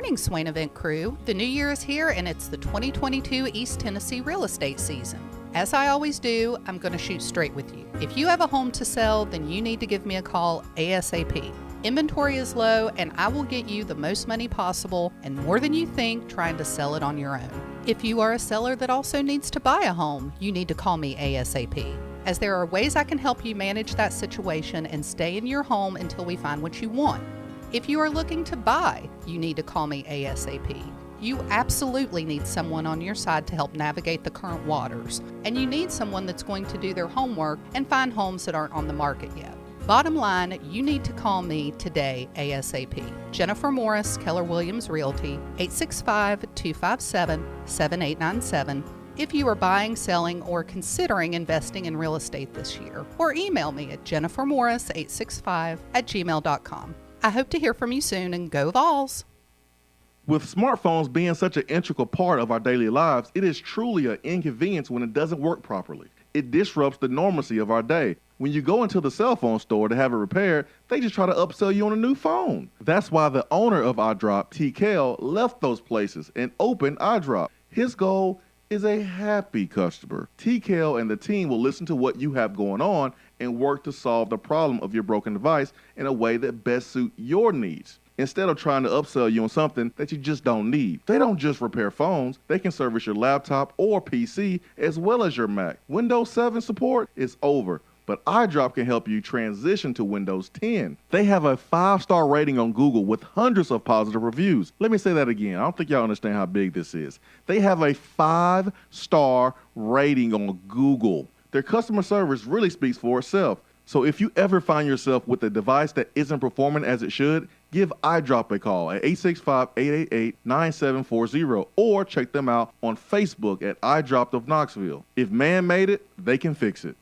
morning, Swain Event crew. The new year is here and it's the 2022 East Tennessee real estate season. As I always do, I'm going to shoot straight with you. If you have a home to sell, then you need to give me a call ASAP. Inventory is low and I will get you the most money possible and more than you think trying to sell it on your own. If you are a seller that also needs to buy a home, you need to call me ASAP, as there are ways I can help you manage that situation and stay in your home until we find what you want. If you are looking to buy, you need to call me ASAP. You absolutely need someone on your side to help navigate the current waters, and you need someone that's going to do their homework and find homes that aren't on the market yet. Bottom line, you need to call me today ASAP. Jennifer Morris, Keller Williams Realty, 865-257-7897. If you are buying, selling, or considering investing in real estate this year, or email me at jennifermorris865@gmail.com. I hope to hear from you soon, and go Vols! With smartphones being such an integral part of our daily lives, it is truly an inconvenience when it doesn't work properly. It disrupts the normalcy of our day. When you go into the cell phone store to have it repaired, they just try to upsell you on a new phone. That's why the owner of iDrop, T. Kell, left those places and opened iDrop. His goal is a happy customer. T. Kell and the team will listen to what you have going on and work to solve the problem of your broken device in a way that best suit your needs, instead of trying to upsell you on something that you just don't need. They don't just repair phones, they can service your laptop or PC as well as your Mac. Windows 7 support is over, but iDrop can help you transition to Windows 10. They have a 5-star rating on Google with hundreds of positive reviews. Let me say that again. I don't think y'all understand how big this is. They have a 5-star rating on Google. Their customer service really speaks for itself. So if you ever find yourself with a device that isn't performing as it should, give iDrop a call at 865-888-9740 or check them out on Facebook at iDrop of Knoxville. If man made it, they can fix it.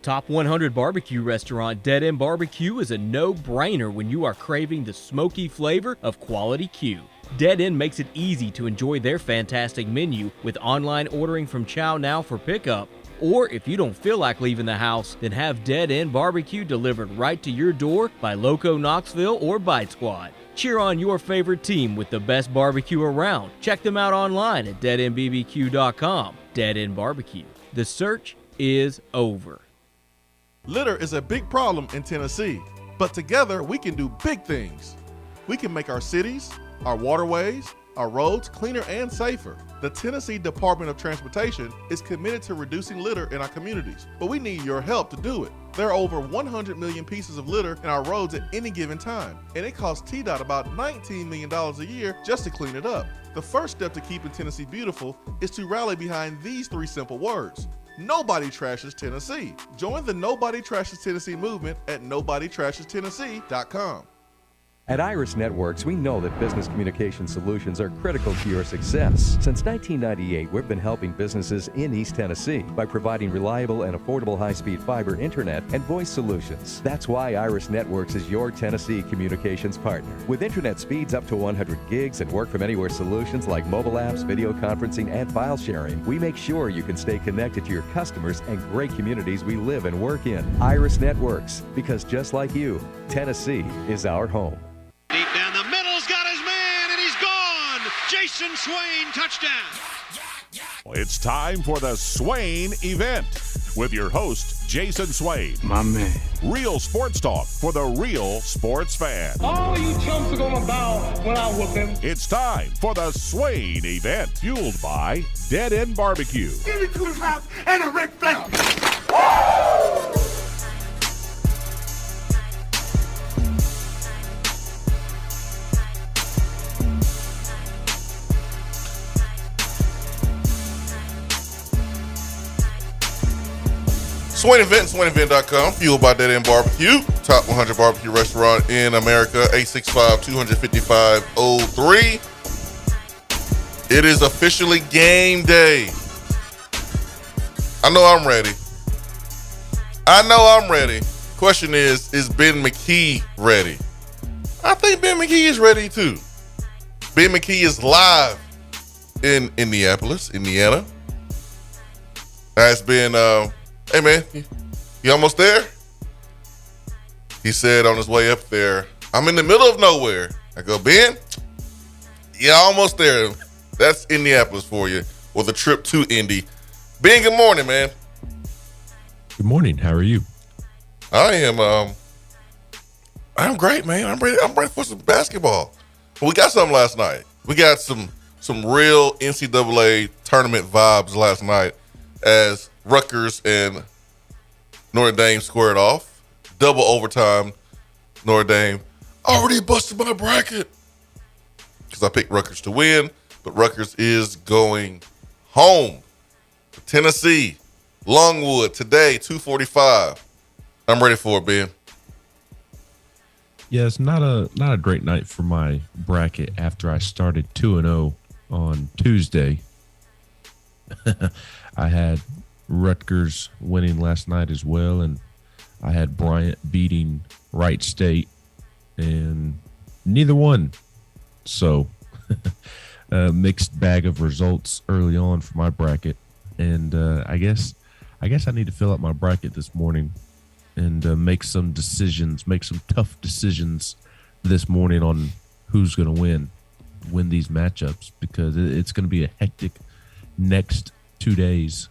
Top 100 barbecue restaurant Dead End Barbecue is a no-brainer when you are craving the smoky flavor of quality Q. Dead End makes it easy to enjoy their fantastic menu with online ordering from Chow Now for pickup. Or if you don't feel like leaving the house, then have Dead End Barbecue delivered right to your door by Loco Knoxville or Bite Squad. Cheer on your favorite team with the best barbecue around. Check them out online at deadendbbq.com. Dead End Barbecue. The search is over. Litter is a big problem in Tennessee, but together we can do big things. We can make our cities, our waterways, our roads cleaner and safer. The Tennessee Department of Transportation is committed to reducing litter in our communities, but we need your help to do it. There are over 100 million pieces of litter in our roads at any given time, and it costs TDOT about $19 million a year just to clean it up. The first step to keeping Tennessee beautiful is to rally behind these 3 simple words. Nobody trashes Tennessee. Join the Nobody Trashes Tennessee movement at nobodytrashestennessee.com. At Iris Networks, we know that business communication solutions are critical to your success. Since 1998, we've been helping businesses in East Tennessee by providing reliable and affordable high-speed fiber internet and voice solutions. That's why Iris Networks is your Tennessee communications partner. With internet speeds up to 100 gigs and work-from-anywhere solutions like mobile apps, video conferencing, and file sharing, we make sure you can stay connected to your customers and great communities we live and work in. Iris Networks, because just like you, Tennessee is our home. Deep down the middle's got his man, and he's gone. Jason Swain, touchdown. It's time for the Swain Event with your host, Jason Swain. My man. Real sports talk for the real sports fan. All you chumps are gonna bow when I whoop him. It's time for the Swain Event, fueled by Dead End Barbecue. Give me 2 pounds and a Ric Flair. Swain Event, SwainEvent.com, fueled by Dead End Barbecue, top 100 barbecue restaurant in America, 865-255-03. It is officially game day. I know I'm ready. Question is Ben McKee ready? I think Ben McKee is ready too. Ben McKee is live in Indianapolis, Indiana. Has been, hey man, you almost there? He said on his way up there, I'm in the middle of nowhere. I go, Ben, Yeah, almost there. That's Indianapolis for you, or the trip to Indy. Ben, good morning, man. Good morning. How are you? I'm great, man. I'm ready for some basketball. We got something last night. We got some real NCAA tournament vibes last night as Rutgers and Notre Dame squared off. Double overtime. Notre Dame already busted my bracket because I picked Rutgers to win, but Rutgers is going home to Tennessee. Longwood today, 2:45. I'm ready for it, Ben. Yeah, it's not a great night for my bracket after I started 2-0 on Tuesday. I had Rutgers winning last night as well, and I had Bryant beating Wright State, and neither one. So, a mixed bag of results early on for my bracket, and I guess I need to fill out my bracket this morning and make some tough decisions this morning on who's going to win these matchups, because it's going to be a hectic next 2 days,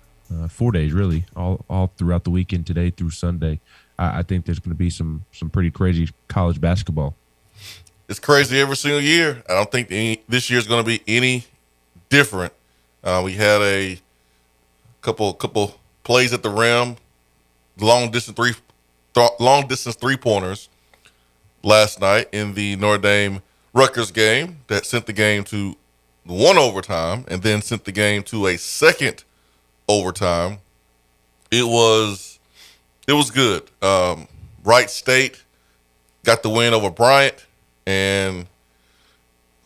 4 days really, all throughout the weekend, today through Sunday. I think there's going to be some pretty crazy college basketball. It's crazy every single year. I don't think this year's going to be any different. We had a couple plays at the rim, long distance three-pointers last night in the Notre Dame Rutgers game that sent the game to one overtime and then sent the game to a second overtime. It was good. Wright State got the win over Bryant, and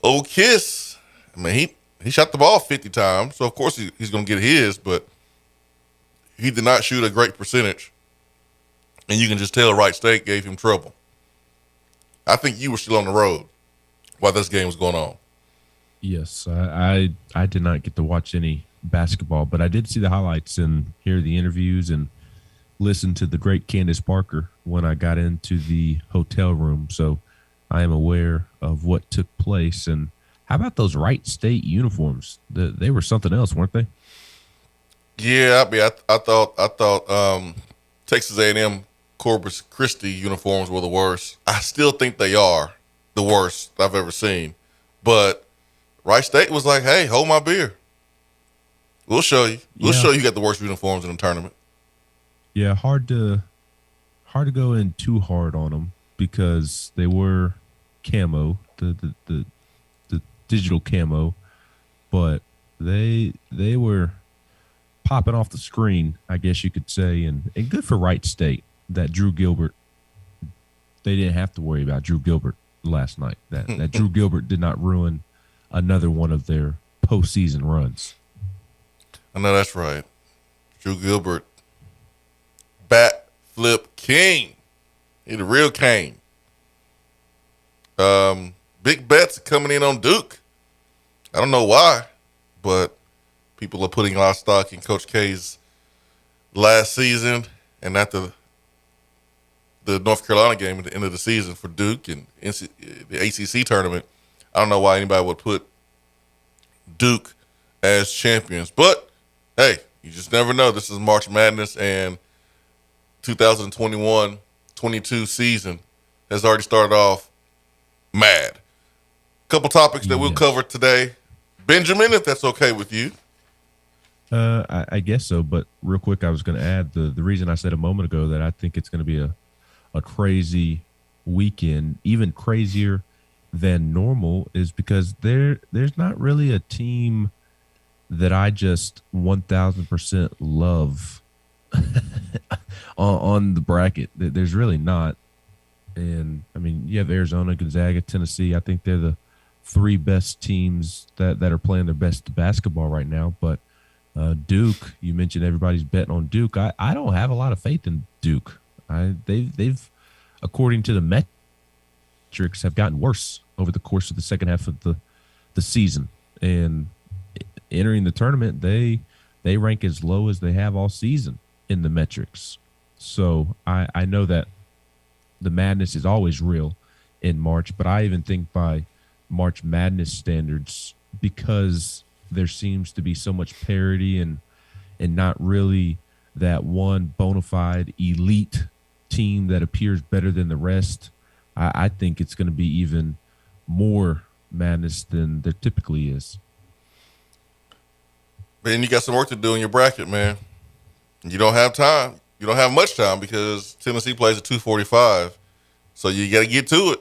Old Kiss, I mean, he shot the ball 50 times, so of course he's going to get his, but he did not shoot a great percentage. And you can just tell Wright State gave him trouble. I think you were still on the road while this game was going on. Yes, I did not get to watch any basketball, but I did see the highlights and hear the interviews and listen to the great Candace Parker when I got into the hotel room. So I am aware of what took place. And how about those Wright State uniforms? They were something else, weren't they? Yeah, I mean, I thought Texas A&M Corpus Christi uniforms were the worst. I still think they are the worst I've ever seen. But Wright State was like, hey, hold my beer. We'll show you. We'll show you got the worst uniforms in the tournament. Yeah, hard to go in too hard on them because they were camo, the digital camo, but they were popping off the screen, I guess you could say, and good for Wright State that Drew Gilbert, they didn't have to worry about Drew Gilbert last night. That Drew Gilbert did not ruin another one of their postseason runs. I know that's right. Drew Gilbert, bat flip king. He the real king. Big bets coming in on Duke. I don't know why, but people are putting a lot of stock in Coach K's last season and at the North Carolina game at the end of the season for Duke and the ACC tournament. I don't know why anybody would put Duke as champions. But, hey, you just never know. This is March Madness, and 2021-22 season has already started off mad. Couple topics that we'll cover today. Benjamin, if that's okay with you. I guess so, but real quick, I was going to add the reason I said a moment ago that I think it's going to be a crazy weekend, even crazier than normal, is because there's not really a team that I just 1,000% love on the bracket. There's really not. And, I mean, you have Arizona, Gonzaga, Tennessee. I think they're the three best teams that are playing their best basketball right now. But Duke, you mentioned everybody's betting on Duke. I don't have a lot of faith in Duke. They've, according to the metrics, have gotten worse over the course of the second half of the season. And entering the tournament, they rank as low as they have all season in the metrics. So I know that the madness is always real in March, but I even think by March Madness standards because there seems to be so much parity and not really that one bona fide elite team that appears better than the rest. I think it's going to be even more madness than there typically is. Man, you got some work to do in your bracket, man. You don't have time. You don't have much time because Tennessee plays at 2:45. So you got to get to it.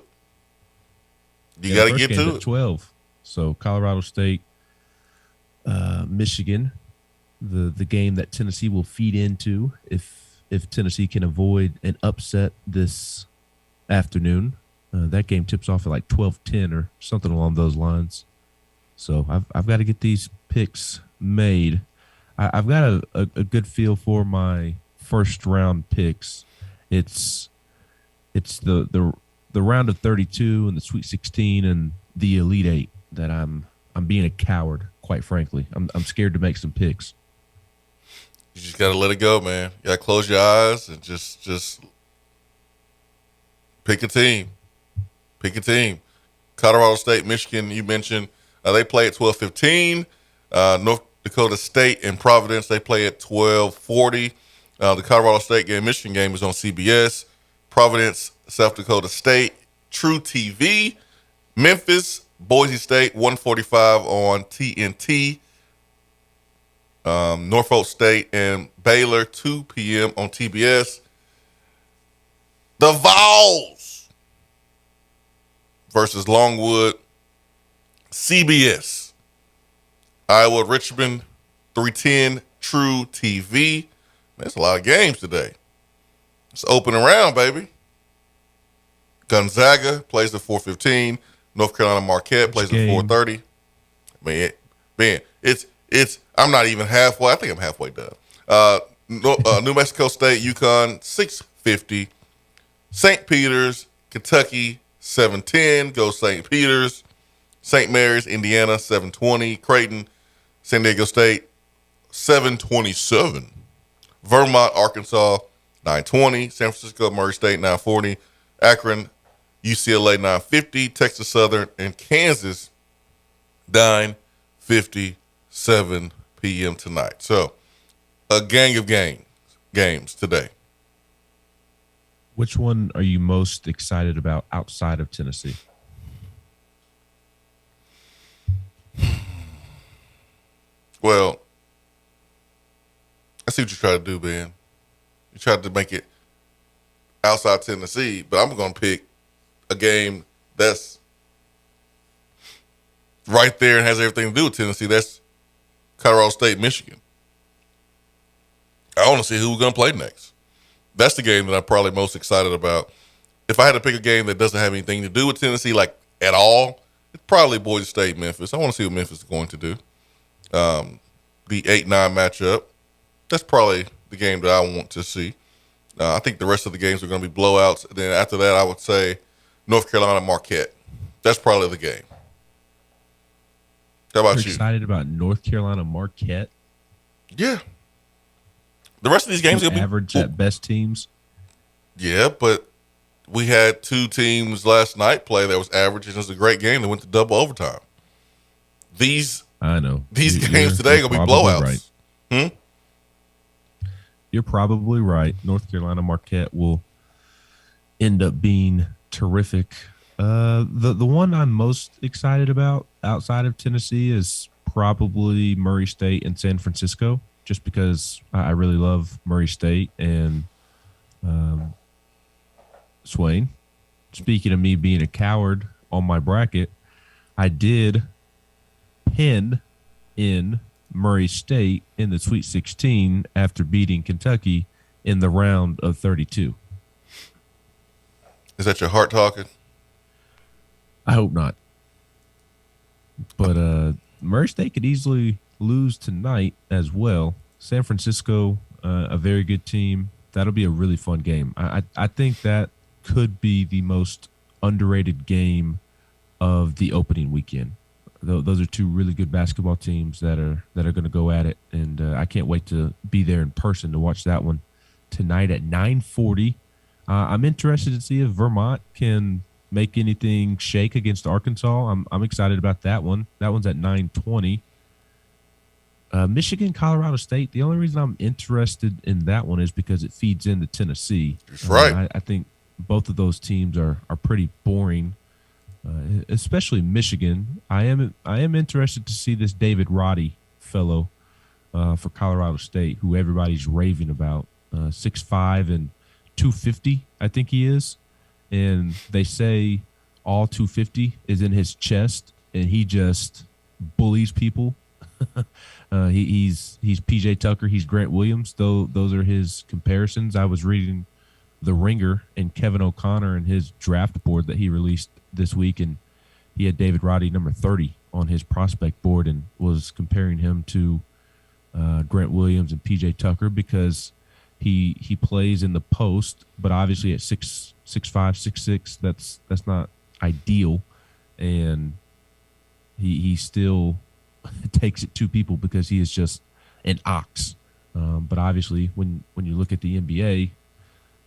You got to get to it. 12. So Colorado State, Michigan, the game that Tennessee will feed into if Tennessee can avoid an upset this afternoon. That game tips off at like 12:10 or something along those lines. So I've got to get these picks made. I've got a good feel for my first round picks. It's the round of 32 and the Sweet 16 and the Elite 8 that I'm being a coward, quite frankly. I'm scared to make some picks. You just got to let it go, man. You got to close your eyes and just pick a team. Pick a team. Colorado State, Michigan, you mentioned, they play at 12:15. North Dakota State and Providence, they play at 12:40. The Colorado State game, Michigan game is on CBS. Providence, South Dakota State, True TV. Memphis, Boise State, 1:45 on TNT. Norfolk State and Baylor, 2 p.m. on TBS. The Vols versus Longwood, CBS. Iowa, Richmond, 3:10, True TV. There's a lot of games today. It's opening round, baby. Gonzaga plays at 4:15. North Carolina Marquette plays at 4:30. Man, it's. I'm not even halfway. I think I'm halfway done. New Mexico State, UConn, 6:50. St. Peter's, Kentucky, 7:10. Go St. Peter's. St. Mary's, Indiana, 7:20. Creighton, San Diego State, 7:27. Vermont, Arkansas, 9:20. San Francisco, Murray State, 9:40. Akron, UCLA, 9:50. Texas Southern and Kansas, 9:57 p.m. tonight. So, a gang of games today. Which one are you most excited about outside of Tennessee? Well, I see what you try to do, Ben. You tried to make it outside Tennessee, but I'm going to pick a game that's right there and has everything to do with Tennessee. That's Colorado State, Michigan. I want to see who we're going to play next. That's the game that I'm probably most excited about. If I had to pick a game that doesn't have anything to do with Tennessee, like at all, it's probably Boise State, Memphis. I want to see what Memphis is going to do. The 8-9 matchup, that's probably the game that I want to see. I think the rest of the games are going to be blowouts. And then after that, I would say North Carolina Marquette. That's probably the game. How about you? Excited about North Carolina Marquette? Yeah. The rest of these games are going to be average at best teams. Yeah, but we had two teams last night play that was average, and it was a great game that went to double overtime. I know. These games today are going to be blowouts. Right. You're probably right. North Carolina Marquette will end up being terrific. The one I'm most excited about outside of Tennessee is probably Murray State and San Francisco, just because I really love Murray State and Swain. Speaking of me being a coward on my bracket, I did pin in Murray State in the Sweet 16 after beating Kentucky in the round of 32. Is that your heart talking? I hope not. But Murray State could easily lose tonight as well. San Francisco, a very good team. That'll be a really fun game. I think that could be the most underrated game of the opening weekend. Those are two really good basketball teams that are going to go at it, and I can't wait to be there in person to watch that one tonight at 9:40. I'm interested to see if Vermont can make anything shake against Arkansas. I'm excited about that one. That one's at 9:20. Michigan, Colorado State. The only reason I'm interested in that one is because it feeds into Tennessee. That's right. I think both of those teams are pretty boring, especially Michigan. I am interested to see this David Roddy fellow for Colorado State, who everybody's raving about. 6'5" and 250, I think he is. And they say all 250 is in his chest, and he just bullies people. He's PJ Tucker. He's Grant Williams. Those are his comparisons. I was reading The Ringer and Kevin O'Connor and his draft board that he released this week, and he had David Roddy number 30 on his prospect board and was comparing him to Grant Williams and PJ Tucker because he plays in the post, but obviously at 6'5", 6'6", that's not ideal, and he still takes it to people because he is just an ox. But obviously, when you look at the NBA, a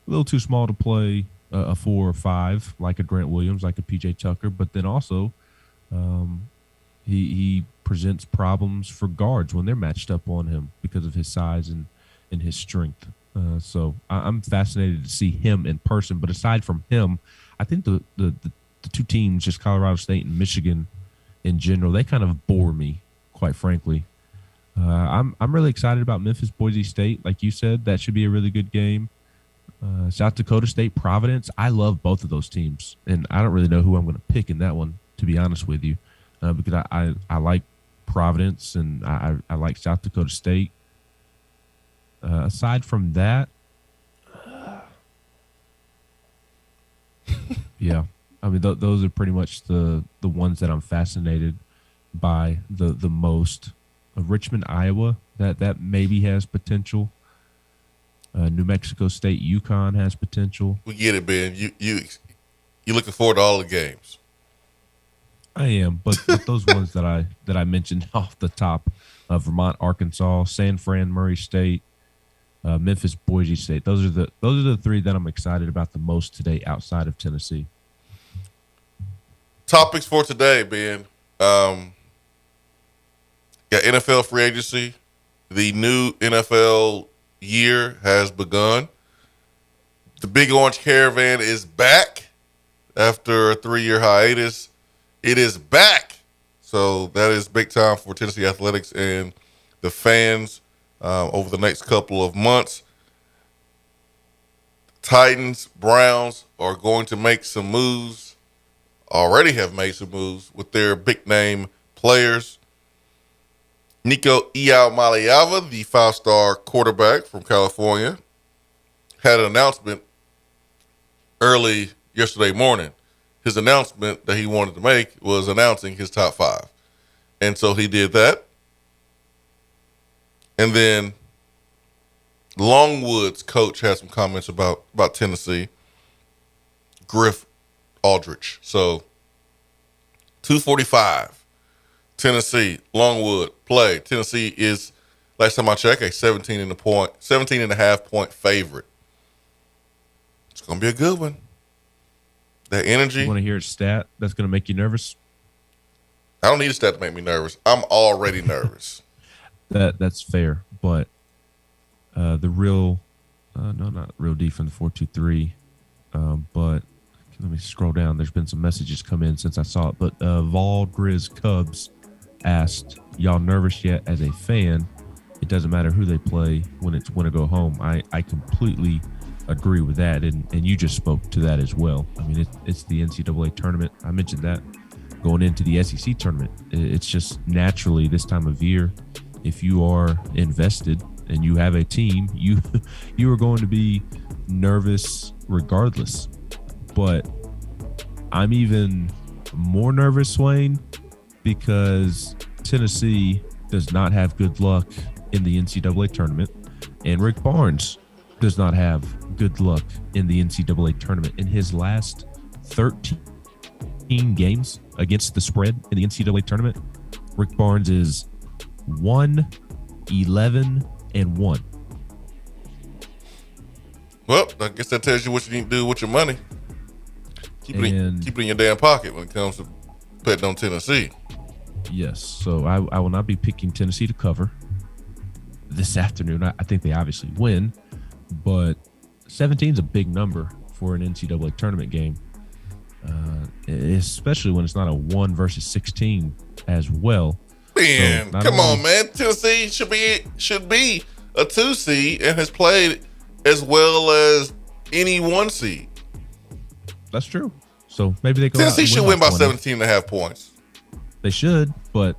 little too small to play a 4 or 5 like a Grant Williams, like a PJ Tucker. But then also, he presents problems for guards when they're matched up on him because of his size and his strength. So I'm fascinated to see him in person. But aside from him, I think the two teams, just Colorado State and Michigan in general, they kind of bore me, quite frankly. I'm really excited about Memphis, Boise State. Like you said, that should be a really good game. South Dakota State, Providence. I love both of those teams, and I don't really know who I'm going to pick in that one, to be honest with you, because I like Providence and I like South Dakota State. Aside from that, yeah, I mean those are pretty much the ones that I'm fascinated by the most. Richmond, Iowa, that maybe has potential. New Mexico State, UConn has potential. We get it, Ben. You looking forward to all the games. I am, but those ones that I mentioned off the top, Vermont, Arkansas, San Fran, Murray State, Memphis, Boise State. Those are the three that I'm excited about the most today, outside of Tennessee. Topics for today, Ben. Got NFL free agency. The new NFL year has begun. The Big Orange Caravan is back after a 3-year hiatus. It is back. So that is big time for Tennessee athletics and the fans over the next couple of months. Titans, Browns are going to make some moves, already have made some moves with their big name players. Nico Iamaleava, the 5-star quarterback from California, had an announcement early yesterday morning. His announcement that he wanted to make was announcing his top 5. And so he did that. And then Longwood's coach had some comments about Tennessee. Griff Aldrich. So 245. Tennessee, Longwood, play. Tennessee is, last time I checked, a 17.5 point favorite. It's going to be a good one. That energy. You want to hear a stat that's going to make you nervous? I don't need a stat to make me nervous. I'm already nervous. That's fair, but the real, not real D from the 4-2-3, but let me scroll down. There's been some messages come in since I saw it, but Vol Grizz Cubs asked, y'all nervous yet as a fan? It doesn't matter who they play when it's win or go home. I completely agree with that, and you just spoke to that as well. I mean, it's the NCAA tournament. I mentioned that going into the SEC tournament. It's just naturally this time of year, if you are invested and you have a team, you are going to be nervous regardless. But I'm even more nervous, Swain, because Tennessee does not have good luck in the NCAA tournament, and Rick Barnes does not have good luck in the NCAA tournament. In his last 13 games against the spread in the NCAA tournament, Rick Barnes is 1-11-1. Well, I guess that tells you what you need to do with your money. Keep it in your damn pocket when it comes to betting on Tennessee. Yes, so I will not be picking Tennessee to cover this afternoon. I think they obviously win, but 17 is a big number for an NCAA tournament game, especially when it's not a 1 versus 16 as well. Man, so come on, man. Tennessee should be a 2 seed and has played as well as any 1 seed. That's true. So maybe they go Tennessee should win by 17.5 points. They should, but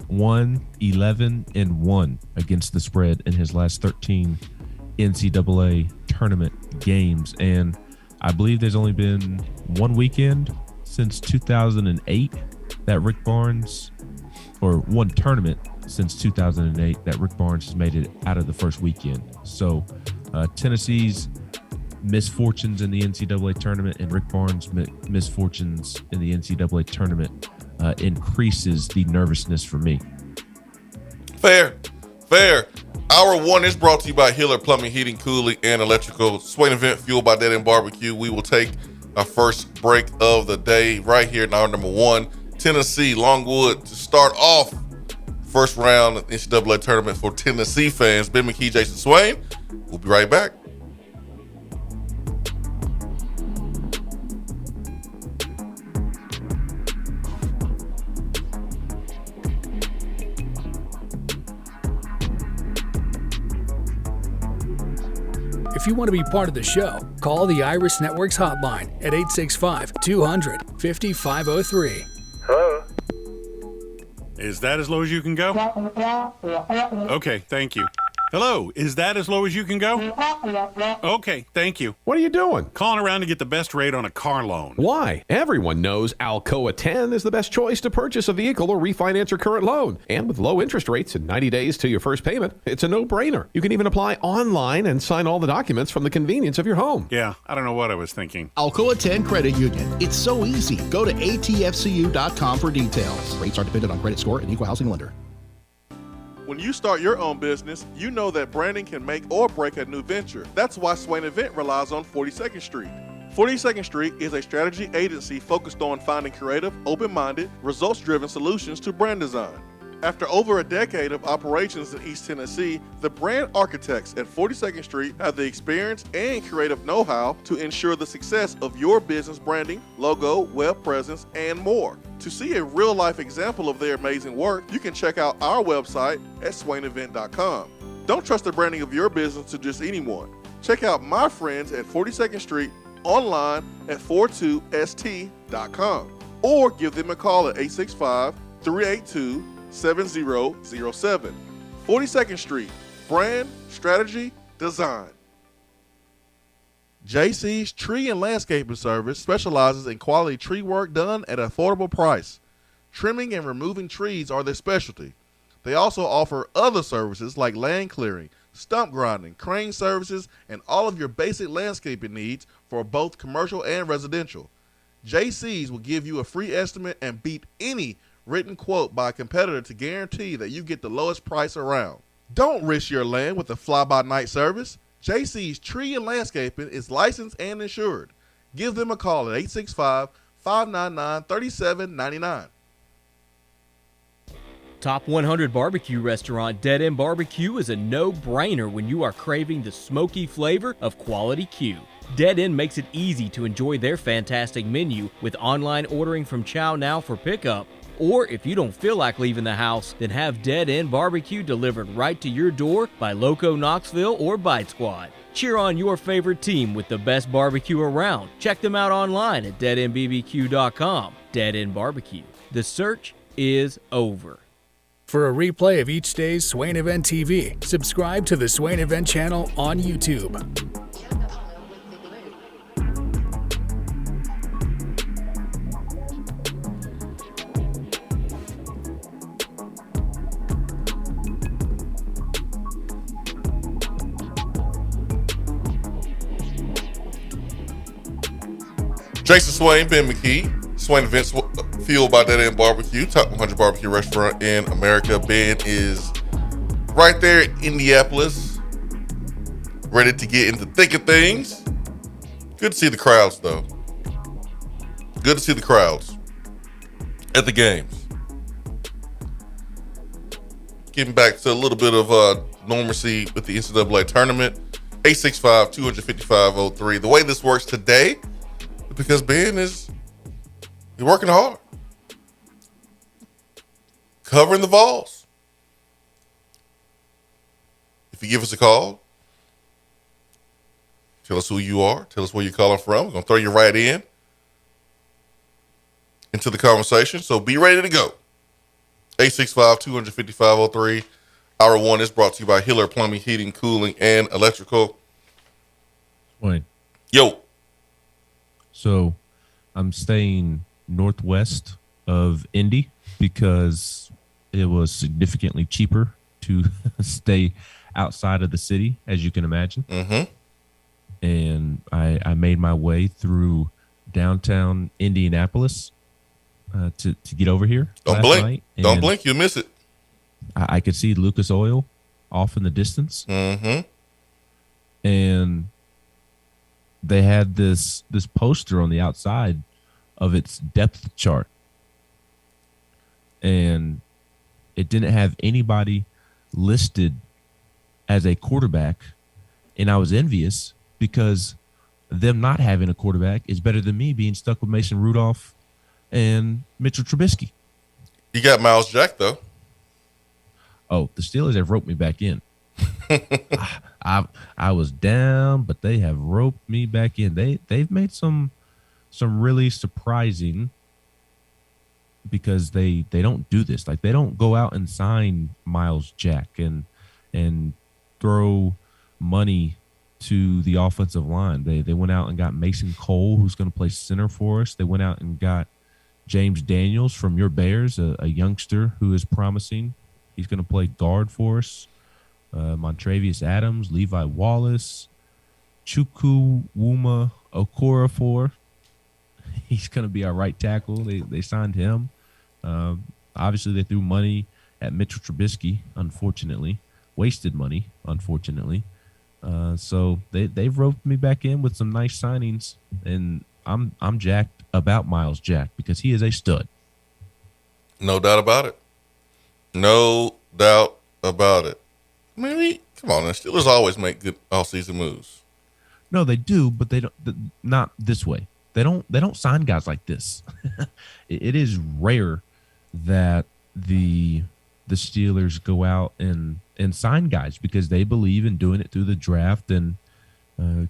1-11-1 against the spread in his last 13 NCAA tournament games. And I believe there's only been one weekend since 2008 that Rick Barnes, or one tournament since 2008 that Rick Barnes has made it out of the first weekend. So Tennessee's misfortunes in the NCAA tournament and Rick Barnes' misfortunes in the NCAA tournament increases the nervousness for me. Fair. Hour 1 is brought to you by Hiller Plumbing, Heating, Cooling, and Electrical. Swain Event, fueled by Dead End Barbecue. We will take our first break of the day right here in hour number 1. Tennessee, Longwood to start off first round of the NCAA tournament for Tennessee fans. Ben McKee, Jason Swain. We'll be right back. If you want to be part of the show, call the Irish Networks hotline at 865-200-5503. Hello? Is that as low as you can go? Okay, thank you. Hello, is that as low as you can go? Okay, thank you. What are you doing? Calling around to get the best rate on a car loan. Why? Everyone knows Alcoa 10 is the best choice to purchase a vehicle or refinance your current loan. And with low interest rates and 90 days to your first payment, it's a no-brainer. You can even apply online and sign all the documents from the convenience of your home. Yeah, I don't know what I was thinking. Alcoa 10 Credit Union. It's so easy. Go to atfcu.com for details. Rates are dependent on credit score and equal housing lender. When you start your own business, you know that branding can make or break a new venture. That's why Swain Event relies on 42nd Street. 42nd Street is a strategy agency focused on finding creative, open-minded, results-driven solutions to brand design. After over a decade of operations in East Tennessee, the brand architects at 42nd Street have the experience and creative know-how to ensure the success of your business branding, logo, web presence, and more. To see a real-life example of their amazing work, you can check out our website at swainevent.com. Don't trust the branding of your business to just anyone. Check out my friends at 42nd Street online at 42st.com or give them a call at 865-382-7007. 42nd Street, brand, strategy, design. JC's Tree and Landscaping Service specializes in quality tree work done at an affordable price. Trimming and removing trees are their specialty. They also offer other services like land clearing, stump grinding, crane services, and all of your basic landscaping needs for both commercial and residential. JC's will give you a free estimate and beat any written quote by a competitor to guarantee that you get the lowest price around. Don't risk your land with a fly-by-night service. JC's Tree and Landscaping is licensed and insured. Give them a call at 865-599-3799. Top 100 barbecue restaurant Dead End Barbecue is a no-brainer when you are craving the smoky flavor of quality Q. Dead End makes it easy to enjoy their fantastic menu with online ordering from Chow Now for pickup. Or if you don't feel like leaving the house, then have Dead End Barbecue delivered right to your door by Loco Knoxville or Bite Squad. Cheer on your favorite team with the best barbecue around. Check them out online at deadendbbq.com. Dead End Barbecue. The search is over. For a replay of each day's Swain Event TV, subscribe to the Swain Event channel on YouTube. Jason Swain, Ben McKee, Swain Event, fueled by Dead End Barbecue, top 100 barbecue restaurant in America. Ben is right there in Indianapolis, ready to get into thick of things. Good to see the crowds, though. Good to see the crowds at the games. Getting back to a little bit of normalcy with the NCAA tournament. 865-255-03. The way this works today is because Ben is working hard. Covering the Vols. If you give us a call, tell us who you are, tell us where you're calling from. We're going to throw you right into the conversation. So be ready to go. 865-255-03. Hour one is brought to you by Hiller Plumbing, Heating, Cooling, and Electrical. Wayne. Yo. So I'm staying northwest of Indy because it was significantly cheaper to stay outside of the city, as you can imagine. Mm-hmm. And I made my way through downtown Indianapolis to get over here. Don't blink. Don't blink. You'll miss it. I could see Lucas Oil off in the distance. Mm-hmm. And they had this poster on the outside of its depth chart. And it didn't have anybody listed as a quarterback. And I was envious because them not having a quarterback is better than me being stuck with Mason Rudolph and Mitchell Trubisky. You got Miles Jack, though. Oh, the Steelers have roped me back in. I was down, but they have roped me back in. They've made some really surprising, because they don't do this. Like, they don't go out and sign Miles Jack and throw money to the offensive line. They went out and got Mason Cole, who's going to play center for us. They went out and got James Daniels from your Bears, a youngster who is promising. He's going to play guard for us. Montravius Adams, Levi Wallace, Chukwuma Okorafor. He's going to be our right tackle. They signed him. Obviously, they threw money at Mitchell Trubisky, unfortunately. Wasted money, unfortunately. So they've roped me back in with some nice signings, and I'm jacked about Miles Jack because he is a stud. No doubt about it. No doubt about it. I mean, come on, the Steelers always make good all-season moves. No, they do, but they don't. Not this way. They don't sign guys like this. It is rare that the Steelers go out and sign guys because they believe in doing it through the draft and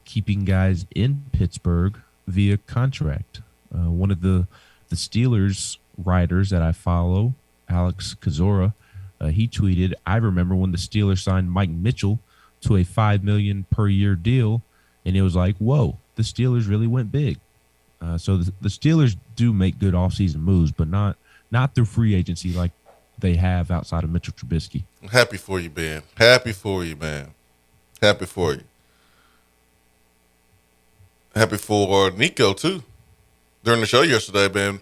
keeping guys in Pittsburgh via contract. One of the Steelers writers that I follow, Alex Kozora, he tweeted, "I remember when the Steelers signed Mike Mitchell to a $5 million per year deal, and it was like, whoa, the Steelers really went big." So the Steelers do make good offseason moves, but not through free agency like they have outside of Mitchell Trubisky. I'm happy for you, Ben. Happy for you, man. Happy for you. Happy for Nico, too. During the show yesterday, Ben,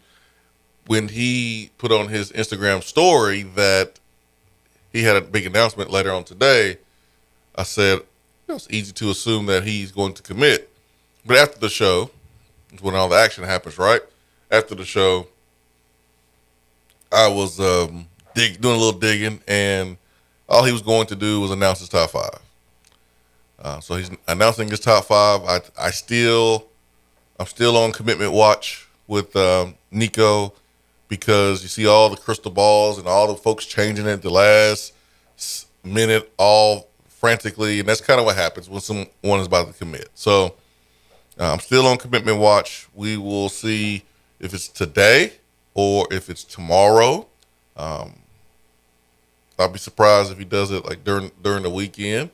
when he put on his Instagram story that he had a big announcement later on today, I said, it's easy to assume that he's going to commit. But after the show, when all the action happens, right? After the show, I was doing a little digging, and all he was going to do was announce his top five. So he's announcing his top five. I'm still on commitment watch with Nico, because you see all the crystal balls and all the folks changing it at the last minute, all frantically, and that's kind of what happens when someone is about to commit. So I'm still on commitment watch. We will see if it's today or if it's tomorrow. I'll be surprised if he does it like during the weekend,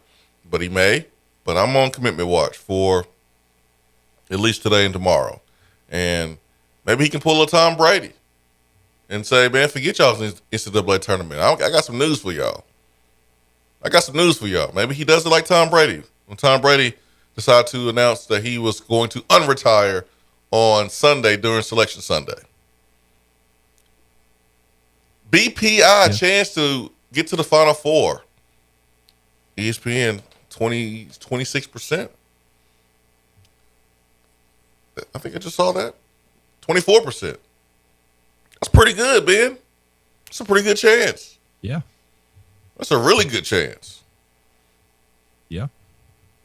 but he may. But I'm on commitment watch for at least today and tomorrow. And maybe he can pull a Tom Brady and say, man, forget y'all's NCAA tournament. I got some news for y'all. Maybe he does it like Tom Brady. When Tom Brady decided to announce that he was going to unretire on Sunday during Selection Sunday. BPI chance to get to the Final Four. ESPN 26%. I think I just saw that. 24%. That's pretty good, Ben. That's a pretty good chance. Yeah. That's a really good chance. Yeah.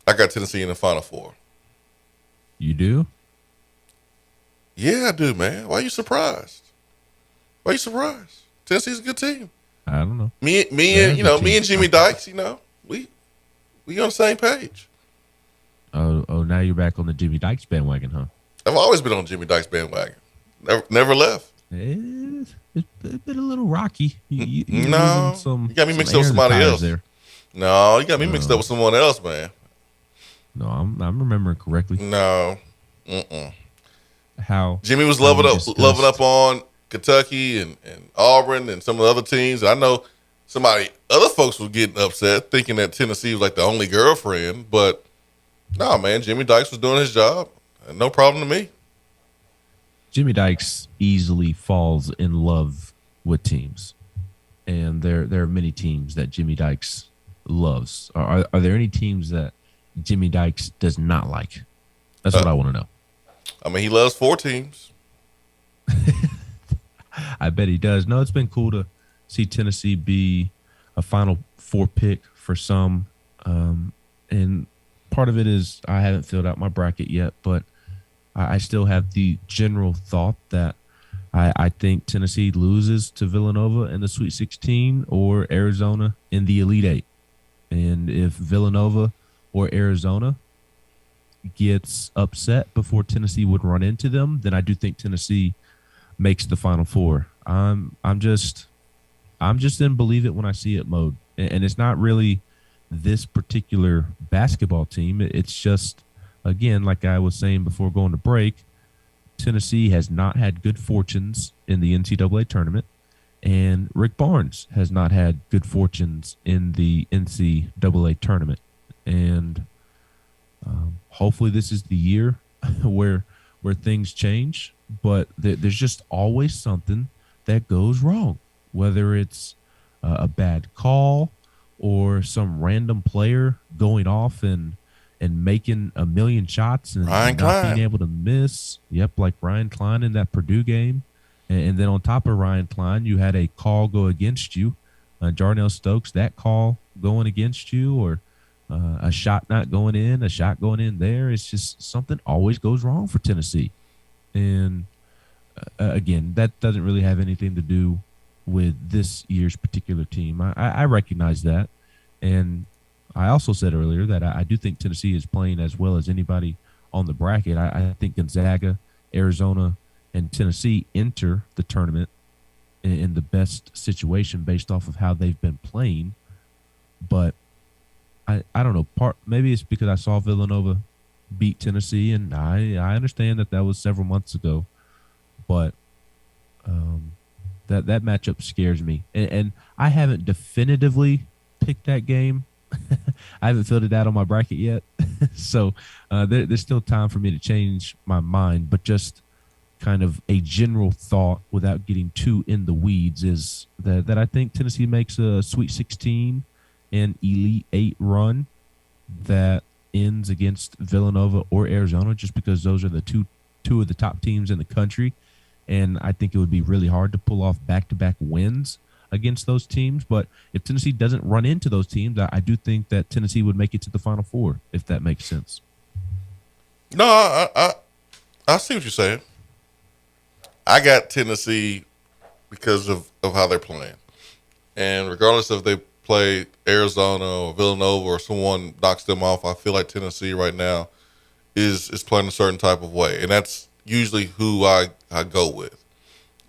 I got Tennessee in the Final Four. You do? Yeah, I do, man. Why are you surprised? Why are you surprised? Tennessee's a good team. I don't know. Me and Jimmy Dykes, we on the same page. Oh, now you're back on the Jimmy Dykes bandwagon, huh? I've always been on Jimmy Dykes bandwagon. Never left. It's been a little rocky. You got me mixed up with somebody else. There. No, you got me mixed up with someone else, man. No, I'm remembering correctly. No. How Jimmy was loving up on Kentucky and Auburn and some of the other teams. I know other folks were getting upset thinking that Tennessee was like the only girlfriend, but no, man, Jimmy Dykes was doing his job. No problem to me. Jimmy Dykes easily falls in love with teams, and there are many teams that Jimmy Dykes loves. Are there any teams that Jimmy Dykes does not like? That's what I want to know. I mean, he loves 4 teams. I bet he does. No, it's been cool to see Tennessee be a Final Four pick for some, and part of it is I haven't filled out my bracket yet, but I still have the general thought that I think Tennessee loses to Villanova in the Sweet 16 or Arizona in the Elite Eight. And if Villanova or Arizona gets upset before Tennessee would run into them, then I do think Tennessee makes the Final Four. I'm just in believe it when I see it mode. And it's not really this particular basketball team. It's just, again, like I was saying before going to break, Tennessee has not had good fortunes in the NCAA tournament, and Rick Barnes has not had good fortunes in the NCAA tournament. And hopefully this is the year where things change, but there's just always something that goes wrong, whether it's a bad call or some random player going off and making a million shots and not being able to miss. Yep, like Ryan Klein in that Purdue game. And then on top of Ryan Klein, you had a call go against you. Jarnell Stokes, that call going against you, or a shot not going in, a shot going in there. It's just something always goes wrong for Tennessee. And again, that doesn't really have anything to do with this year's particular team. I recognize that. And I also said earlier that I do think Tennessee is playing as well as anybody on the bracket. I think Gonzaga, Arizona, and Tennessee enter the tournament in the best situation based off of how they've been playing. But I don't know. Maybe it's because I saw Villanova beat Tennessee, and I understand that was several months ago. But that matchup scares me. And I haven't definitively picked that game. I haven't filled it out on my bracket yet. So there's still time for me to change my mind. But just kind of a general thought without getting too in the weeds is that I think Tennessee makes a Sweet 16 and Elite 8 run that ends against Villanova or Arizona, just because those are the two of the top teams in the country. And I think it would be really hard to pull off back-to-back wins against those teams. But if Tennessee doesn't run into those teams, I do think that Tennessee would make it to the Final Four, if that makes sense. No, I see what you're saying. I got Tennessee because of how they're playing. And regardless if they play Arizona or Villanova or someone knocks them off, I feel like Tennessee right now is playing a certain type of way. And that's usually who I go with.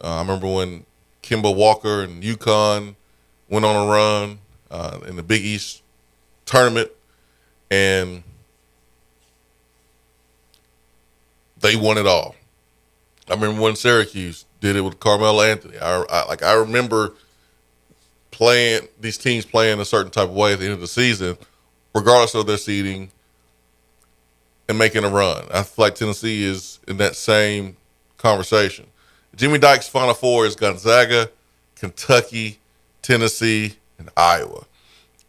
I remember when Kemba Walker and UConn went on a run in the Big East tournament, and they won it all. I remember when Syracuse did it with Carmelo Anthony. I remember these teams playing a certain type of way at the end of the season, regardless of their seeding, and making a run. I feel like Tennessee is in that same conversation. Jimmy Dykes' Final Four is Gonzaga, Kentucky, Tennessee, and Iowa.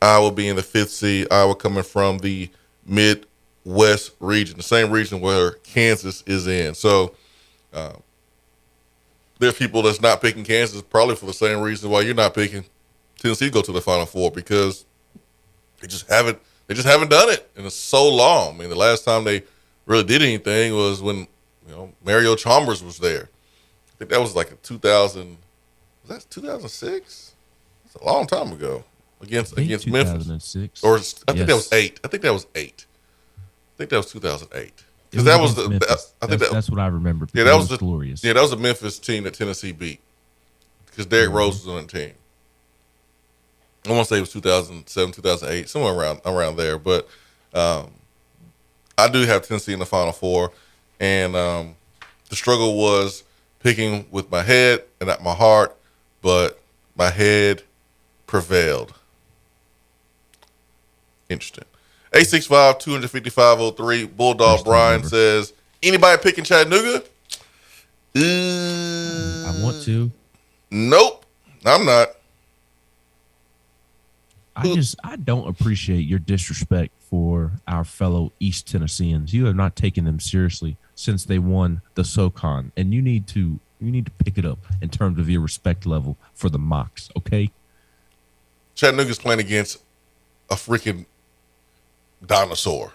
Iowa being the 5th seed, Iowa coming from the Midwest region, the same region where Kansas is in. So there are people that's not picking Kansas probably for the same reason why you're not picking Tennessee to go to the Final Four, because they just haven't done it in so long. I mean, the last time they really did anything was when Mario Chalmers was there. I think that was like 2000. Was that 2006? That's a long time ago against Memphis. 2006. Or I think that was 8. I think that was 2008. Because that was that's what I remember. Yeah, that was glorious. Yeah, that was a Memphis team that Tennessee beat because Derrick Rose was on the team. I want to say it was 2007, 2008, somewhere around there. But I do have Tennessee in the Final Four, and the struggle was picking with my head and not my heart, but my head prevailed. Interesting. 865-255-03. Bulldog Brian says, anybody picking Chattanooga? I want to. Nope, I'm not. I don't appreciate your disrespect for our fellow East Tennesseans. You have not taken them seriously since they won the SoCon, and you need to pick it up in terms of your respect level for the Mocs, okay? Chattanooga's playing against a freaking dinosaur.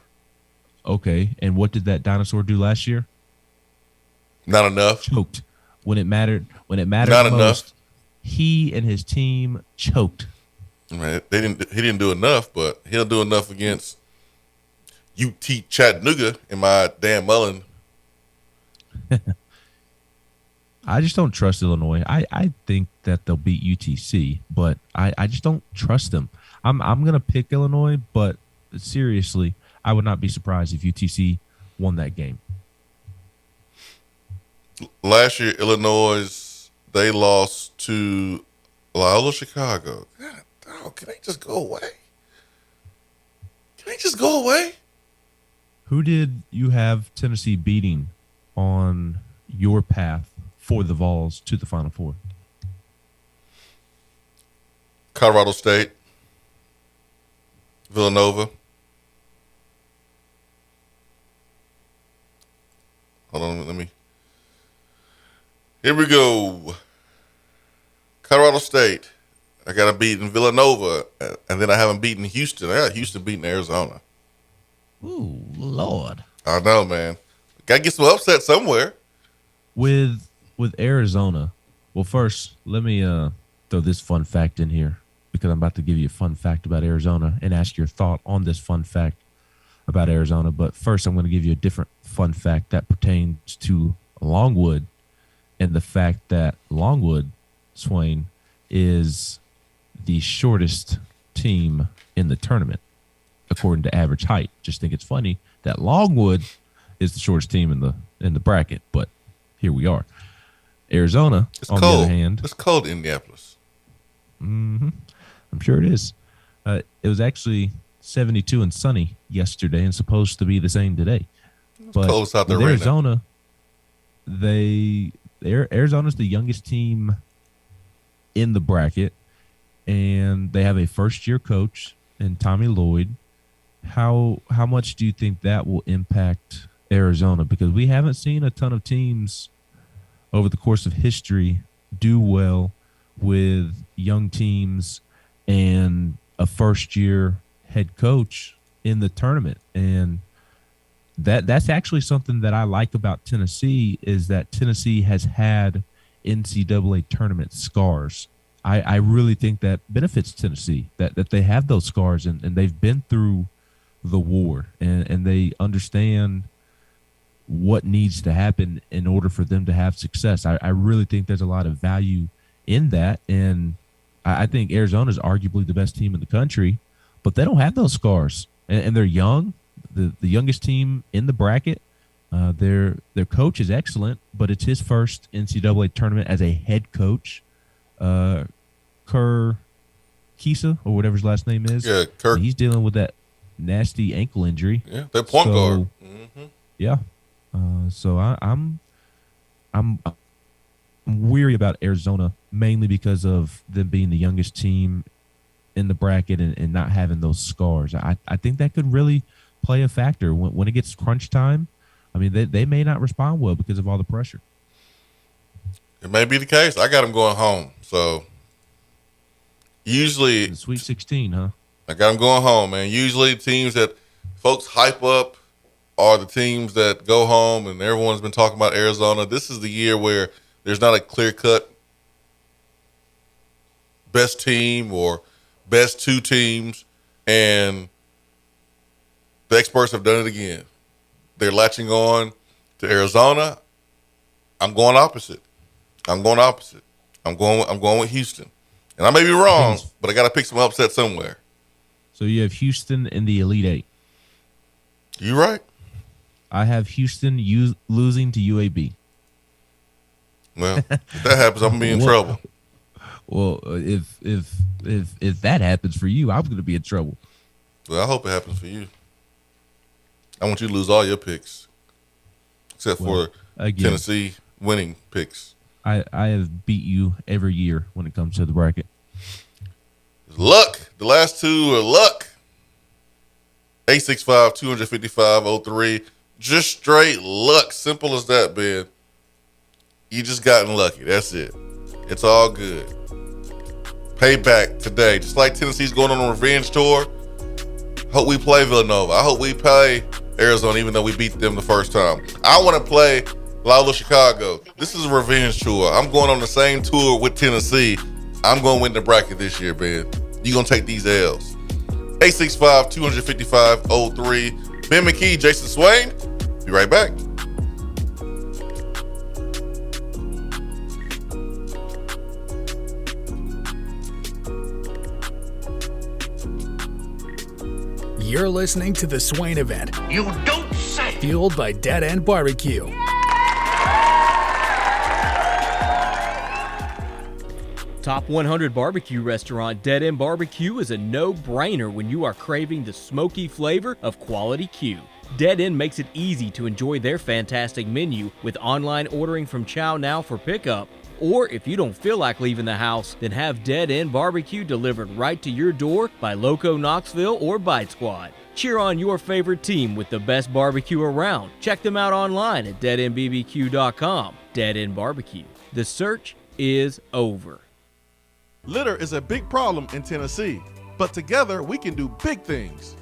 Okay, and what did that dinosaur do last year? Not enough. Choked when it mattered. When it mattered Not most, enough. He and his team choked. Right. He didn't do enough, but he'll do enough against UT Chattanooga in my Dan Mullen. I just don't trust Illinois. I think that they'll beat UTC, but I just don't trust them. I'm gonna pick Illinois, but seriously, I would not be surprised if UTC won that game. Last year, Illinois, they lost to Loyola Chicago. God, dog, can they just go away? Can they just go away? Who did you have Tennessee beating on your path for the Vols to the Final Four? Colorado State, Villanova. Hold on, let me. Here we go. Colorado State. I got to beat in Villanova, and then I haven't beaten Houston. I got Houston beating Arizona. Ooh, Lord. I know, man. Got to get some upset somewhere. With Arizona, well, first, let me throw this fun fact in here because I'm about to give you a fun fact about Arizona and ask your thought on this fun fact about Arizona. But first, I'm going to give you a different fun fact that pertains to Longwood and the fact that Longwood, Swain, is the shortest team in the tournament, according to average height. Just think it's funny that Longwood is the shortest team in the bracket, but here we are. Arizona, on the other hand, it's cold in Indianapolis. I'm sure it is. It was actually 72 and sunny yesterday, and supposed to be the same today. But cold out there Arizona, Arizona's the youngest team in the bracket, and they have a first-year coach in Tommy Lloyd. How much do you think that will impact Arizona? Because we haven't seen a ton of teams over the course of history do well with young teams and a first-year head coach in the tournament. And that's actually something that I like about Tennessee, is that Tennessee has had NCAA tournament scars. I really think that benefits Tennessee, that they have those scars and they've been through the war and they understand what needs to happen in order for them to have success. I really think there's a lot of value in that. And I think Arizona is arguably the best team in the country, but they don't have those scars. And they're young, the youngest team in the bracket. Their coach is excellent, but it's his first NCAA tournament as a head coach. Kerr Kisa, or whatever his last name is. Yeah, Kirk. He's dealing with that nasty ankle injury. Yeah, that point guard. Mm-hmm. Yeah. So I'm weary about Arizona, mainly because of them being the youngest team in the bracket and not having those scars. I think that could really play a factor when it gets crunch time. I mean, they may not respond well because of all the pressure. It may be the case. I got them going home. So usually The Sweet 16, huh? I got them going home, man. Usually teams that folks hype up are the teams that go home, and everyone's been talking about Arizona. This is the year where there's not a clear-cut best team or best two teams, and the experts have done it again. They're latching on to Arizona. I'm going opposite. I'm going with Houston. And I may be wrong, but I got to pick some upset somewhere. So you have Houston in the Elite Eight. You right. I have Houston losing to UAB. Well, if that happens, I'm going to be in trouble. Well, if that happens for you, I'm going to be in trouble. Well, I hope it happens for you. I want you to lose all your picks, except for Tennessee winning picks. I have beat you every year when it comes to the bracket. Luck. The last two are luck. 865-255-03. Just straight luck. Simple as that, Ben. You just gotten lucky. That's it. It's all good. Payback today. Just like Tennessee's going on a revenge tour. Hope we play Villanova. I hope we play Arizona, even though we beat them the first time. I want to play Loyola Chicago. This is a revenge tour. I'm going on the same tour with Tennessee. I'm going to win the bracket this year, Ben. You're going to take these L's. 865-255-03. Ben McKee, Jason Swain. Be right back. You're listening to the Swain Event. You don't say. Fueled by Dead End Barbecue. Top 100 barbecue restaurant Dead End Barbecue is a no-brainer when you are craving the smoky flavor of quality Q. Dead End makes it easy to enjoy their fantastic menu with online ordering from Chow Now for pickup. Or if you don't feel like leaving the house, then have Dead End Barbecue delivered right to your door by Loco Knoxville or Bite Squad. Cheer on your favorite team with the best barbecue around. Check them out online at deadendbbq.com. Dead End Barbecue. The search is over. Litter is a big problem in Tennessee, but together we can do big things.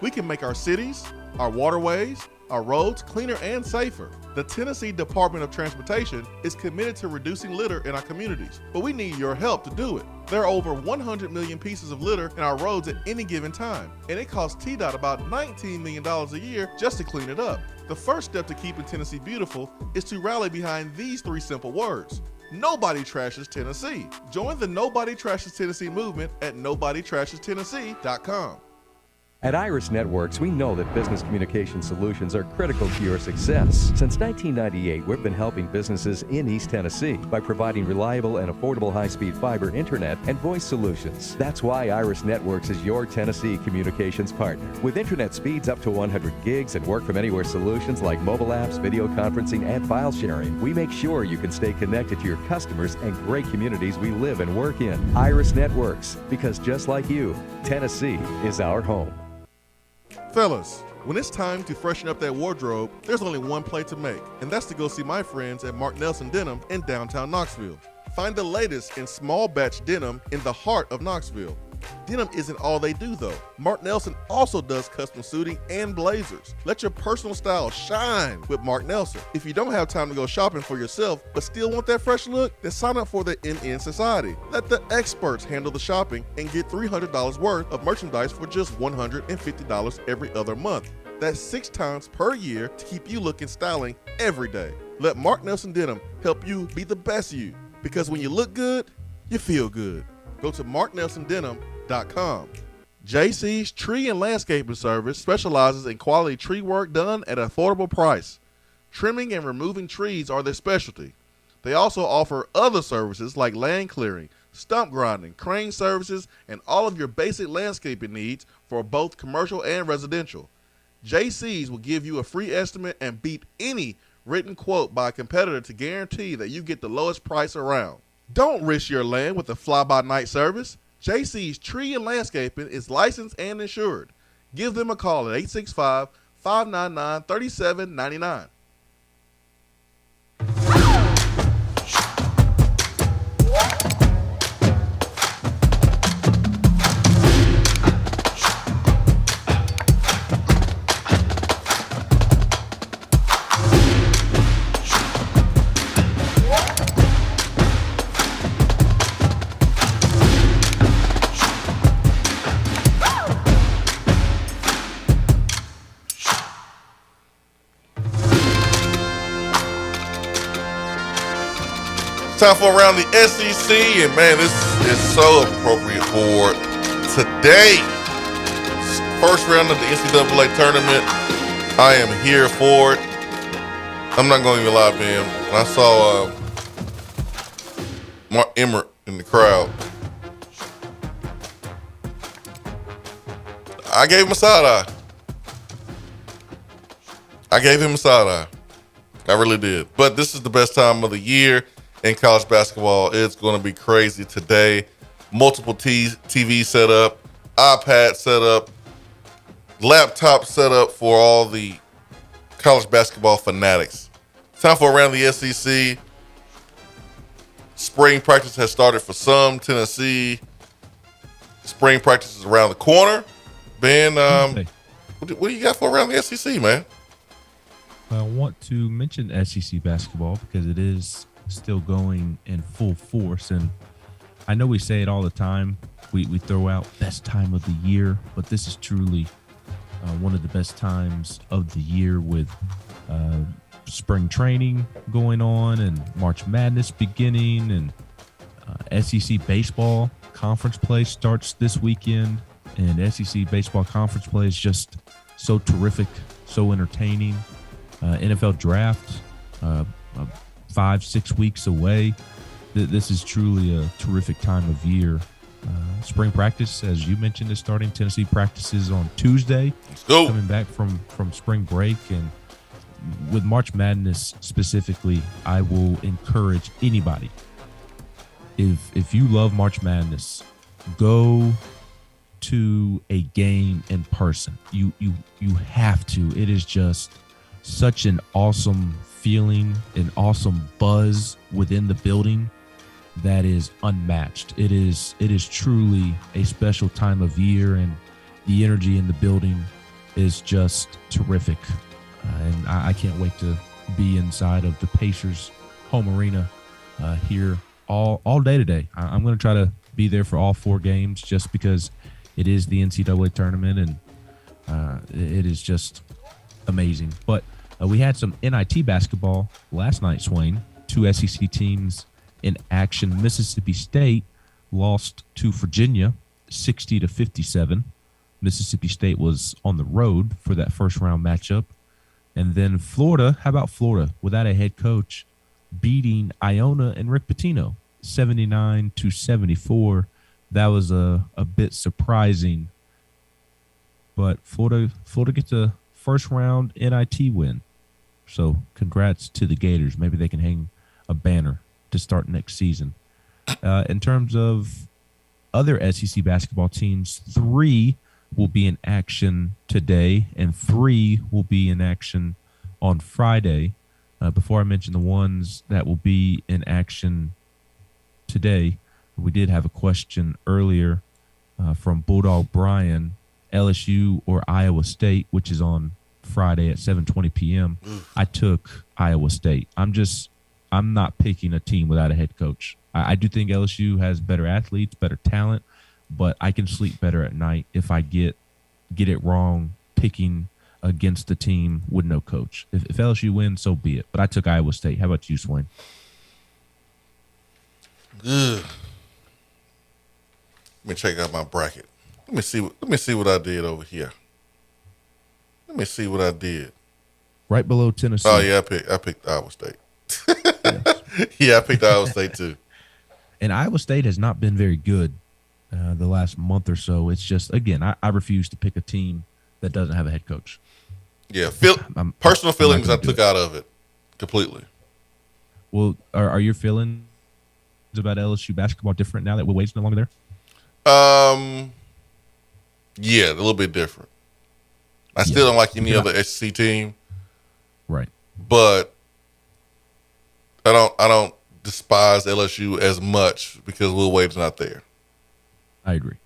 We can make our cities, our waterways, our roads cleaner and safer. The Tennessee Department of Transportation is committed to reducing litter in our communities, but we need your help to do it. There are over 100 million pieces of litter in our roads at any given time, and it costs TDOT about $19 million a year just to clean it up. The first step to keeping Tennessee beautiful is to rally behind these three simple words. Nobody trashes Tennessee. Join the Nobody Trashes Tennessee movement at nobodytrashestennessee.com. At Iris Networks, we know that business communication solutions are critical to your success. Since 1998, we've been helping businesses in East Tennessee by providing reliable and affordable high-speed fiber internet and voice solutions. That's why Iris Networks is your Tennessee communications partner. With internet speeds up to 100 gigs and work-from-anywhere solutions like mobile apps, video conferencing, and file sharing, we make sure you can stay connected to your customers and great communities we live and work in. Iris Networks, because just like you, Tennessee is our home. Fellas, when it's time to freshen up that wardrobe, there's only one play to make, and that's to go see my friends at Mark Nelson Denim in downtown Knoxville. Find the latest in small batch denim in the heart of Knoxville. Denim isn't all they do though. Mark Nelson also does custom suiting and blazers. Let your personal style shine with Mark Nelson. If you don't have time to go shopping for yourself but still want that fresh look, then sign up for the NN Society. Let the experts handle the shopping and get $300 worth of merchandise for just $150 every other month. That's 6 times per year to keep you looking styling every day. Let Mark Nelson Denim help you be the best you, because when you look good, you feel good. Go to marknelsondenim.com. JC's Tree and Landscaping Service specializes in quality tree work done at an affordable price. Trimming and removing trees are their specialty. They also offer other services like land clearing, stump grinding, crane services, and all of your basic landscaping needs for both commercial and residential. JC's will give you a free estimate and beat any written quote by a competitor to guarantee that you get the lowest price around. Don't risk your land with a fly-by-night service. JC's Tree and Landscaping is licensed and insured. Give them a call at 865-599-3799. Time for Around the SEC, and man, this is so appropriate for today. First round of the NCAA tournament. I am here for it. I'm not going to even lie, man. When I saw Mark Emmert in the crowd, I gave him a side eye. I really did. But this is the best time of the year in college basketball. It's going to be crazy today. Multiple TV set up, iPad set up, laptop set up for all the college basketball fanatics. Time for Around the SEC. Spring practice has started for some. Tennessee. Spring practice is around the corner. Ben, what do you got for Around the SEC, man? I want to mention SEC basketball because it is still going in full force. And I know we say it all the time. We throw out best time of the year, but this is truly one of the best times of the year with spring training going on and March Madness beginning, and SEC baseball conference play starts this weekend, and SEC baseball conference play is just so terrific, so entertaining. NFL draft 5-6 weeks away. This is truly a terrific time of year. Spring practice, as you mentioned, is starting. Tennessee practices on Tuesday. Let's go. Coming back from spring break. And with March Madness specifically, I will encourage anybody, if you love March Madness, go to a game in person. You have to. It is just such an awesome feeling, an awesome buzz within the building that is unmatched. It is truly a special time of year, and the energy in the building is just terrific. And I can't wait to be inside of the Pacers home arena here all day today. I'm going to try to be there for all 4 games just because it is the NCAA tournament, and it is just amazing. But we had some NIT basketball last night, Swain. 2 SEC teams in action. Mississippi State lost to Virginia 60-57. Mississippi State was on the road for that first round matchup. And then Florida, how about Florida without a head coach, beating Iona and Rick Pitino 79-74. That was a bit surprising. But Florida gets a first round NIT win. So congrats to the Gators. Maybe they can hang a banner to start next season. In terms of other SEC basketball teams, 3 will be in action today, and 3 will be in action on Friday. Before I mention the ones that will be in action today, we did have a question earlier from Bulldog Brian, LSU or Iowa State, which is on Friday at 7:20 p.m. I took Iowa State. I'm not picking a team without a head coach. I do think LSU has better athletes, better talent, but I can sleep better at night if I get it wrong picking against the team with no coach. If LSU wins, so be it. But I took Iowa State. How about you, Swain? Ugh. Let me check out my bracket. Let me see what I did over here. Let me see what I did. Right below Tennessee. Oh yeah, I picked Iowa State. Yeah, I picked Iowa State too. And Iowa State has not been very good the last month or so. It's just, again, I refuse to pick a team that doesn't have a head coach. Yeah, personal feelings I took out of it completely. Well, are your feelings about LSU basketball different now that Will Wade's no longer there? Yeah, a little bit different. I still don't like any other SEC team. Right. But I don't despise LSU as much because Will Wade's not there. I agree.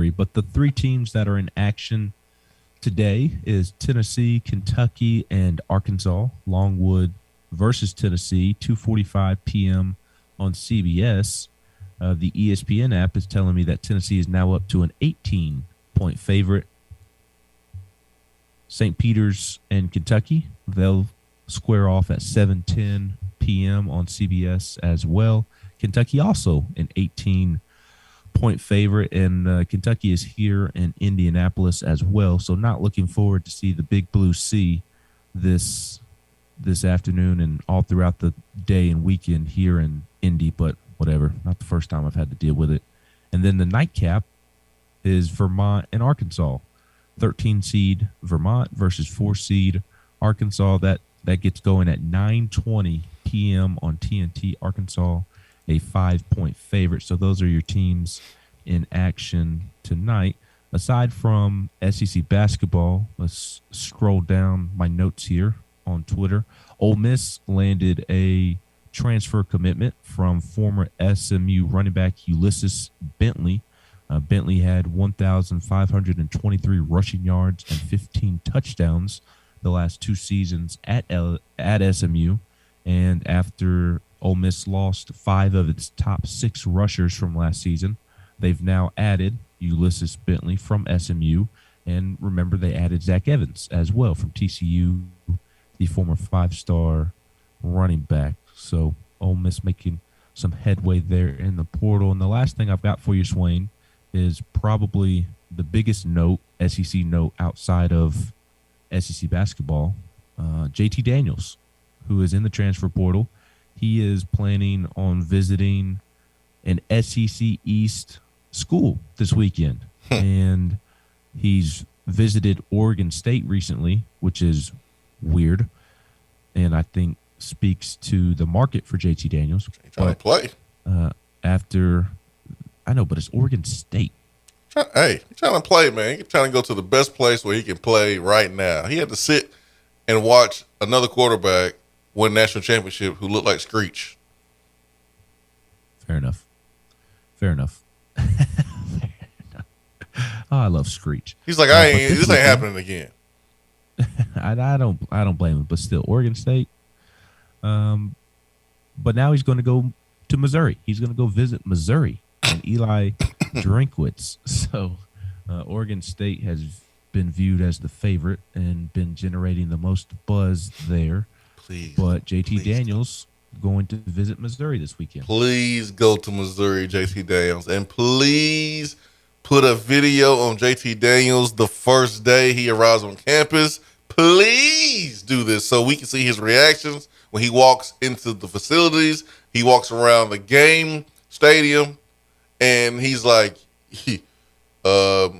But the 3 teams that are in action today is Tennessee, Kentucky, and Arkansas. Longwood versus Tennessee, 2:45 p.m. on CBS. The ESPN app is telling me that Tennessee is now up to an 18-point favorite. St. Peter's and Kentucky, they'll square off at 7:10 p.m. on CBS as well. Kentucky also an 18-point favorite, and Kentucky is here in Indianapolis as well. So not looking forward to see the Big Blue Sea this afternoon and all throughout the day and weekend here in Indy, but whatever. Not the first time I've had to deal with it. And then the nightcap is Vermont and Arkansas. 13 seed Vermont versus 4 seed Arkansas. That gets going at 9:20 p.m. on TNT. Arkansas, a 5-point favorite. So those are your teams in action tonight. Aside from SEC basketball, let's scroll down my notes here on Twitter. Ole Miss landed a transfer commitment from former SMU running back Ulysses Bentley. Bentley had 1,523 rushing yards and 15 touchdowns the last 2 seasons at SMU. And after Ole Miss lost 5 of its top 6 rushers from last season, they've now added Ulysses Bentley from SMU. And remember, they added Zach Evans as well from TCU, the former 5-star running back. So Ole Miss making some headway there in the portal. And the last thing I've got for you, Swain, is probably the biggest note, SEC note, outside of SEC basketball. JT Daniels, who is in the transfer portal. He is planning on visiting an SEC East school this weekend. And he's visited Oregon State recently, which is weird, and I think speaks to the market for JT Daniels. Trying to play. I know, but it's Oregon State. He's trying to play, man. He's trying to go to the best place where he can play right now. He had to sit and watch another quarterback win national championship who looked like Screech. Fair enough. Oh, I love Screech. He's like, this ain't happening again. I don't blame him, but still, Oregon State. But now he's going to go to Missouri. He's going to go visit Missouri and Eli Drinkwitz. So Oregon State has been viewed as the favorite and been generating the most buzz there. But JT Daniels going to visit Missouri this weekend. Please go to Missouri, JT Daniels, and please put a video on JT Daniels the first day he arrives on campus. Please do this so we can see his reactions when he walks into the facilities. He walks around the game stadium, and he's like, so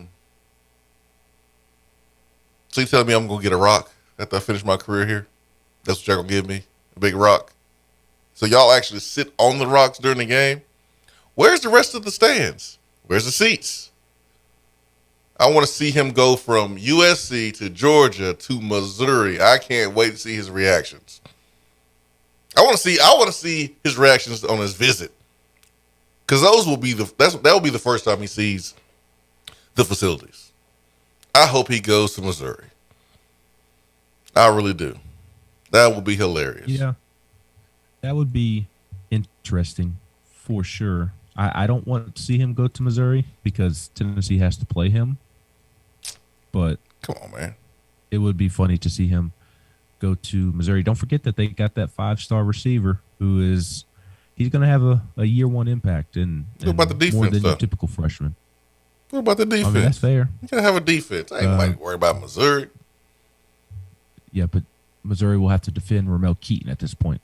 you telling me I'm going to get a rock after I finish my career here? That's what y'all going to give me, a big rock. So y'all actually sit on the rocks during the game? Where's the rest of the stands? Where's the seats? I want to see him go from USC to Georgia to Missouri. I can't wait to see his reactions. I want to see his reactions on his visit, because that will be the first time he sees the facilities. I hope he goes to Missouri. I really do. That will be hilarious. Yeah, that would be interesting for sure. I don't want to see him go to Missouri because Tennessee has to play him. But come on, man, it would be funny to see him go to Missouri. Don't forget that they got that 5-star receiver he's going to have a year 1 impact and what about the defense, more than though? your typical freshman. What about the defense? I mean, that's fair. You gotta have a defense. I ain't worried about Missouri. Yeah, but Missouri will have to defend Ramel Keaton at this point.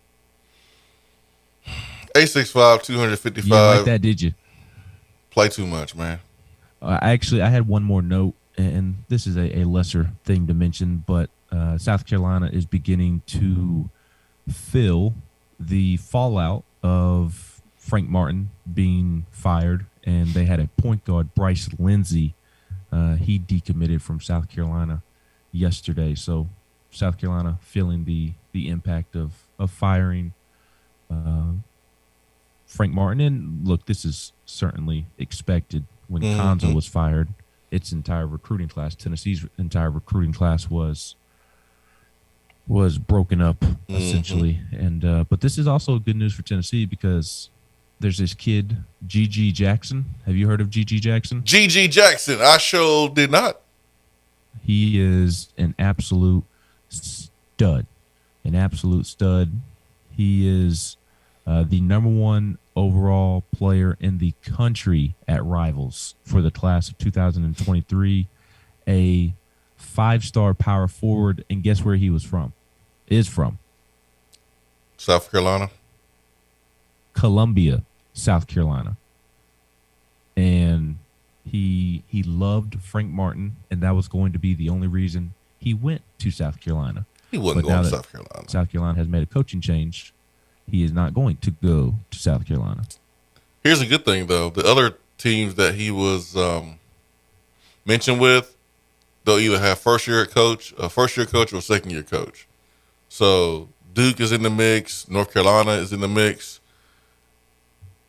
865, 255. You didn't like that, did you? Play too much, man. I had one more note, and this is a lesser thing to mention, but South Carolina is beginning to feel the fallout of Frank Martin being fired, and they had a point guard, Bryce Lindsey. He decommitted from South Carolina yesterday, so South Carolina feeling the impact of firing Frank Martin. And look, this is certainly expected. When Konzo was fired, its entire recruiting class, Tennessee's entire recruiting class was broken up essentially. And but this is also good news for Tennessee because there's this kid, G.G. Jackson. Have you heard of G.G. Jackson? G.G. Jackson. I sure did not. He is an absolute stud. He is the number 1 overall player in the country at Rivals for the class of 2023, a 5-star power forward. And guess where he is from? South Carolina. Columbia, South Carolina. And he loved Frank Martin, and that was going to be the only reason he went to South Carolina. He wasn't going to South Carolina. South Carolina has made a coaching change. He is not going to go to South Carolina. Here's a good thing, though. The other teams that he was mentioned with, they'll either have first-year coach, or second-year coach. So Duke is in the mix. North Carolina is in the mix.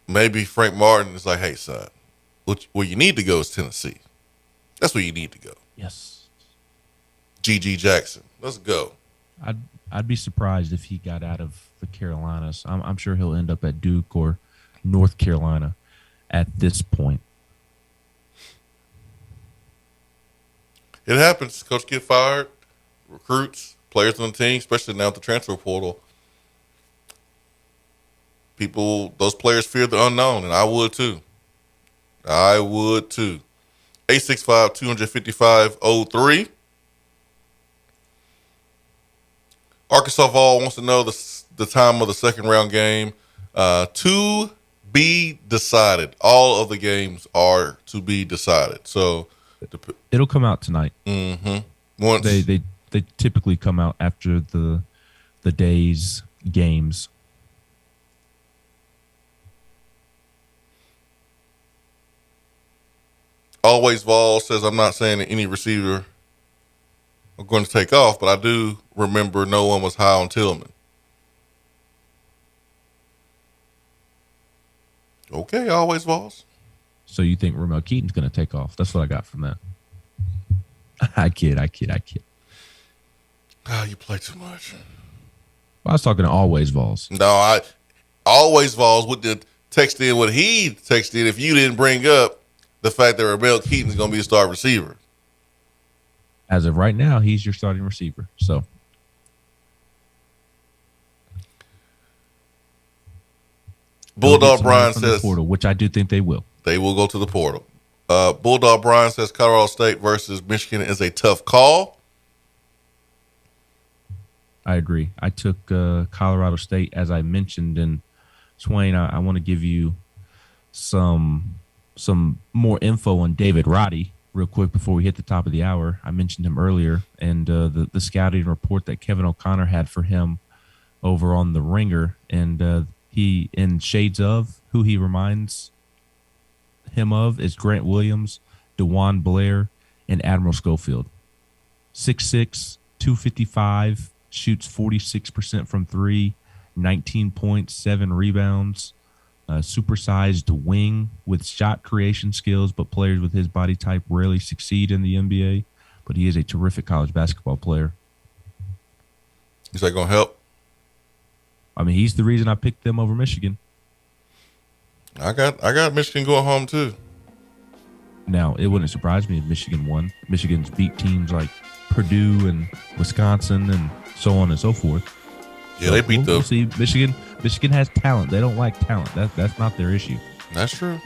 Maybe Frank Martin is like, hey, son, where you need to go is Tennessee. That's where you need to go. Yes. G.G. Jackson. Let's go. I'd be surprised if he got out of the Carolinas. I'm sure he'll end up at Duke or North Carolina at this point. It happens. Coach get fired, recruits, players on the team, especially now with the transfer portal. Those players fear the unknown, and I would too. 865-255-03. Arkansas Vol wants to know the time of the second round game. To be decided. All of the games are to be decided. So it'll come out tonight. Mm-hmm. Once they typically come out after the day's games. Always Vol says, I'm not saying that any receiver are going to take off, but I do remember no one was high on Tillman. Okay, Always Vols. So you think Ramel Keaton's going to take off? That's what I got from that. I kid. Oh, you play too much. I was talking to Always Vols. No, Always Vols would text in what he texted if you didn't bring up the fact that Ramel Keaton's going to be a star receiver. As of right now, he's your starting receiver. So Bulldog Brian says portal, which I do think they will. They will go to the portal. Bulldog Brian says Colorado State versus Michigan is a tough call. I agree. I took Colorado State, as I mentioned, and Swain, I want to give you some more info on David Roddy real quick before we hit the top of the hour. I mentioned him earlier, and the scouting report that Kevin O'Connor had for him over on the Ringer, and he, in shades of, who he reminds him of is Grant Williams, DeJuan Blair, and Admiral Schofield. 6'6", 255, shoots 46% from three, 19 points, 7 rebounds. Supersized wing with shot creation skills, but players with his body type rarely succeed in the NBA. But he is a terrific college basketball player. Is that going to help? I mean, he's the reason I picked them over Michigan. I got Michigan going home too. Now, it wouldn't surprise me if Michigan won. Michigan's beat teams like Purdue and Wisconsin and so on and so forth. Yeah, so they beat we'll see. Michigan has talent. They don't like talent. That's not their issue. That's true.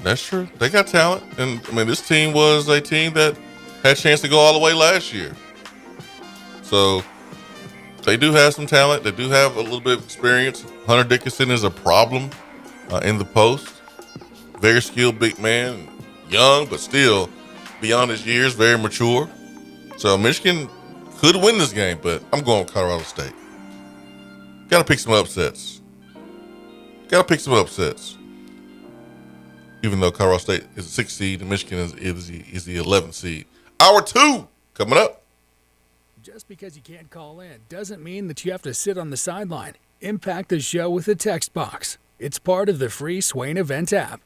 They got talent. And, I mean, this team was a team that had a chance to go all the way last year. So they do have some talent. They do have a little bit of experience. Hunter Dickinson is a problem in the post. Very skilled big man. Young, but still beyond his years. Very mature. So Michigan could win this game, but I'm going with Colorado State. Got to pick some upsets. Even though Colorado State is the 6th seed and Michigan is the 11th seed. Hour 2 coming up. Just because you can't call in doesn't mean that you have to sit on the sideline. Impact the show with a text box. It's part of the free Swain Event app.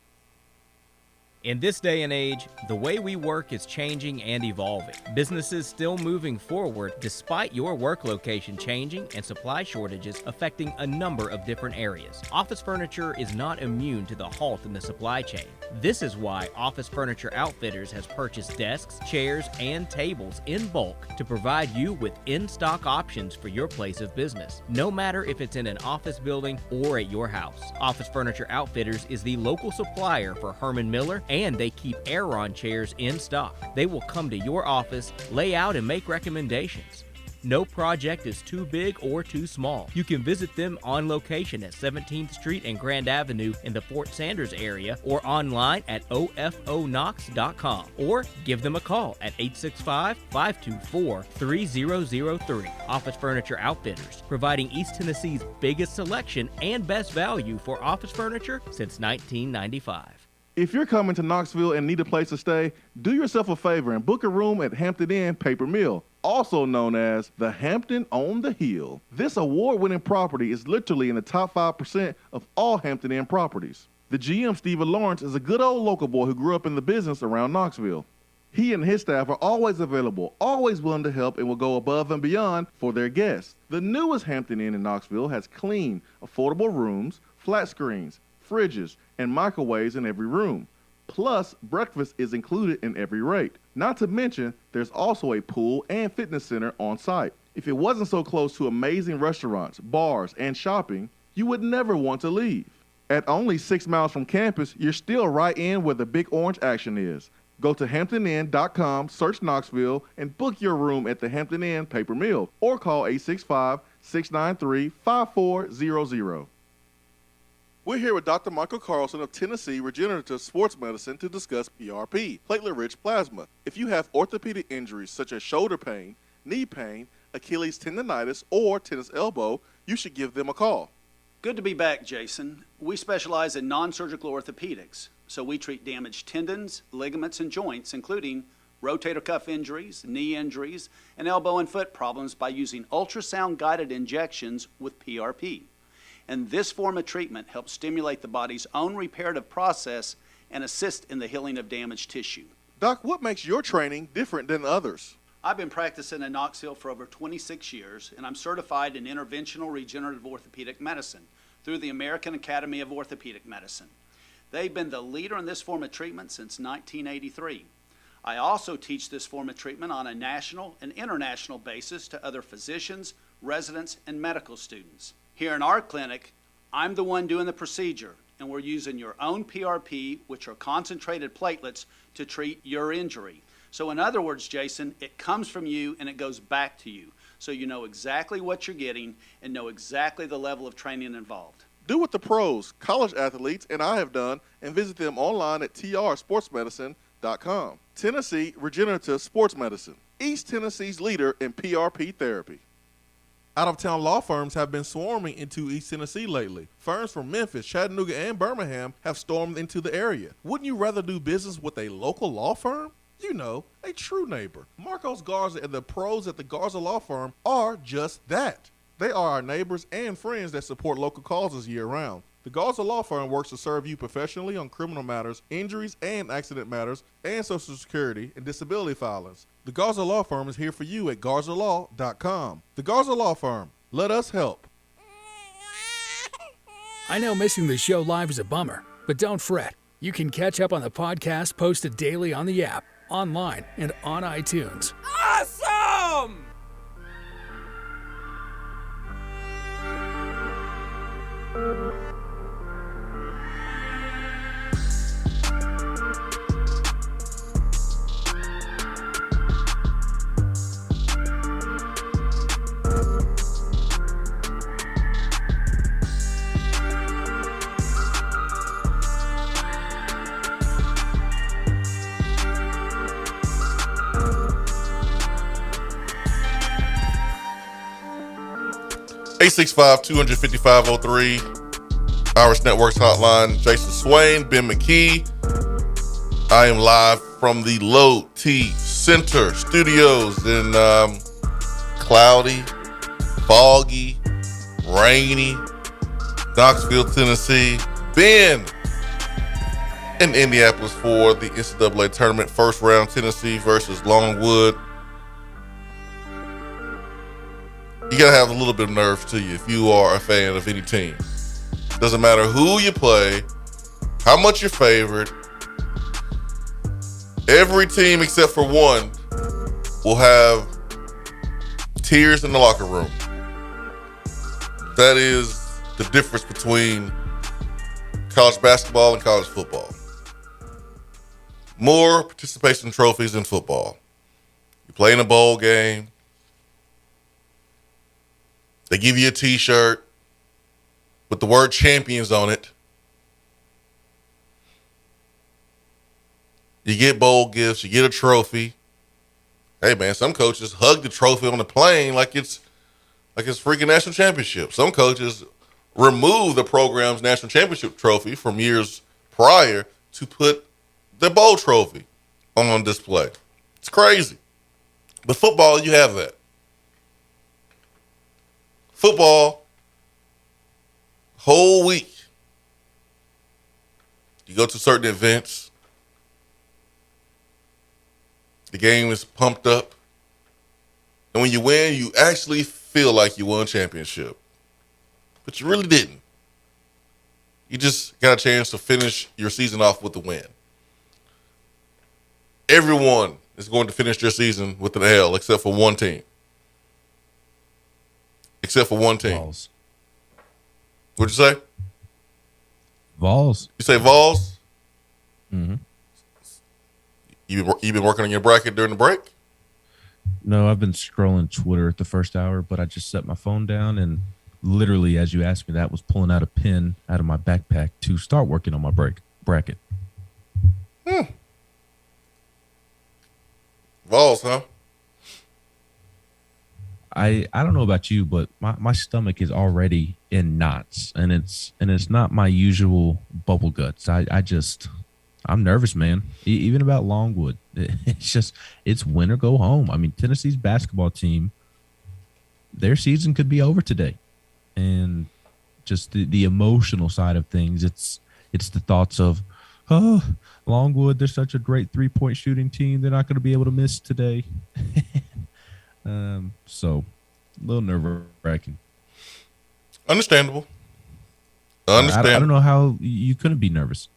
In this day and age, the way we work is changing and evolving. Businesses still moving forward despite your work location changing and supply shortages affecting a number of different areas. Office furniture is not immune to the halt in the supply chain. This is why Office Furniture Outfitters has purchased desks, chairs, and tables in bulk to provide you with in-stock options for your place of business, no matter if it's in an office building or at your house. Office Furniture Outfitters is the local supplier for Herman Miller, and they keep Aeron chairs in stock. They will come to your office, lay out, and make recommendations. No project is too big or too small. You can visit them on location at 17th Street and Grand Avenue in the Fort Sanders area, or online at ofonox.com, or give them a call at 865-524-3003. Office Furniture Outfitters, providing East Tennessee's biggest selection and best value for office furniture since 1995. If you're coming to Knoxville and need a place to stay, do yourself a favor and book a room at Hampton Inn Paper Mill, also known as the Hampton on the Hill. This award-winning property is literally in the top 5% of all Hampton Inn properties. The GM, Stephen Lawrence, is a good old local boy who grew up in the business around Knoxville. He and his staff are always available, always willing to help, and will go above and beyond for their guests. The newest Hampton Inn in Knoxville has clean, affordable rooms, flat screens, fridges, and microwaves in every room. Plus, breakfast is included in every rate. Not to mention, there's also a pool and fitness center on site. If it wasn't so close to amazing restaurants, bars, and shopping, you would never want to leave. At only 6 miles from campus, you're still right in where the big orange action is. Go to HamptonInn.com, search Knoxville, and book your room at the Hampton Inn Paper Mill, or call 865-693-5400. We're here with Dr. Michael Carlson of Tennessee Regenerative Sports Medicine to discuss PRP, platelet-rich plasma. If you have orthopedic injuries such as shoulder pain, knee pain, Achilles tendonitis, or tennis elbow, you should give them a call. Good to be back, Jason. We specialize in non-surgical orthopedics, so we treat damaged tendons, ligaments, and joints, including rotator cuff injuries, knee injuries, and elbow and foot problems by using ultrasound-guided injections with PRP. And this form of treatment helps stimulate the body's own reparative process and assist in the healing of damaged tissue. Doc, what makes your training different than others? I've been practicing in Knoxville for over 26 years, and I'm certified in interventional regenerative orthopedic medicine through the American Academy of Orthopedic Medicine. They've been the leader in this form of treatment since 1983. I also teach this form of treatment on a national and international basis to other physicians, residents, and medical students. Here in our clinic, I'm the one doing the procedure, and we're using your own PRP, which are concentrated platelets, to treat your injury. So in other words, Jason, it comes from you and it goes back to you. So you know exactly what you're getting and know exactly the level of training involved. Do what the pros, college athletes, and I have done, and visit them online at trsportsmedicine.com. Tennessee Regenerative Sports Medicine, East Tennessee's leader in PRP therapy. Out-of-town law firms have been swarming into East Tennessee lately. Firms from Memphis, Chattanooga, and Birmingham have stormed into the area. Wouldn't you rather do business with a local law firm? You know, a true neighbor. Marcos Garza and the pros at the Garza Law Firm are just that. They are our neighbors and friends that support local causes year-round. The Garza Law Firm works to serve you professionally on criminal matters, injuries and accident matters, and Social Security and disability filings. The Garza Law Firm is here for you at GarzaLaw.com. The Garza Law Firm. Let us help. I know missing the show live is a bummer, but don't fret. You can catch up on the podcast posted daily on the app, online, and on iTunes. Awesome! Eight 865-255-03, Irish Networks Hotline. Jason Swain, Ben McKee. I am live from the Low T Center Studios in cloudy, foggy, rainy Knoxville, Tennessee. Ben in Indianapolis for the NCAA tournament, first round, Tennessee versus Longwood. You gotta have a little bit of nerve to you if you are a fan of any team. Doesn't matter who you play, how much you're favored, Every team except for one will have tears in the locker room. That is the difference between college basketball and college football. More participation trophies in football. You play in a bowl game. They give you a t-shirt with the word champions on it. You get bowl gifts. You get a trophy. Hey, man, some coaches hug the trophy on the plane like it's freaking national championship. Some coaches remove the program's national championship trophy from years prior to put the bowl trophy on display. It's crazy. But football, you have that. Football, whole week. You go to certain events. The game is pumped up. And when you win, you actually feel like you won a championship. But you really didn't. You just got a chance to finish your season off with a win. Everyone is going to finish their season with an L except for one team. Except for one team. Vols. What'd you say? Vols. You say Vols? Mm-hmm. You been working on your bracket during the break? No, I've been scrolling Twitter at the first hour, but I just set my phone down and literally, as you asked me, that was pulling out a pen out of my backpack to start working on my bracket. Vols, huh? I don't know about you, but my stomach is already in knots, and it's not my usual bubble guts. I'm nervous, man. Even about Longwood. It's win or go home. I mean, Tennessee's basketball team, their season could be over today. And just the emotional side of things, it's the thoughts of, oh, Longwood, they're such a great three-point shooting team. They're not going to be able to miss today. So a little nerve-wracking. Understandable. I don't know how you couldn't be nervous.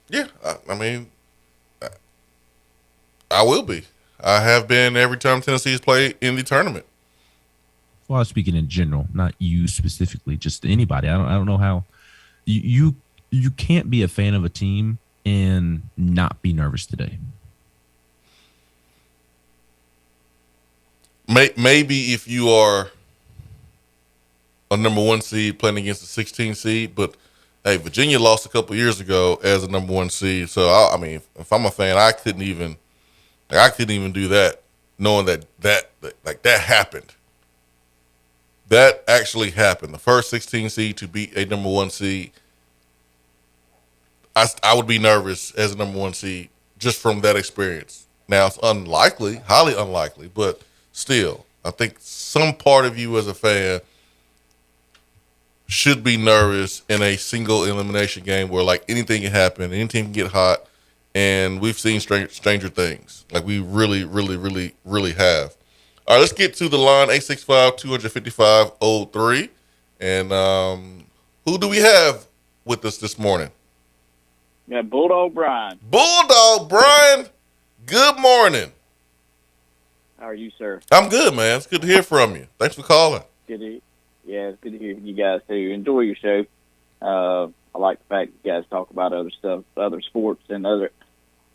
Yeah, I mean, I will be. I have been every time Tennessee's played in the tournament. Well, I was speaking in general, not you specifically, just anybody. I don't know how you can't be a fan of a team and not be nervous today. Maybe if you are a number 1 seed playing against a 16 seed, but hey, Virginia lost a couple years ago as a number 1 seed. So I mean, if I'm a fan, I couldn't even do that, knowing that happened. That actually happened. The first 16 seed to beat a number 1 seed. I would be nervous as a number 1 seed just from that experience. Now it's unlikely, highly unlikely, but still, I think some part of you as a fan should be nervous in a single elimination game where like anything can happen, any team can get hot, and we've seen stranger things. Like we really, really, really, really have. All right, let's get to the line, 865-255-03. And who do we have with us this morning? Yeah, Bulldog Brian. Bulldog Brian, good morning. How are you, sir? I'm good, man. It's good to hear from you. Thanks for calling. It's good to hear you guys too. Enjoy your show. I like the fact you guys talk about other stuff, other sports, and other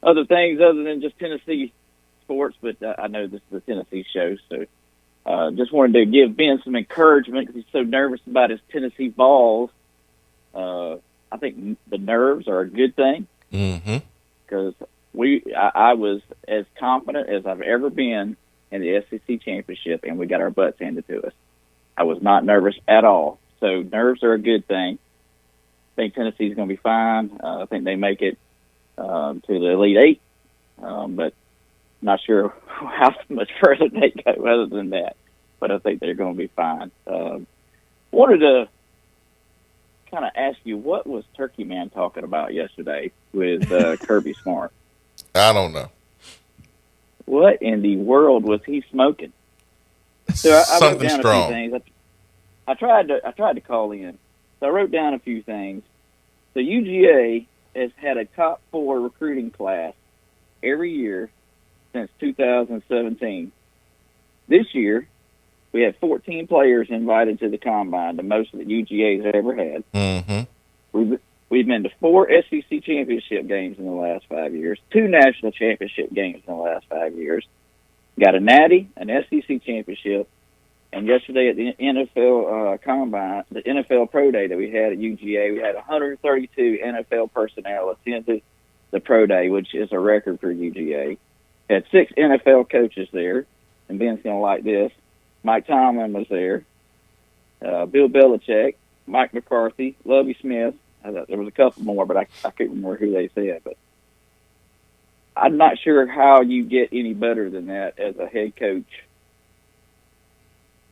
things other than just Tennessee sports. But I know this is a Tennessee show, so just wanted to give Ben some encouragement because he's so nervous about his Tennessee Vols. I think the nerves are a good thing because I was as confident as I've ever been in the SEC championship, and we got our butts handed to us. I was not nervous at all. So nerves are a good thing. I think Tennessee's going to be fine. I think they make it to the Elite Eight, but not sure how much further they go other than that. But I think they're going to be fine. Wanted to kind of ask you, what was Turkey Man talking about yesterday with Kirby Smart? I don't know. What in the world was he smoking? So I wrote down strong. A few things. I tried to call in. So I wrote down a few things. So UGA has had a top 4 recruiting class every year since 2017. This year, we had 14 players invited to the combine, the most that UGA has ever had. Mm-hmm. We've been to 4 SEC championship games in the last 5 years, 2 national championship games in the last 5 years. Got a Natty, an SEC championship, and yesterday at the NFL combine, the NFL Pro Day that we had at UGA, we had 132 NFL personnel attended the Pro Day, which is a record for UGA. Had 6 NFL coaches there, and Ben's going to like this. Mike Tomlin was there, Bill Belichick, Mike McCarthy, Lovie Smith. There was a couple more, but I can't remember who they said. But I'm not sure how you get any better than that as a head coach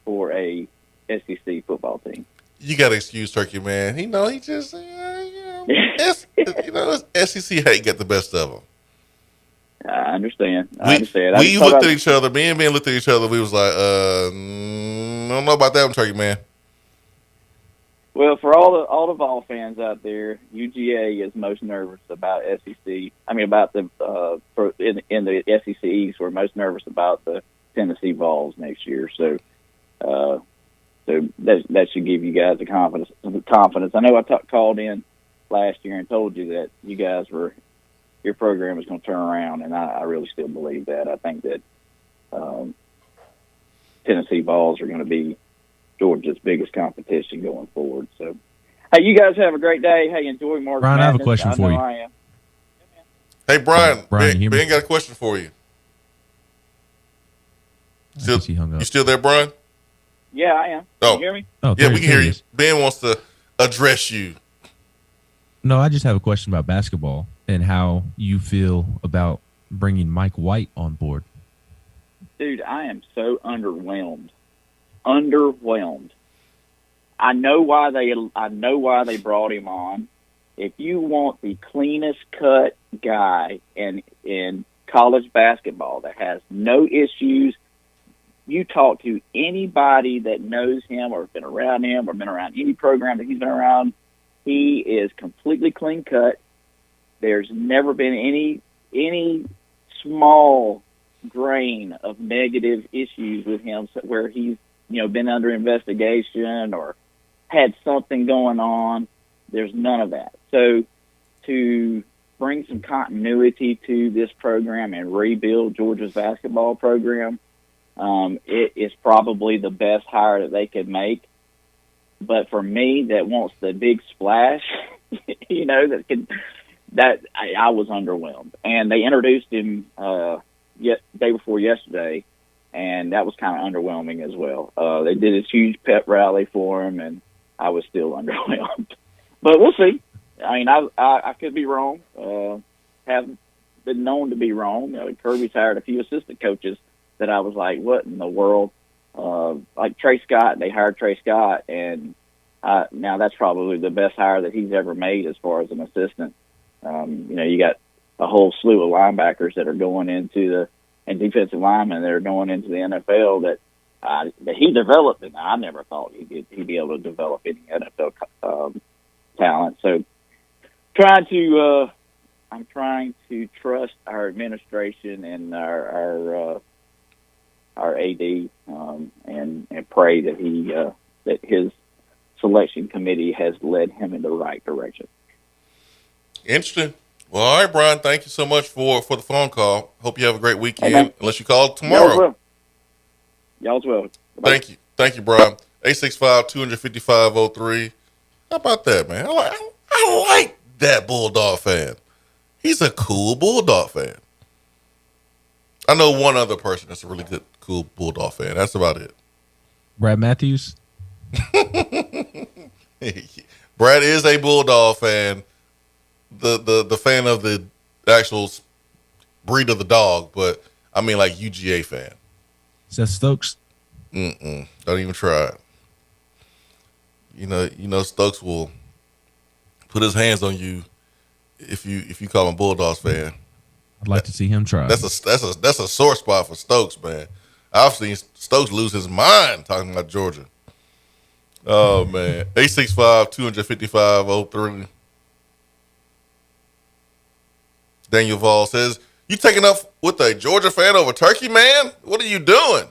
for a SEC football team. You got to excuse Turkey, man. He just, SEC hate get the best of him. I understand. We looked at each other. Me and Ben looked at each other. We was like, I don't know about that one, Turkey, man. Well, for all the Vol fans out there, UGA is most nervous about SEC. I mean, about the in the SEC East, we're most nervous about the Tennessee Vols next year. So that should give you guys the confidence. I know I called in last year and told you that you guys your program is going to turn around, and I really still believe that. I think that Tennessee Vols are going to be Georgia's biggest competition going forward. So, hey, you guys have a great day. Hey, enjoy March Brian, Madness. I have a question for you. I am. Hey, Brian, Brian, Ben got a question for you. You still there, Brian? Yeah, I am. Can you hear me? Oh, yeah, we can hear you. Ben wants to address you. No, I just have a question about basketball and how you feel about bringing Mike White on board. Dude, I am so underwhelmed. I know why they brought him on. If you want the cleanest cut guy in college basketball that has no issues, you talk to anybody that knows him or been around him or been around any program that he's been around, he is completely clean cut. There's never been any small grain of negative issues with him where he's been under investigation or had something going on. There's none of that. So to bring some continuity to this program and rebuild Georgia's basketball program, it is probably the best hire that they could make. But for me, that wants the big splash, I was underwhelmed. And they introduced him day before yesterday, and that was kind of underwhelming as well. They did this huge pep rally for him, and I was still underwhelmed. But we'll see. I mean, I could be wrong. Have been known to be wrong. Kirby's hired a few assistant coaches that I was like, what in the world? Like Trey Scott, they hired Trey Scott, and now that's probably the best hire that he's ever made as far as an assistant. You got a whole slew of linebackers that are going into and defensive linemen that are going into the NFL that he developed, and I never thought he'd be able to develop any NFL talent. So I'm trying to trust our administration and our AD and pray that that his selection committee has led him in the right direction. Interesting. Well, all right, Brian, thank you so much for the phone call. Hope you have a great weekend, Hey, unless you call tomorrow. Y'all's well. Thank you. Thank you, Brian. 865-255-03. How about that, man? I like that Bulldog fan. He's a cool Bulldog fan. I know one other person that's a really good, cool Bulldog fan. That's about it. Brad Matthews? Brad is a Bulldog fan. The fan of the actual breed of the dog, but I mean like UGA fan. Is that Stokes? Don't even try it. You know Stokes will put his hands on you if you call him Bulldogs fan. I'd like to see him try. That's a sore spot for Stokes, man. I've seen Stokes lose his mind talking about Georgia. Oh man. 865-255-03. Daniel Vall says, "You taking up with a Georgia fan over Turkey, man? What are you doing?"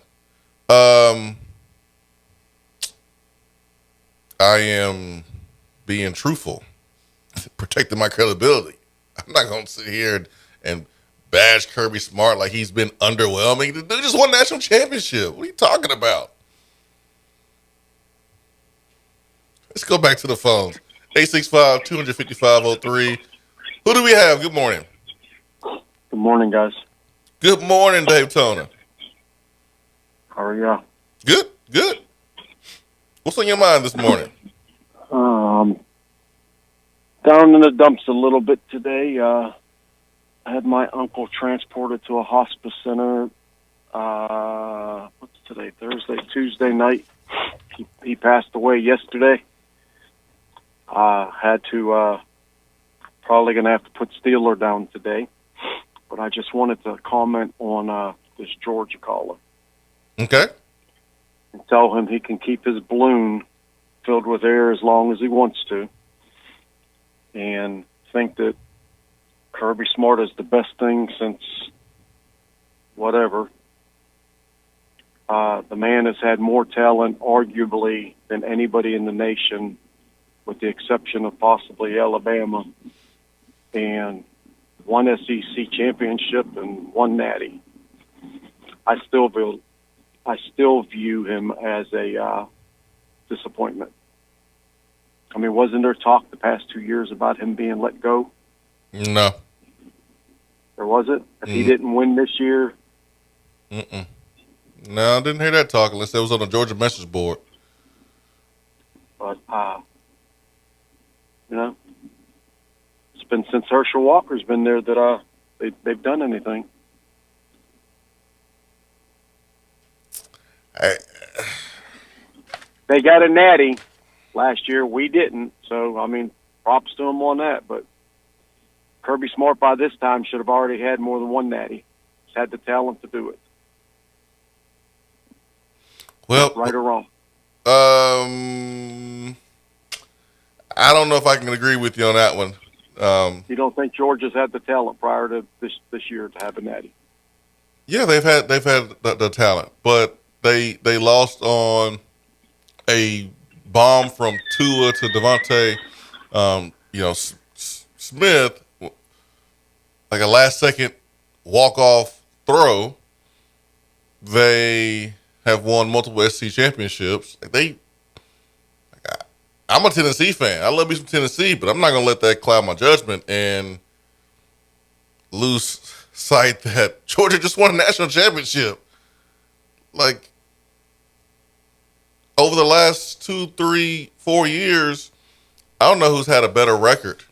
I am being truthful, protecting my credibility. I'm not going to sit here and bash Kirby Smart like he's been underwhelming. The dude just won national championship. What are you talking about? Let's go back to the phones. 865-255-03. Who do we have? Good morning. Good morning, guys. Good morning, Dave Toner. How are y'all? Good, good. What's on your mind this morning? Down in the dumps a little bit today. I had my uncle transported to a hospice center. What's today? Tuesday night. He passed away yesterday. Had to probably going to have to put Steeler down today. But I just wanted to comment on this Georgia caller. Okay. And tell him he can keep his balloon filled with air as long as he wants to. And think that Kirby Smart is the best thing since whatever. The man has had more talent, arguably, than anybody in the nation, with the exception of possibly Alabama, and one SEC championship and one natty. I still view him as a disappointment. I mean, wasn't there talk the past 2 years about him being let go? No. Or was it? If he didn't win this year? No, I didn't hear that talk unless it was on the Georgia message board. But, it's been since Herschel Walker's been there that they've done anything. They got a natty last year. We didn't. So, I mean, props to them on that. But Kirby Smart by this time should have already had more than one natty. He's had the talent to do it. Well, right or wrong? I don't know if I can agree with you on that one. You don't think Georgia's had the talent prior to this year to have a natty? Yeah, they've had the talent, but they lost on a bomb from Tua to Devontae, Smith, like a last-second walk-off throw. They have won multiple SEC championships. I'm a Tennessee fan. I love me some Tennessee, but I'm not going to let that cloud my judgment and lose sight that Georgia just won a national championship. Like, over the last 2, 3, 4 years, I don't know who's had a better record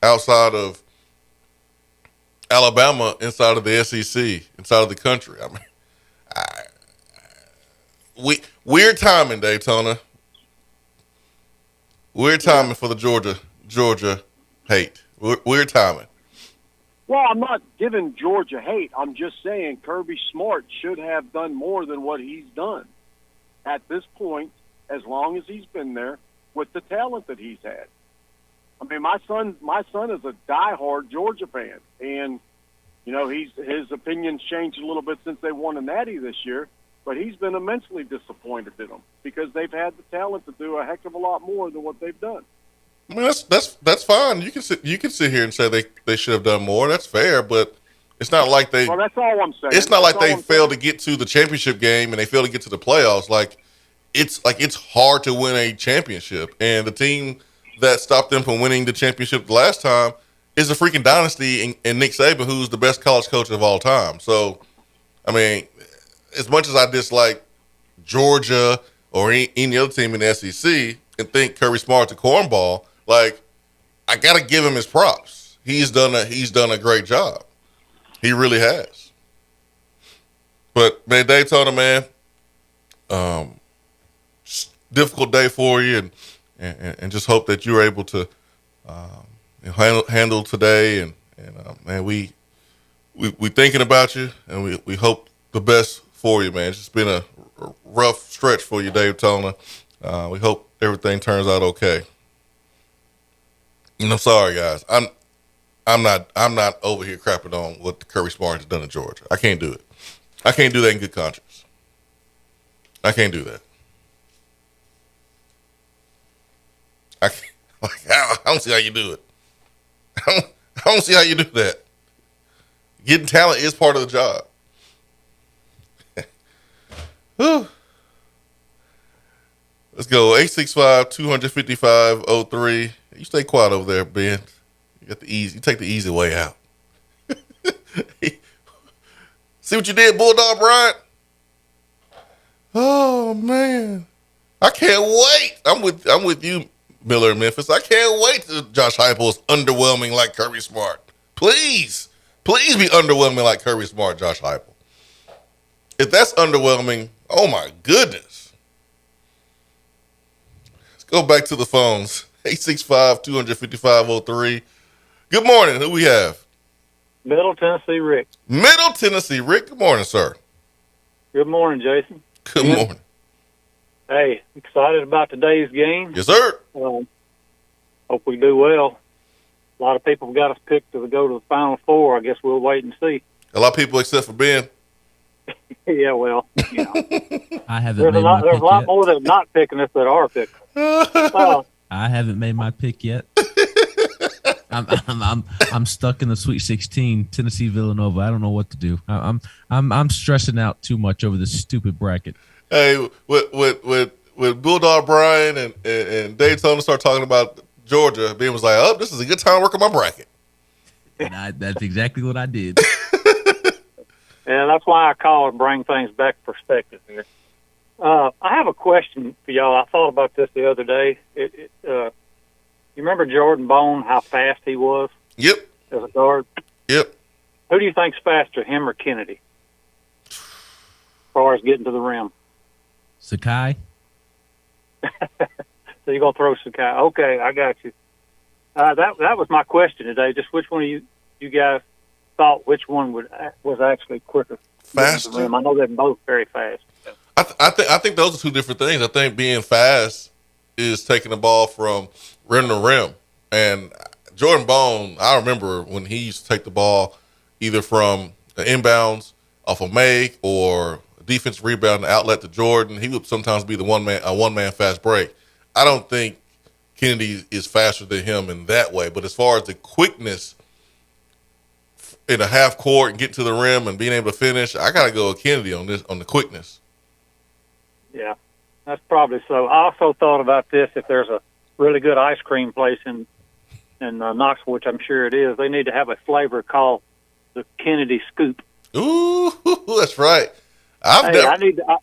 outside of Alabama, inside of the SEC, inside of the country. I mean, weird timing, Daytona. Weird timing for the Georgia hate. Weird timing. Well, I'm not giving Georgia hate. I'm just saying Kirby Smart should have done more than what he's done at this point, as long as he's been there with the talent that he's had. I mean, my son is a diehard Georgia fan, and his opinions changed a little bit since they won a natty this year. But he's been immensely disappointed in them because they've had the talent to do a heck of a lot more than what they've done. I mean, that's fine. You can sit here and say they should have done more. That's fair, but it's not like they. Well, that's all I'm saying. It's not like they failed to get to the championship game and they failed to get to the playoffs. It's hard to win a championship, and the team that stopped them from winning the championship the last time is a freaking dynasty in Nick Saban, who's the best college coach of all time. So, I mean, as much as I dislike Georgia or any other team in the SEC and think Kirby Smart's a cornball, like, I gotta give him his props. He's done a great job. He really has. But man, Daytona, man, difficult day for you, and just hope that you're able to handle today. And man, we thinking about you, and we hope the best for you, man. It's just been a rough stretch for you, Daytona. We hope everything turns out okay. And I'm sorry, guys. I'm I'm not over here crapping on what Kirby Smart has done in Georgia. I can't do it. I can't do that in good conscience. I can't do that. I don't see how you do it. I don't see how you do that. Getting talent is part of the job. Whew. Let's go. 865-255-03. You stay quiet over there, Ben. You got the easy. You take the easy way out. See what you did, Bulldog Bryant? Oh man, I can't wait. I'm with you, Miller in Memphis. I can't wait till Josh Heupel is underwhelming like Kirby Smart. Please be underwhelming like Kirby Smart, Josh Heupel. If that's underwhelming, oh my goodness. Let's go back to the phones. 865-255-03. Good morning. Who we have? Middle Tennessee Rick. Middle Tennessee Rick. Good morning, sir. Good morning, Jason. Good morning. Hey, excited about today's game. Yes, sir. Hope we do well. A lot of people got us picked to go to the Final Four. I guess we'll wait and see. A lot of people except for Ben. Yeah, well, you know. I haven't There's made my a pick lot yet. more that are not picking us that are picking. I haven't made my pick yet. I'm stuck in the Sweet 16, Tennessee Villanova. I don't know what to do. I'm stressing out too much over this stupid bracket. Hey, with Bulldog Brian and Daytona start talking about Georgia, Ben was like, "Oh, this is a good time to work on my bracket." And that's exactly what I did. And that's why I call and bring things back to perspective here. I have a question for y'all. I thought about this the other day. You remember Jordan Bone, how fast he was? Yep. As a guard? Yep. Who do you think's faster, him or Kennedy? As far as getting to the rim. Sakai? So you're going to throw Sakai. Okay, I got you. That was my question today. Just which one of you guys thought which one was actually quicker? Faster? To the rim? I know they're both very fast. I think those are two different things. I think being fast is taking the ball from rim to rim. And Jordan Bone, I remember when he used to take the ball either from the inbounds off a make or a defense rebound and outlet to Jordan. He would sometimes be a one man fast break. I don't think Kennedy is faster than him in that way. But as far as the quickness in a half court and getting to the rim and being able to finish, I got to go with Kennedy on the quickness. Yeah, that's probably so. I also thought about this. If there's a really good ice cream place in Knoxville, which I'm sure it is, they need to have a flavor called the Kennedy Scoop. Ooh, that's right. I need a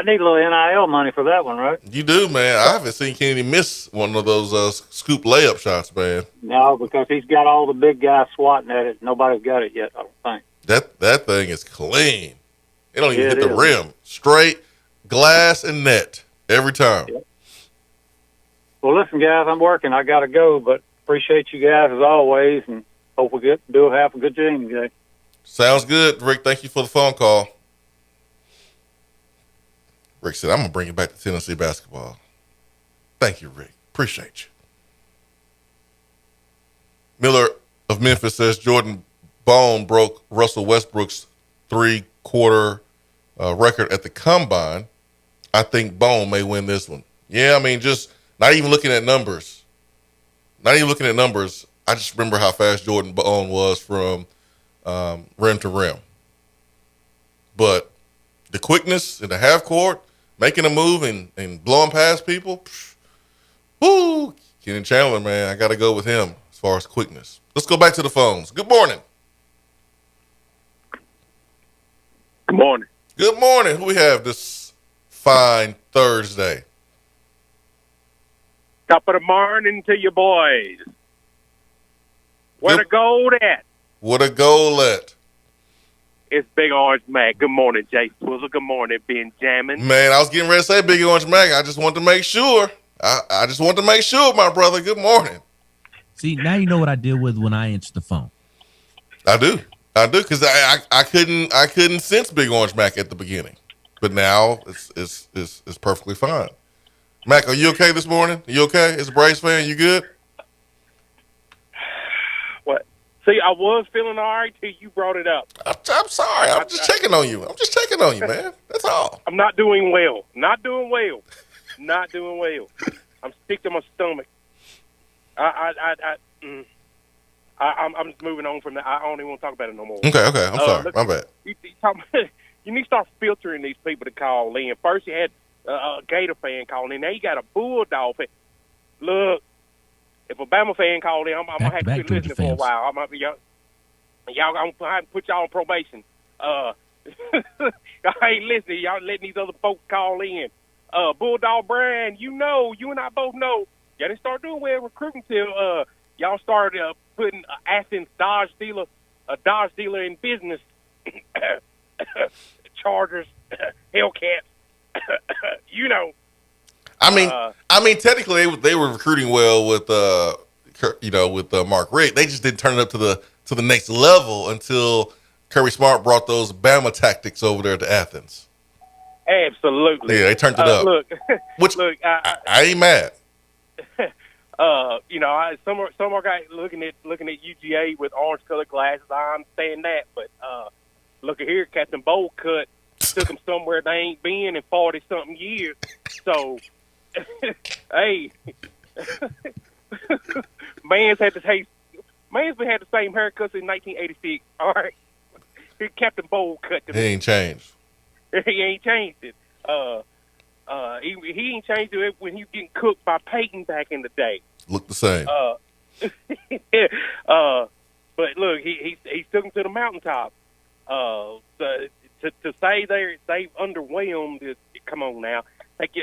little NIL money for that one, right? You do, man. I haven't seen Kennedy miss one of those scoop layup shots, man. No, because he's got all the big guys swatting at it. Nobody's got it yet, I don't think. That thing is clean. It don't even Yeah, hit it the is. rim. Straight glass and net every time. Yep. Well, listen, guys, I'm working. I got to go, but appreciate you guys as always, and hope we have a good game today. Sounds good, Rick. Thank you for the phone call. Rick said, I'm going to bring it back to Tennessee basketball. Thank you, Rick. Appreciate you. Miller of Memphis says Jordan Bone broke Russell Westbrook's 3-quarter record at the Combine. I think Bone may win this one. Yeah, I mean, just not even looking at numbers. I just remember how fast Jordan Bone was from rim to rim. But the quickness in the half court, making a move and blowing past people, whoo, Kenny Chandler, man, I got to go with him as far as quickness. Let's go back to the phones. Good morning. Good morning. Good morning. Who we have this fine Thursday? Top of the morning to you boys. Where the gold at? What a goal at. It's Big Orange Mac. Good morning, Jay Swizzle. Good morning, Benjamin. Man, I was getting ready to say Big Orange Mac. I just wanted to make sure. I just wanted to make sure, my brother. Good morning. See, now you know what I deal with when I answer the phone. I do, because I couldn't sense Big Orange Mac at the beginning, but now it's perfectly fine. Mac, are you okay this morning? Are you okay? As a Braves fan, you good? What? See, I was feeling all right till you brought it up. I'm sorry. I'm just checking on you. I'm just checking on you, man. That's all. I'm not doing well. Not doing well. I'm sick to my stomach. I'm just moving on from that. I don't even want to talk about it no more. Okay. I'm sorry. My bad. You need to start filtering these people to call in. First, you had a Gator fan calling in. Now you got a Bulldog fan. Look, if a Bama fan called in, I'm going to have to quit listening for a while. I'm going to put y'all on probation. I ain't listening. Y'all letting these other folks call in. Bulldog Brand, you and I both know, y'all didn't start doing well recruiting till y'all started putting Athens Dodge dealer in business. Chargers, Hellcats, I mean, technically they were recruiting well with Mark Richt. They just didn't turn it up to the next level until Kirby Smart brought those Bama tactics over there to Athens. Absolutely. Yeah, they turned it up. Look, I ain't mad. Some more guys looking at UGA with orange-colored glasses. I understand that, but look at here, Captain Bowl Cut took them somewhere they ain't been in 40-something years. So, hey, man's had the same haircut since 1986. All right, here Captain Bowl Cut. He ain't changed. He ain't changed it. He ain't changed it when he was getting cooked by Peyton back in the day. Look the same. But look, he took him to the mountaintop. To say they underwhelmed, come on now, take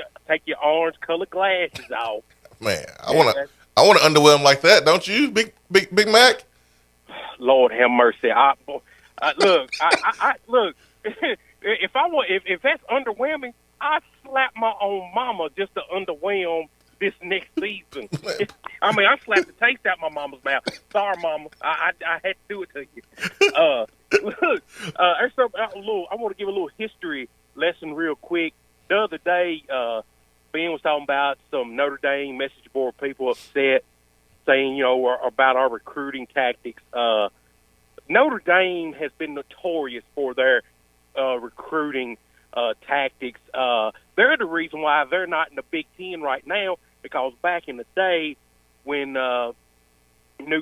your orange colored glasses off. Man, I want to underwhelm like that, don't you, Big Mac? Lord have mercy. Look. If that's underwhelming, I slap my own mama just to underwhelm this next season. I mean, I slapped the taste out my mama's mouth. Sorry, mama. I had to do it to you. Look, I want to give a little history lesson real quick. The other day, Ben was talking about some Notre Dame message board people upset, saying, about our recruiting tactics. Notre Dame has been notorious for their recruiting tactics. They're the reason why they're not in the Big Ten right now, because back in the day when Newt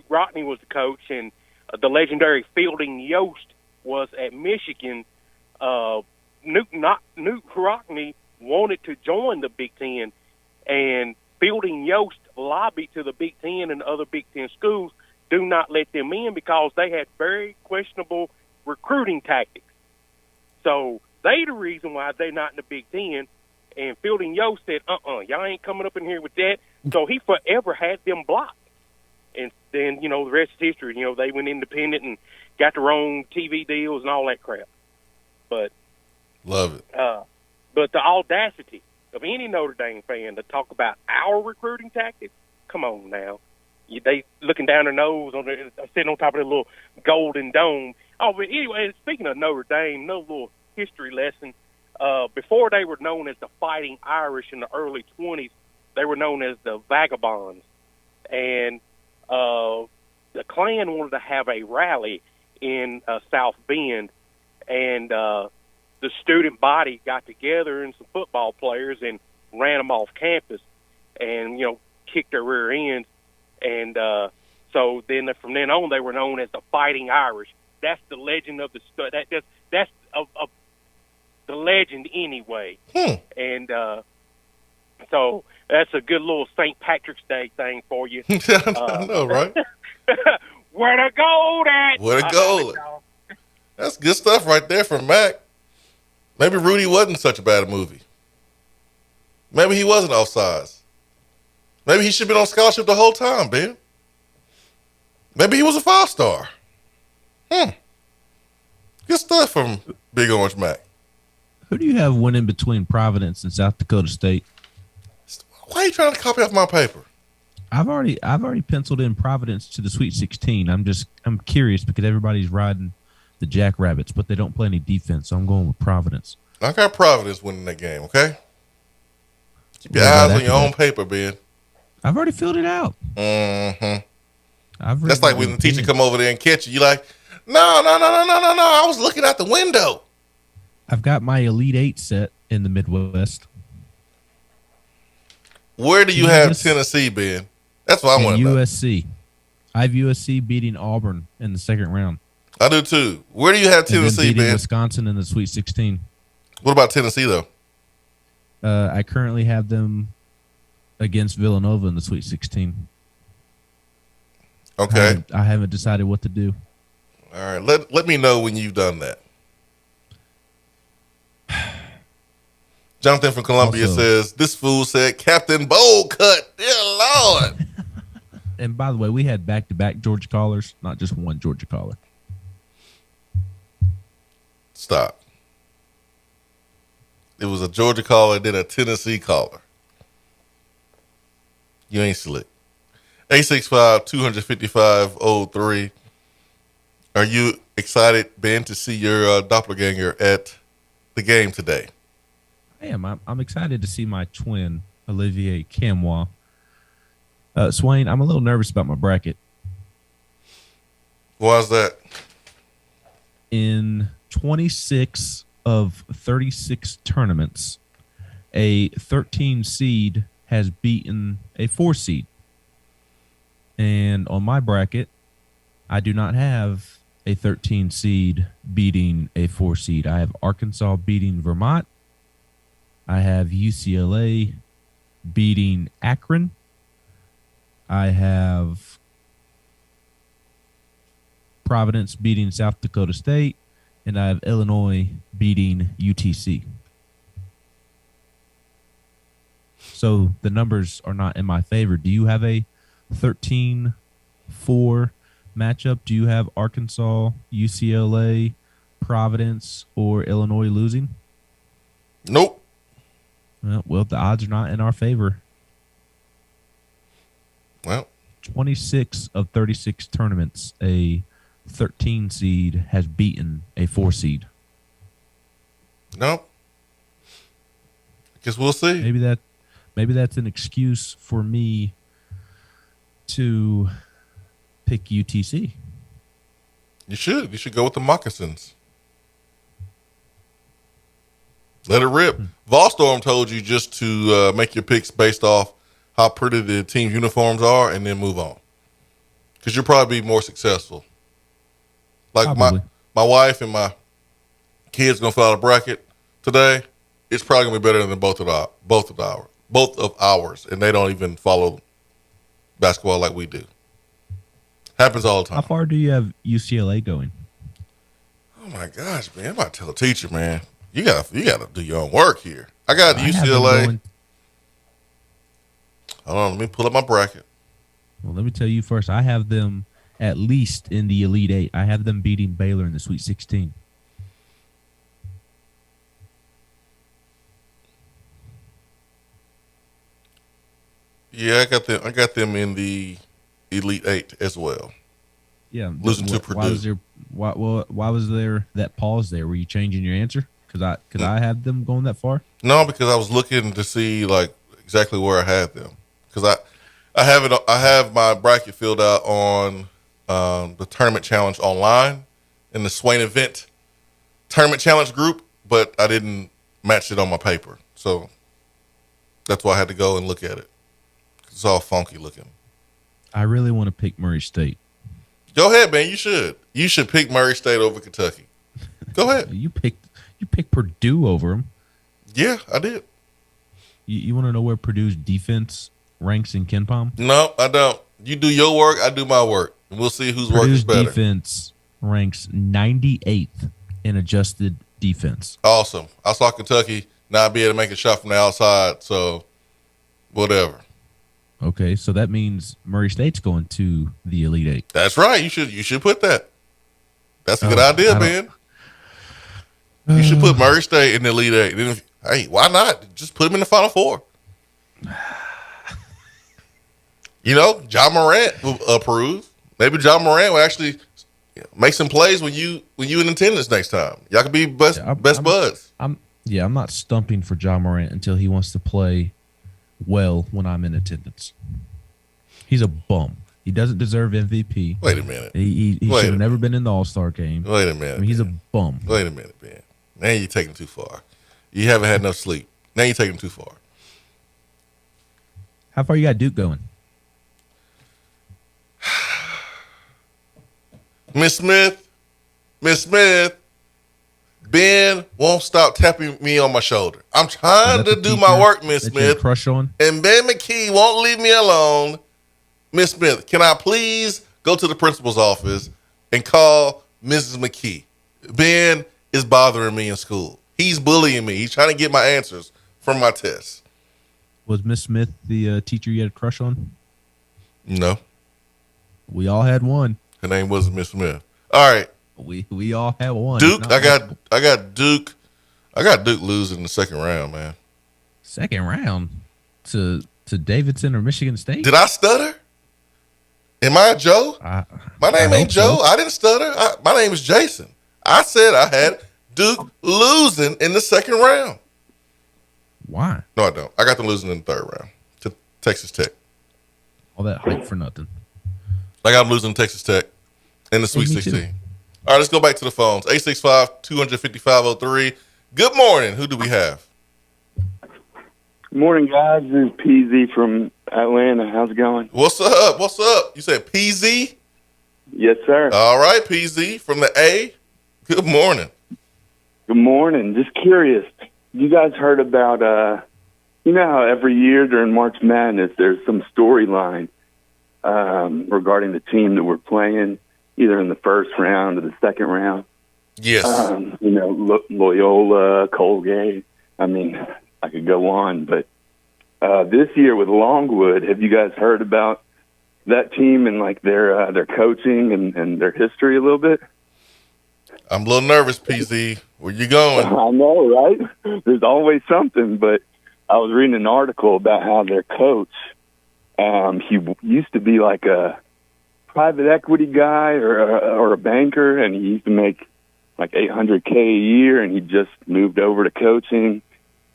Rockne was the coach and the legendary Fielding Yost was at Michigan, Newt Rockne wanted to join the Big Ten, and Fielding Yost lobbied to the Big Ten and other Big Ten schools, do not let them in because they had very questionable recruiting tactics. So they the reason why they're not in the Big Ten. And Fielding Yost said, y'all ain't coming up in here with that. So he forever had them blocked. And then, the rest is history. They went independent and got their own TV deals and all that crap. But love it. But the audacity of any Notre Dame fan to talk about our recruiting tactics, come on now. They looking down their nose, sitting on top of their little golden dome. Oh, but anyway, speaking of Notre Dame, another little history lesson. Before they were known as the Fighting Irish in the early 20s, they were known as the Vagabonds. And the Klan wanted to have a rally in South Bend, and the student body got together and some football players and ran them off campus and, kicked their rear ends. And so then from then on, they were known as the Fighting Irish. That's the legend of the that's the legend anyway. And so that's a good little St. Patrick's Day thing for you. I know, right? Where the gold at? Where the gold at? That's good stuff right there from Mac. Maybe Rudy wasn't such a bad movie. Maybe he wasn't offsides. Maybe he should have been on scholarship the whole time, Ben. Maybe he was a 5-star. Good stuff from Big Orange Mac. Who do you have winning between Providence and South Dakota State? Why are you trying to copy off my paper? I've already penciled in Providence to the Sweet 16. I'm curious because everybody's riding the Jackrabbits, but they don't play any defense, so I'm going with Providence. I got Providence winning that game, okay? Keep your eyes on your own paper, Ben. I've already filled it out. Mm-hmm. That's like when the teacher come over there and catch you. You like, no. I was looking out the window. I've got my Elite Eight set in the Midwest. Where do you have Tennessee, Ben? That's what I want to know. USC. I have USC beating Auburn in the second round. I do too. Where do you have Tennessee, beating Ben? Wisconsin in the Sweet 16. What about Tennessee, though? I currently have them against Villanova in the Sweet 16. Okay. I haven't decided what to do. All right. Let me know when you've done that. Jonathan from Columbia says, this fool said Captain Bowl Cut. Dear Lord. And by the way, we had back-to-back Georgia callers, not just one Georgia caller. Stop. It was a Georgia caller, then a Tennessee caller. You ain't slick. 865-255-03. Are you excited, Ben, to see your doppelganger at the game today? I am. I'm excited to see my twin, Olivier Camois. Swain, I'm a little nervous about my bracket. Why is that? In 26 of 36 tournaments, a 13 seed has beaten a 4 seed. And on my bracket, I do not have a 13 seed beating a 4 seed. I have Arkansas beating Vermont. I have UCLA beating Akron. I have Providence beating South Dakota State, and I have Illinois beating UTC. So the numbers are not in my favor. Do you have a 13-4 matchup? Do you have Arkansas, UCLA, Providence, or Illinois losing? Nope. Well, the odds are not in our favor. Well, 26 of 36 tournaments, a 13 seed has beaten a 4 seed. No. I guess we'll see. Maybe that's an excuse for me to pick UTC. You should. You should go with the moccasins. Let it rip. Volstorm told you just to make your picks based off how pretty the team uniforms are and then move on. Because you'll probably be more successful. Like my wife and my kids going to fill out a bracket today. It's probably going to be better than both of ours. And they don't even follow basketball like we do. Happens all the time. How far do you have UCLA going? Oh my gosh, man! I'm about to tell a teacher, man. You gotta do your own work here. I got UCLA. Hold on, let me pull up my bracket. Well, let me tell you first. I have them at least in the Elite Eight. I have them beating Baylor in the Sweet 16. Yeah, I got them in the Elite Eight as well. Yeah, losing to Purdue. Why was there that pause there? Were you changing your answer? Because I have them going that far? No, because I was looking to see like exactly where I had them. Because I have my bracket filled out on the Tournament Challenge online in the Swain Event Tournament Challenge group, but I didn't match it on my paper. So that's why I had to go and look at it. It's all funky looking. I really want to pick Murray State. Go ahead, man. You should. You should pick Murray State over Kentucky. Go ahead. You picked Purdue over them. Yeah, I did. You want to know where Purdue's defense ranks in KenPom? No, I don't. You do your work, I do my work. And we'll see whose work is better. Purdue's defense ranks 98th in adjusted defense. Awesome. I saw Kentucky not be able to make a shot from the outside, so whatever. Okay, so that means Murray State's going to the Elite Eight. That's right. You should put that. That's a good idea, man. You should put Murray State in the Elite Eight. Then, hey, why not? Just put them in the Final Four. John Morant will approve. Maybe John Morant will actually make some plays when you in attendance next time. Y'all can be best buds. I'm not stumping for John Morant until he wants to play well when I'm in attendance. He's a bum. He doesn't deserve MVP. Wait a minute. He should have never been in the All-Star game. Wait a minute. I mean, he's a bum. Wait a minute, Ben. Now you're taking too far. You haven't had enough sleep. Now you're taking too far. How far you got Duke going? Miss Smith, Ben won't stop tapping me on my shoulder. I'm trying to do my work, Miss Smith. Crush on? And Ben McKee won't leave me alone. Miss Smith, can I please go to the principal's office and call Mrs. McKee? Ben is bothering me in school. He's bullying me. He's trying to get my answers from my tests. Was Miss Smith the teacher you had a crush on? No. We all had one. Her name wasn't Miss Smith. All right. We all had one. Duke, I got Duke. I got Duke losing in the second round, man. Second round to Davidson or Michigan State? Did I stutter? Am I Joe? My name ain't Joe. So. I didn't stutter. My name is Jason. I said I had Duke losing in the second round. Why? No, I don't. I got them losing in the third round to Texas Tech. All that hype for nothing. I got them losing to Texas Tech in the Sweet 16. All right, let's go back to the phones. 865-250-5503. Good morning. Who do we have? Good morning, guys. This is PZ from Atlanta. How's it going? What's up? What's up? You said PZ? Yes, sir. All right, PZ from the A. Good morning. Good morning. Just curious. You guys heard about, you know how every year during March Madness there's some storyline regarding the team that we're playing, either in the first round or the second round? Yes. You know, Loyola, Colgate. I mean, I could go on, but this year with Longwood, have you guys heard about that team and like their coaching and their history a little bit? I'm a little nervous, PZ. Where you going? I know, right? There's always something, but I was reading an article about how their coach, he used to be like a private equity guy or a banker, and he used to make like $800K a year, and he just moved over to coaching,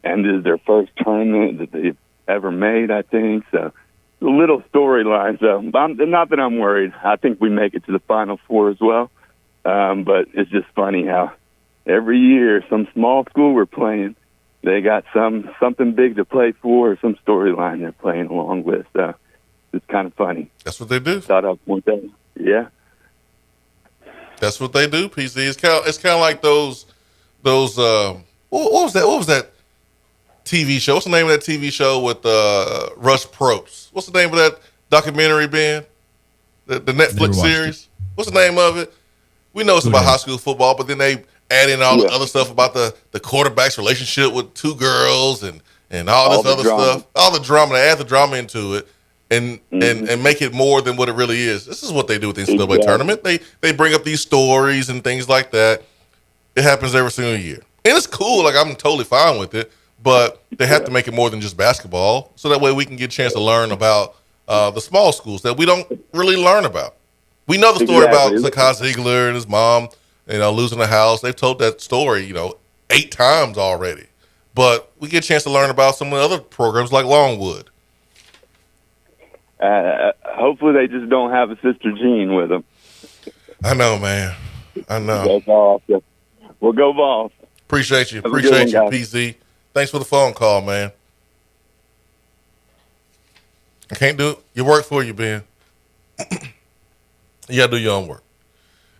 and this is their first tournament that they've ever made, I think. So a little storyline. So not that I'm worried. I think we make it to the Final Four as well. But it's just funny how every year some small school we're playing, they got something big to play for, or some storyline they're playing along with. So it's kind of funny. That's what they do. Thought I'd point that. Yeah. That's what they do, PZ. It's kind of like those what was that TV show? What's the name of that TV show with Rush Probst? What's the name of that documentary, Ben? The Netflix series? What's the name of it? We know it's about high school football, but then they add in all the other stuff about the quarterback's relationship with two girls and all this other stuff. All the drama. They add the drama into it and make it more than what it really is. This is what they do with the NCAA tournament. They bring up these stories and things like that. It happens every single year. And it's cool. Like, I'm totally fine with it. But they have to make it more than just basketball, so that way we can get a chance to learn about the small schools that we don't really learn about. We know the story about Zakai Ziegler and his mom, losing the house. They've told that story, 8 times already. But we get a chance to learn about some of the other programs like Longwood. Hopefully they just don't have a Sister Jean with them. I know, man. I know. That's awesome. Well, go Vols. Appreciate you. Appreciate you, PZ. Thanks for the phone call, man. I can't do your work for you, Ben. You got to do your own work.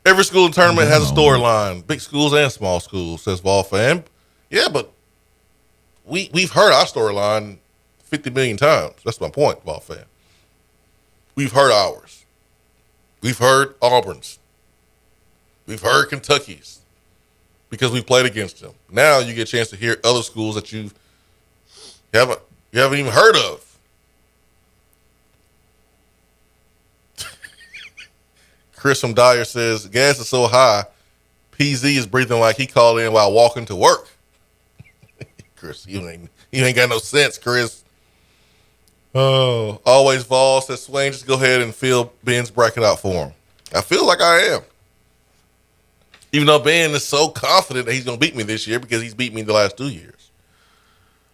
Every school in tournament has a storyline, big schools and small schools, says Vol fan. Yeah, but we've heard our storyline 50 million times. That's my point, Vol fan. We've heard ours. We've heard Auburn's. We've heard Kentucky's because we played against them. Now you get a chance to hear other schools that you haven't even heard of. Chris from Dyer says, gas is so high, PZ is breathing like he called in while walking to work. Chris, you ain't got no sense, Chris. Oh, always Vol says, Swain, just go ahead and fill Ben's bracket out for him. I feel like I am. Even though Ben is so confident that he's going to beat me this year because he's beat me the last 2 years.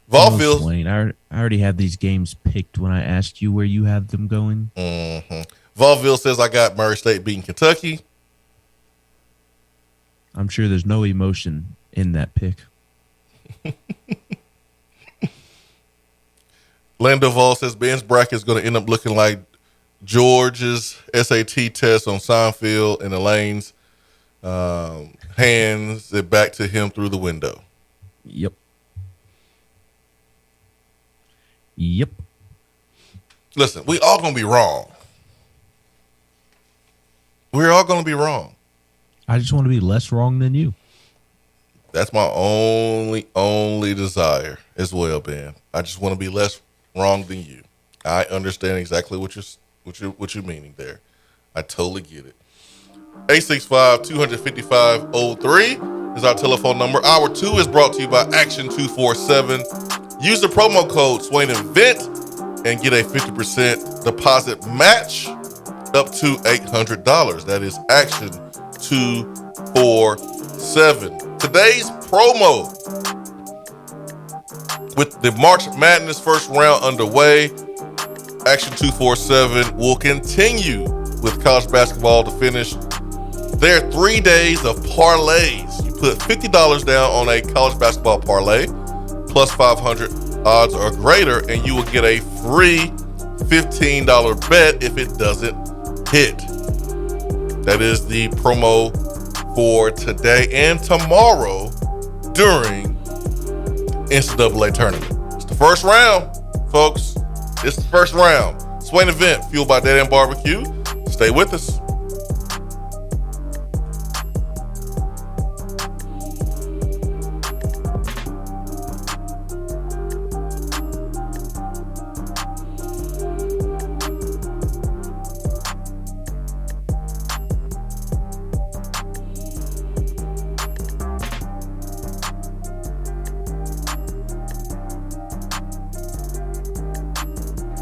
Vol feels... Swain, I already have these games picked when I asked you where you have them going. Mm-hmm. Vauville says I got Murray State beating Kentucky. I'm sure there's no emotion in that pick. Lando Vol says Ben's bracket is going to end up looking like George's SAT test on Seinfeld, and Elaine's hands it back to him through the window. Yep. Listen, we all going to be wrong. We're all going to be wrong. I just want to be less wrong than you. That's my only desire as well, Ben. I just want to be less wrong than you. I understand exactly what you're meaning there. I totally get it. 865-255-03 is our telephone number. Hour 2 is brought to you by Action 247. Use the promo code Swain Event and get a 50% deposit match up to $800. That is Action 247. Today's promo, with the March Madness first round underway, Action 247 will continue with college basketball to finish their 3 days of parlays. You put $50 down on a college basketball parlay, plus 500 odds or greater, and you will get a free $15 bet if it doesn't hit. That is the promo for today and tomorrow during NCAA tournament. It's the first round, folks. It's the first round. Swain Event, fueled by Dead End Barbecue. Stay with us.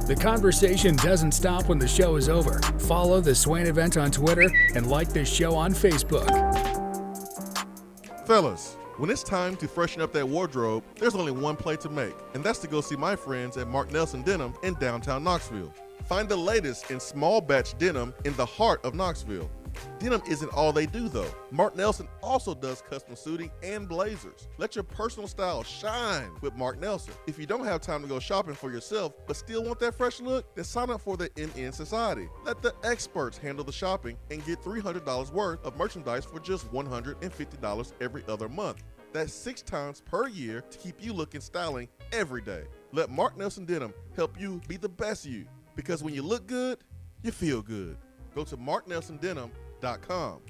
The conversation doesn't stop when the show is over. Follow the Swain Event on Twitter and like this show on Facebook. Fellas, when it's time to freshen up that wardrobe, there's only one play to make, and that's to go see my friends at Mark Nelson Denim in downtown Knoxville. Find the latest in small batch denim in the heart of Knoxville. Denim isn't all they do, though. Mark Nelson also does custom suiting and blazers. Let your personal style shine with Mark Nelson. If you don't have time to go shopping for yourself, but still want that fresh look, then sign up for the MN Society. Let the experts handle the shopping and get $300 worth of merchandise for just $150 every other month. That's 6 times per year to keep you looking styling every day. Let Mark Nelson Denim help you be the best you, because when you look good, you feel good. Go to marknelsondenim.com.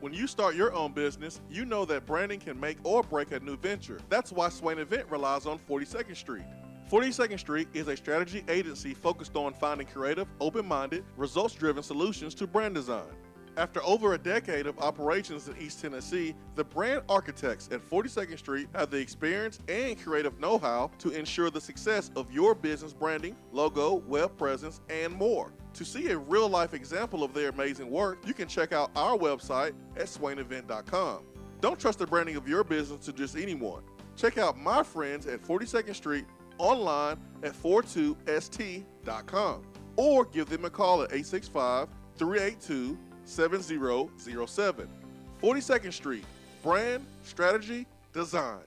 When you start your own business, you know that branding can make or break a new venture. That's why Swain Event relies on 42nd Street. 42nd Street is a strategy agency focused on finding creative, open-minded, results-driven solutions to brand design. After over a decade of operations in East Tennessee, the brand architects at 42nd Street have the experience and creative know-how to ensure the success of your business branding, logo, web presence, and more. To see a real-life example of their amazing work, you can check out our website at swainevent.com. Don't trust the branding of your business to just anyone. Check out my friends at 42nd Street online at 42st.com or give them a call at 865-382-7007. 42nd Street, brand, strategy, design.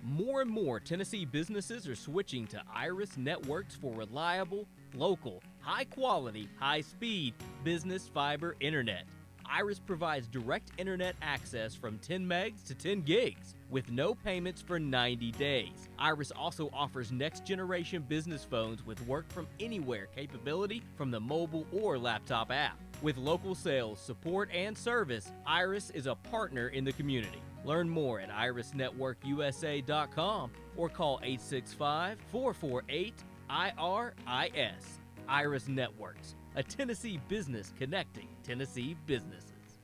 More and more Tennessee businesses are switching to Iris Networks for reliable, local, high-quality, high-speed business fiber internet. Iris provides direct internet access from 10 megs to 10 gigs with no payments for 90 days. Iris also offers next-generation business phones with work-from-anywhere capability from the mobile or laptop app. With local sales, support, and service, Iris is a partner in the community. Learn more at irisnetworkusa.com or call 865-448-IRIS. Iris Networks, a Tennessee business connecting Tennessee businesses.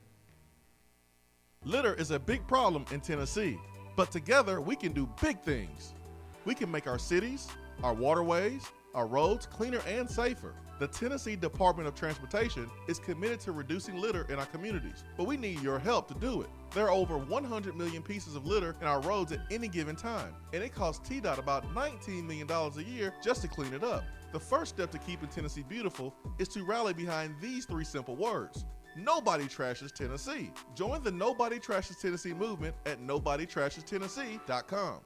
Litter is a big problem in Tennessee, but together we can do big things. We can make our cities, our waterways, our roads cleaner and safer. The Tennessee Department of Transportation is committed to reducing litter in our communities, but we need your help to do it. There are over 100 million pieces of litter in our roads at any given time, and it costs TDOT about $19 million a year just to clean it up. The first step to keeping Tennessee beautiful is to rally behind these 3 simple words. Nobody trashes Tennessee. Join the Nobody Trashes Tennessee movement at NobodyTrashesTennessee.com.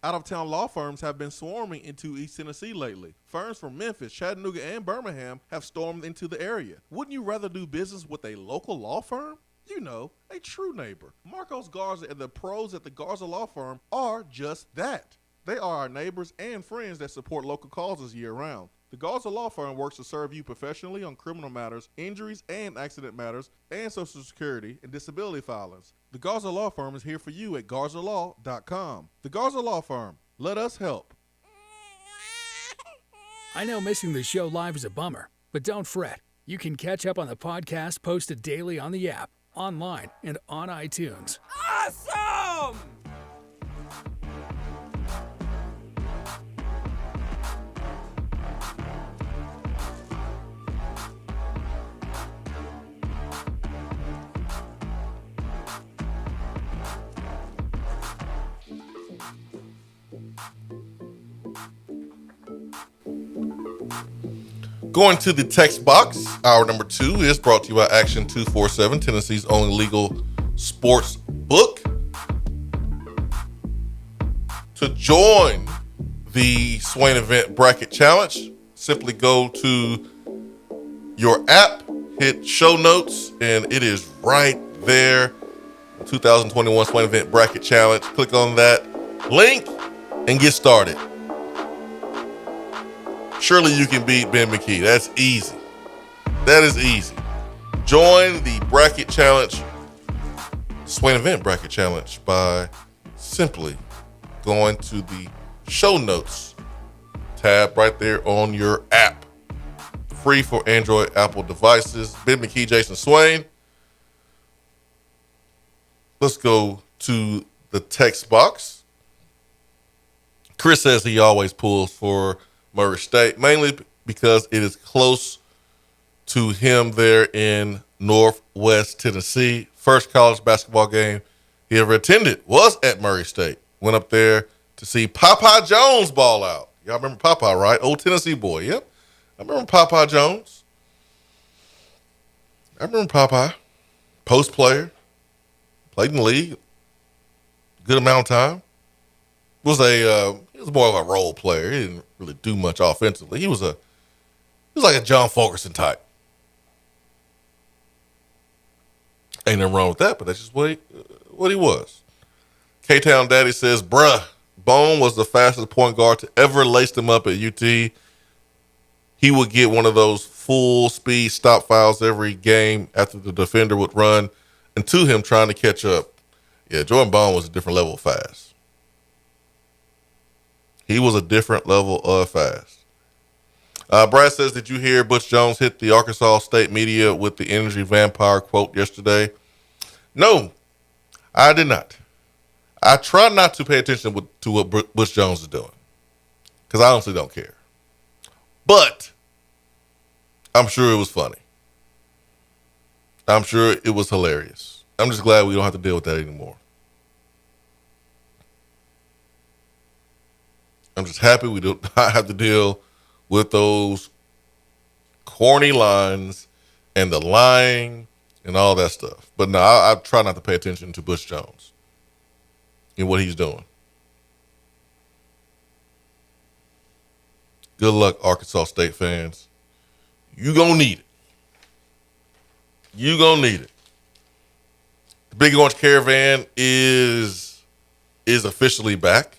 Out-of-town law firms have been swarming into East Tennessee lately. Firms from Memphis, Chattanooga, and Birmingham have stormed into the area. Wouldn't you rather do business with a local law firm? You know, a true neighbor. Marcos Garza and the pros at the Garza Law Firm are just that. They are our neighbors and friends that support local causes year-round. The Garza Law Firm works to serve you professionally on criminal matters, injuries and accident matters, and Social Security and disability filings. The Garza Law Firm is here for you at GarzaLaw.com. The Garza Law Firm. Let us help. I know missing the show live is a bummer, but don't fret. You can catch up on the podcast posted daily on the app, online, and on iTunes. Awesome! Going to the text box, hour number 2 is brought to you by Action 247, Tennessee's only legal sports book. To join the Swain Event Bracket Challenge, simply go to your app, hit show notes, and it is right there. 2021 Swain Event Bracket Challenge. Click on that link and get started. Surely you can beat Ben McKee. That's easy. That is easy. Join the bracket challenge, Swain Event Bracket Challenge, by simply going to the show notes tab right there on your app. Free for Android, Apple devices. Ben McKee, Jason Swain. Let's go to the text box. Chris says he always pulls for Murray State, mainly because it is close to him there in Northwest Tennessee. First college basketball game he ever attended was at Murray State. Went up there to see Popeye Jones ball out. Y'all remember Popeye, right? Old Tennessee boy. Yep. I remember Popeye Jones. I remember Popeye. Post player. Played in the league. Good amount of time. He was more of a role player. He didn't really do much offensively. He was like a John Fulkerson type. Ain't nothing wrong with that, but that's just what he was. K-Town Daddy says, bruh, Bone was the fastest point guard to ever lace them up at UT. He would get one of those full speed stop fouls every game after the defender would run into him trying to catch up. Yeah, Jordan Bone was a different level of fast. He was a different level of fast. Brad says, did you hear Butch Jones hit the Arkansas State media with the energy vampire quote yesterday? No, I did not. I try not to pay attention to what Butch Jones is doing because I honestly don't care. But I'm sure it was funny. I'm sure it was hilarious. I'm just glad we don't have to deal with that anymore. I'm just happy we do not have to deal with those corny lines and the lying and all that stuff. But no, I try not to pay attention to Butch Jones and what he's doing. Good luck, Arkansas State fans. You gonna need it. You gonna need it. The Big Orange Caravan is officially back.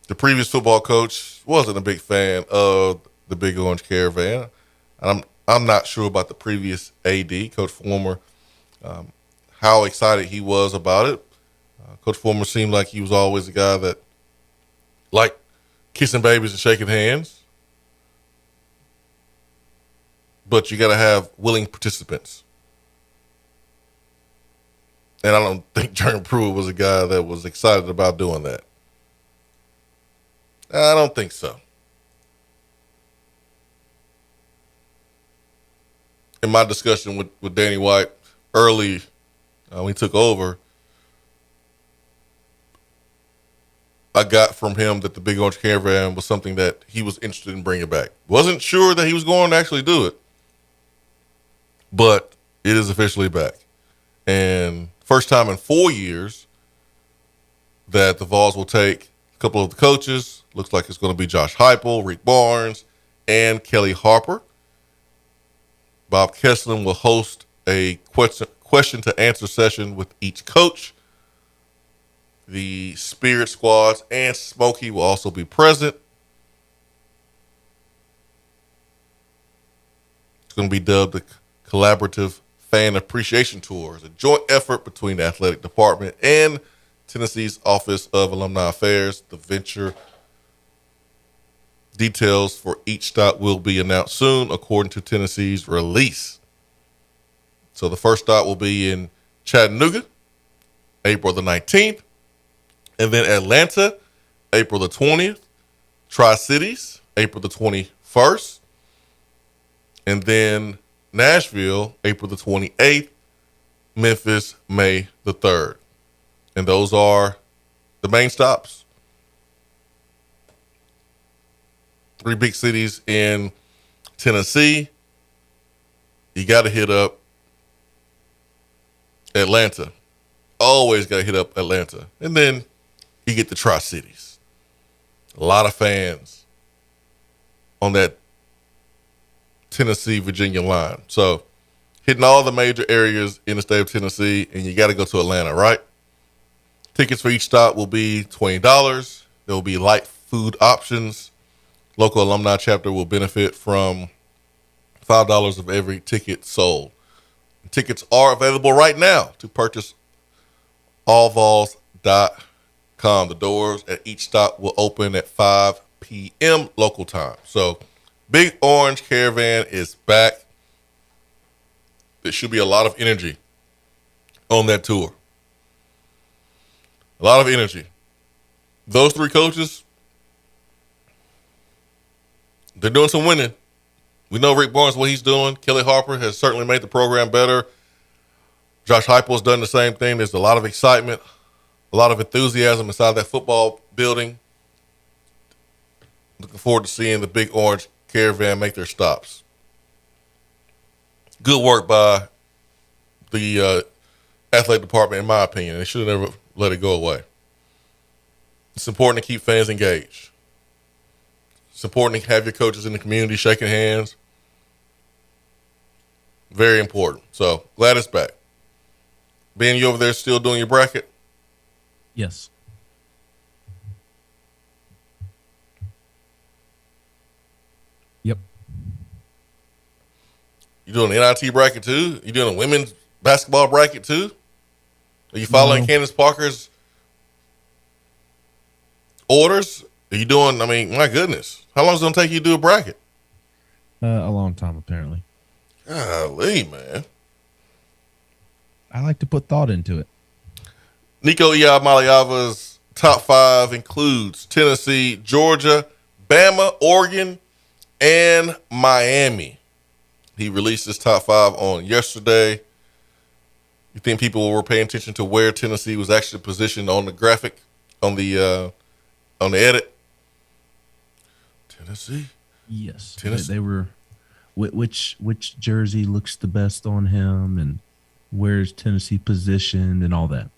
The previous football coach wasn't a big fan of the Big Orange Caravan. I'm not sure about the previous AD, Coach Former, how excited he was about it. Coach Former seemed like he was always a guy that liked kissing babies and shaking hands. But you got to have willing participants. And I don't think Jeremy Pruitt was a guy that was excited about doing that. I don't think so. In my discussion with Danny White early when he took over, I got from him that the Big Orange Caravan was something that he was interested in bringing back. Wasn't sure that he was going to actually do it, but it is officially back. And first time in 4 years that the Vols will take a couple of the coaches. Looks like it's going to be Josh Heupel, Rick Barnes, and Kelly Harper. Bob Kesselman will host a question to answer session with each coach. The Spirit Squads and Smokey will also be present. It's going to be dubbed the Collaborative Fan Appreciation Tour. It's a joint effort between the athletic department and Tennessee's Office of Alumni Affairs. The venture details for each stop will be announced soon, according to Tennessee's release. So the first stop will be in Chattanooga, April the 19th. And then Atlanta, April the 20th. Tri-Cities, April the 21st. And then Nashville, April the 28th. Memphis, May the 3rd. And those are the main stops. 3 big cities in Tennessee. You got to hit up Atlanta. Always got to hit up Atlanta. And then you get the Tri-Cities. A lot of fans on that Tennessee-Virginia line. So hitting all the major areas in the state of Tennessee, and you got to go to Atlanta, right? Tickets for each stop will be $20. There will be light food options. Local alumni chapter will benefit from $5 of every ticket sold. Tickets are available right now to purchase allvols.com. The doors at each stop will open at 5 p.m. local time. So Big Orange Caravan is back. There should be a lot of energy on that tour. A lot of energy. Those 3 coaches, they're doing some winning. We know Rick Barnes, what he's doing. Kelly Harper has certainly made the program better. Josh Heupel has done the same thing. There's a lot of excitement, a lot of enthusiasm inside that football building. Looking forward to seeing the Big Orange Caravan make their stops. Good work by the athletic department, in my opinion. They should have never let it go away. It's important to keep fans engaged. It's important to have your coaches in the community shaking hands. Very important. So glad it's back. Ben, you over there still doing your bracket? Yes. Yep. You doing an NIT bracket too? You doing a women's basketball bracket too? Are you following Candace Parker's orders? Are you doing, I mean, my goodness. How long is it going to take you to do a bracket? A long time, apparently. Golly, man. I like to put thought into it. Nico Iamaleava's top 5 includes Tennessee, Georgia, Bama, Oregon, and Miami. He released his top 5 on yesterday. You think people were paying attention to where Tennessee was actually positioned on the graphic, on the edit? Tennessee? Yes. Tennessee. They were which jersey looks the best on him and where's Tennessee positioned and all that.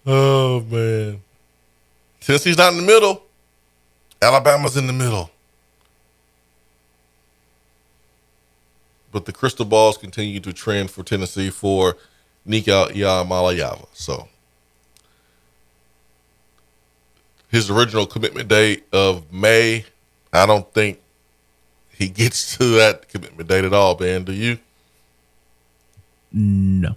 Oh, man. Tennessee's not in the middle. Alabama's in the middle. But the crystal balls continue to trend for Tennessee for Nico Iamaleava. So his original commitment date of May, I don't think he gets to that commitment date at all, Ben. Do you? No.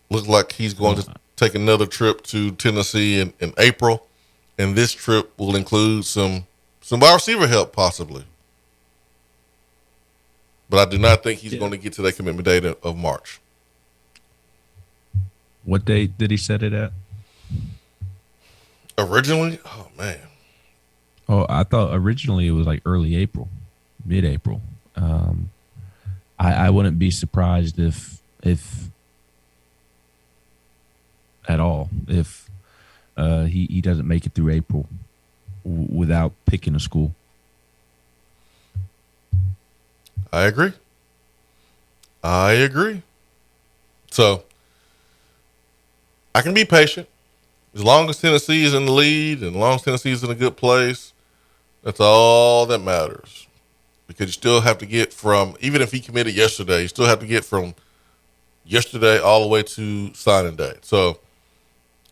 Looks like he's going to take another trip to Tennessee in April, and this trip will include some wide receiver help possibly. But I do not think he's going to get to that commitment date of March. What date did he set it at? Originally? Oh, man. Oh, I thought originally it was like early April, mid-April. I wouldn't be surprised if at all, if he doesn't make it through April without picking a school. I agree. So I can be patient. As long as Tennessee is in the lead and as long as Tennessee is in a good place, that's all that matters. Because you still have to get from, even if he committed yesterday, you still have to get from yesterday all the way to signing day. So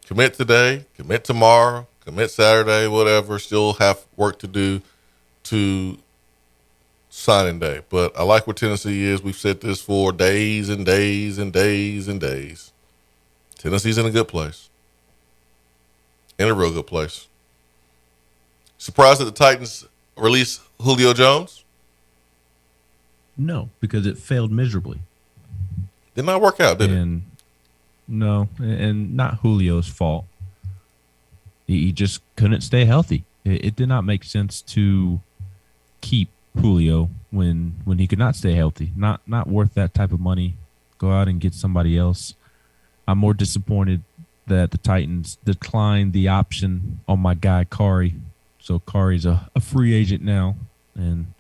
commit today, commit tomorrow, commit Saturday, whatever, still have work to do to signing day. But I like where Tennessee is. We've said this for days and days and days and days. Tennessee's in a good place. In a real good place. Surprised that the Titans released Julio Jones? No, because it failed miserably. Did not work out, did it? No, and not Julio's fault. He just couldn't stay healthy. It did not make sense to keep Julio when he could not stay healthy. Not worth that type of money. Go out and get somebody else. I'm more disappointed that the Titans declined the option on my guy Kari. So Kari's a free agent now and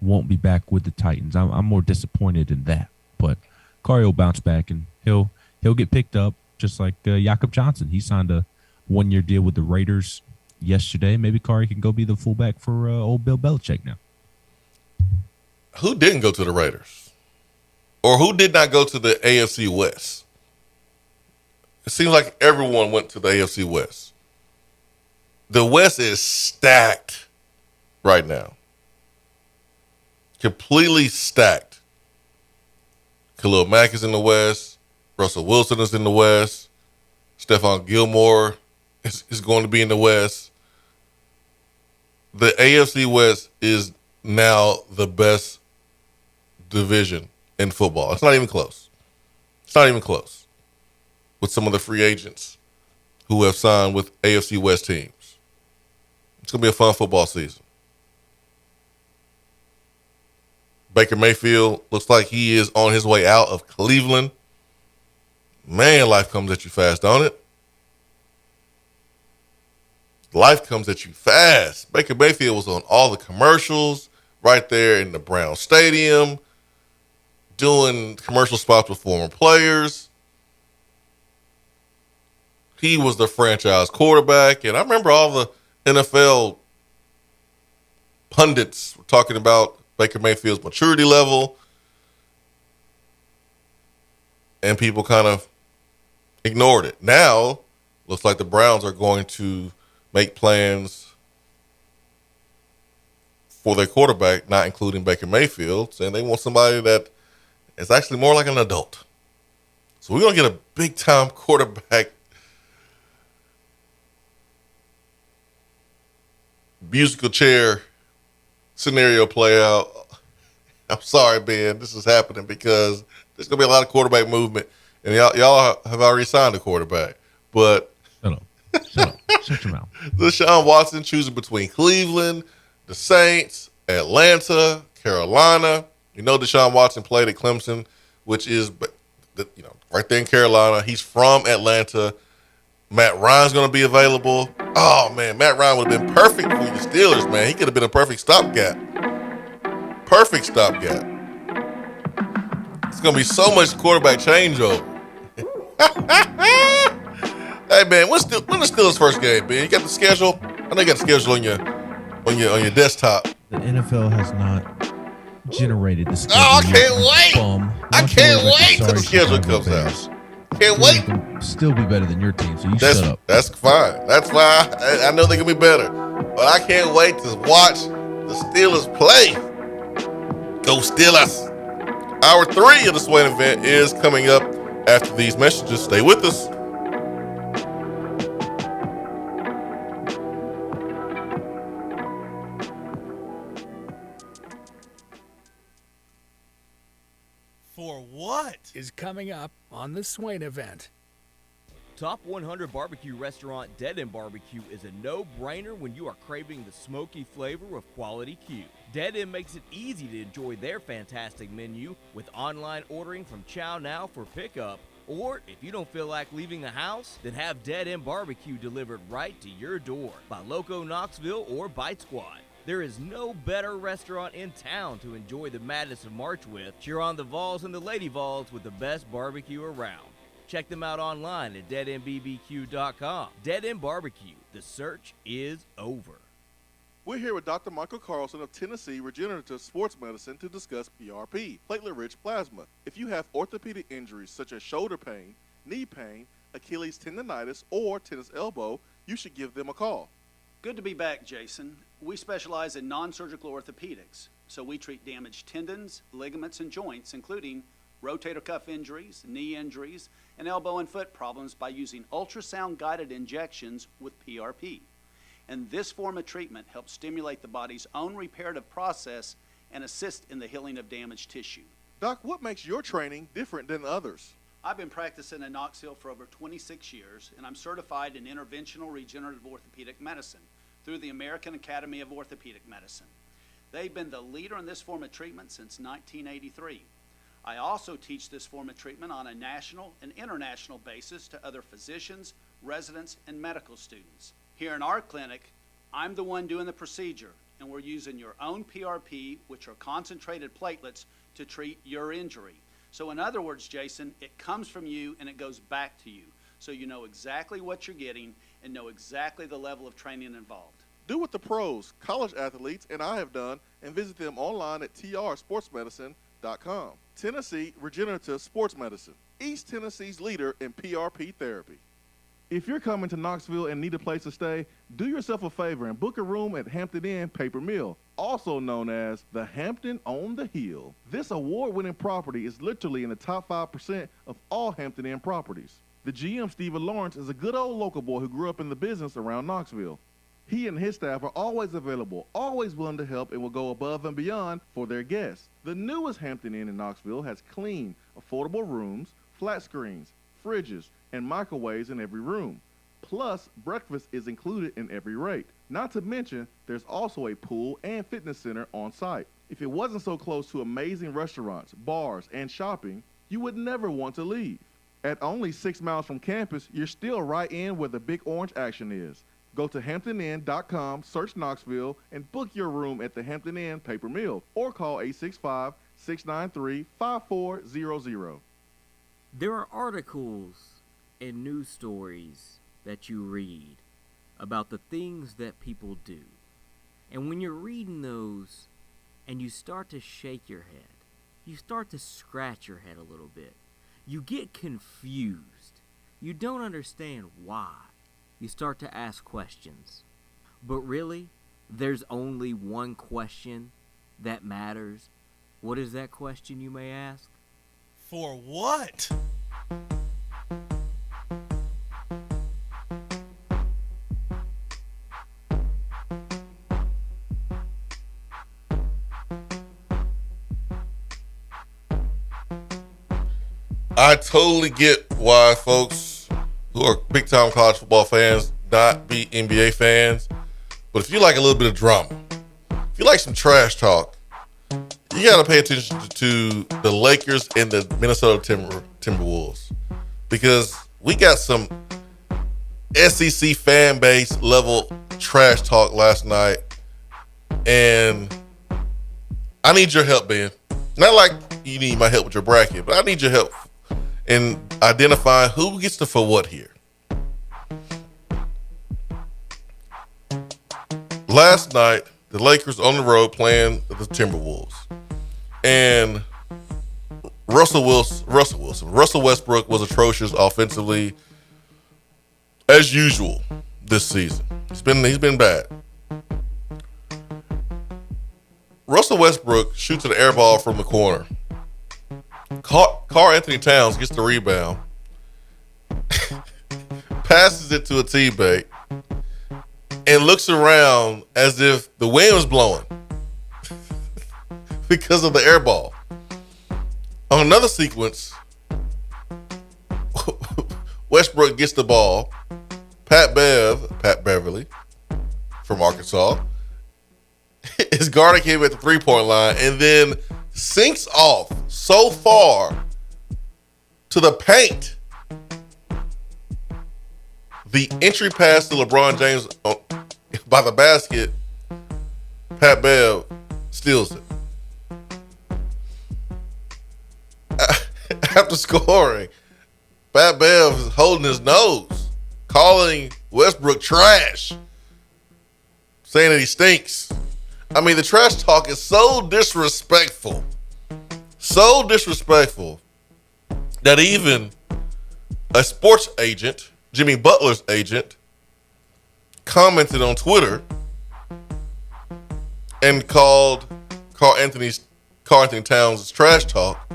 won't be back with the Titans. I'm more disappointed in that. But Kari will bounce back and he'll get picked up just like Jakob Johnson. He signed a 1-year deal with the Raiders yesterday. Maybe Kari can go be the fullback for old Bill Belichick now. Who didn't go to the Raiders? Or who did not go to the AFC West? It seems like everyone went to the AFC West. The West is stacked right now. Completely stacked. Khalil Mack is in the West. Russell Wilson is in the West. Stephon Gilmore is going to be in the West. The AFC West is now the best division in football. It's not even close. With some of the free agents who have signed with AFC West teams. It's going to be a fun football season. Baker Mayfield looks like he is on his way out of Cleveland. Man, life comes at you fast, don't it? Life comes at you fast. Baker Mayfield was on all the commercials right there in the Brown Stadium, doing commercial spots with former players. He was the franchise quarterback, and I remember all the NFL pundits were talking about Baker Mayfield's maturity level, and people kind of ignored it. Now, looks like the Browns are going to make plans for their quarterback, not including Baker Mayfield, saying they want somebody that is actually more like an adult. So we're going to get a big-time quarterback musical chair scenario play out. I'm sorry, Ben, this is happening because there's going to be a lot of quarterback movement, and y'all have already signed a quarterback. But Shut your mouth. Deshaun Watson choosing between Cleveland, the Saints, Atlanta, Carolina. You know Deshaun Watson played at Clemson, which is right there in Carolina. He's from Atlanta. Matt Ryan's going to be available. Oh, man, Matt Ryan would have been perfect for the Steelers, man. He could have been a perfect stopgap. It's going to be so much quarterback changeover. Hey, man, when the Steelers' first game, man? You got the schedule? I know you got the schedule on your desktop. The NFL has not generated the schedule. Oh, I can't wait. I can't wait till the schedule comes out. Can't wait. Still be better than your team, so shut up. That's fine. That's why I know they can be better. But I can't wait to watch the Steelers play. Go Steelers. Hour 3 of the Swain Event is coming up after these messages. Stay with us. For what is coming up on the Swain Event. Top 100 barbecue restaurant Dead End Barbecue is a no-brainer when you are craving the smoky flavor of quality Q. Dead End makes it easy to enjoy their fantastic menu with online ordering from Chow Now for pickup. Or if you don't feel like leaving the house, then have Dead End Barbecue delivered right to your door by Loco Knoxville or Bite Squad. There is no better restaurant in town to enjoy the madness of March with. Cheer on the Vols and the Lady Vols with the best barbecue around. Check them out online at deadendbbq.com. Dead End Barbecue. The search is over. We're here with Dr. Michael Carlson of Tennessee Regenerative Sports Medicine to discuss PRP, platelet-rich plasma. If you have orthopedic injuries such as shoulder pain, knee pain, Achilles tendonitis, or tennis elbow, you should give them a call. Good to be back, Jason. We specialize in non-surgical orthopedics, so we treat damaged tendons, ligaments, and joints, including rotator cuff injuries, knee injuries, and elbow and foot problems by using ultrasound-guided injections with PRP. And this form of treatment helps stimulate the body's own reparative process and assist in the healing of damaged tissue. Doc, what makes your training different than others? I've been practicing in Knoxville for over 26 years, and I'm certified in interventional regenerative orthopedic medicine through the American Academy of Orthopedic Medicine. They've been the leader in this form of treatment since 1983. I also teach this form of treatment on a national and international basis to other physicians, residents, and medical students. Here in our clinic, I'm the one doing the procedure, and we're using your own PRP, which are concentrated platelets, to treat your injury. So in other words, Jason, it comes from you and it goes back to you. So you know exactly what you're getting and know exactly the level of training involved. Do what the pros, college athletes, and I have done, and visit them online at trsportsmedicine.com. Tennessee Regenerative Sports Medicine, East Tennessee's leader in PRP therapy. If you're coming to Knoxville and need a place to stay, do yourself a favor and book a room at Hampton Inn Paper Mill, also known as the Hampton on the Hill. This award-winning property is literally in the top 5% of all Hampton Inn properties. The GM, Stephen Lawrence, is a good old local boy who grew up in the business around Knoxville. He and his staff are always available, always willing to help, and will go above and beyond for their guests. The newest Hampton Inn in Knoxville has clean, affordable rooms, flat screens, fridges, and microwaves in every room. Plus, breakfast is included in every rate. Not to mention, there's also a pool and fitness center on site. If it wasn't so close to amazing restaurants, bars, and shopping, you would never want to leave. At only 6 miles from campus, you're still right in where the big orange action is. Go to HamptonInn.com, search Knoxville, and book your room at the Hampton Inn Paper Mill, or call 865-693-5400. There are articles and news stories that you read about the things that people do. And when you're reading those and you start to shake your head, you start to scratch your head a little bit, you get confused, you don't understand why. You start to ask questions. But really, there's only one question that matters. What is that question, you may ask? For what? I totally get why folks who are big-time college football fans not be NBA fans. But if you like a little bit of drama, if you like some trash talk, you got to pay attention to the Lakers and the Minnesota Timberwolves, because we got some SEC fan base level trash talk last night, and I need your help, Ben. Not like you need my help with your bracket, but I need your help in identifying who gets the for what here. Last night, the Lakers on the road playing the Timberwolves, and Russell Westbrook was atrocious offensively as usual this season. He's been bad. Russell Westbrook shoots an air ball from the corner. Karl Anthony Towns gets the rebound, passes it to a teammate, and looks around as if the wind was blowing because of the air ball. On another sequence, Westbrook gets the ball. Pat Beverly from Arkansas, is guarding him at the three-point line and then sinks off so far to the paint. The entry pass to LeBron James by the basket, Pat Bev steals it. After scoring, Pat Bev is holding his nose, calling Westbrook trash, saying that he stinks. I mean, the trash talk is so disrespectful that even a sports agent, Jimmy Butler's agent, commented on Twitter and called Karl Anthony Towns' trash talk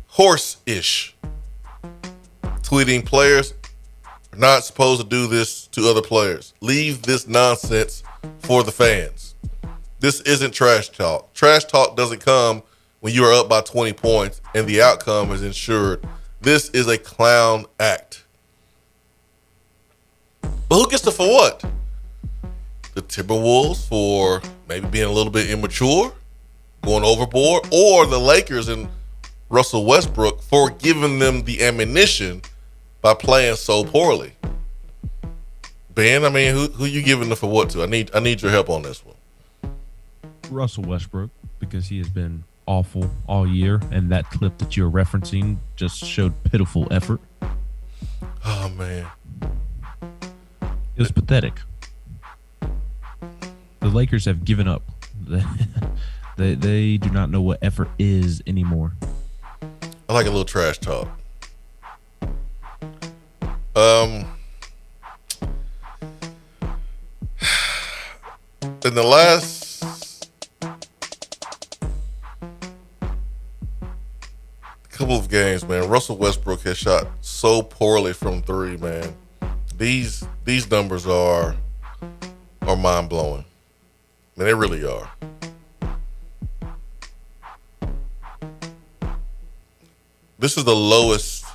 horse-ish, tweeting, "Players are not supposed to do this to other players. Leave this nonsense for the fans. This isn't trash talk. Trash talk doesn't come when you are up by 20 points and the outcome is ensured. This is a clown act." But who gets the for what? The Timberwolves for maybe being a little bit immature, going overboard, or the Lakers and Russell Westbrook for giving them the ammunition by playing so poorly. Ben, I mean, who you giving the for what to? I need your help on this one. Russell Westbrook, because he has been awful all year, and that clip that you're referencing just showed pitiful effort. Oh man, it was pathetic. The Lakers have given up. They do not know what effort is anymore. I like a little trash talk. In the last couple of games, man, Russell Westbrook has shot so poorly from three, man. These numbers are mind blowing. Man, they really are. This is the lowest,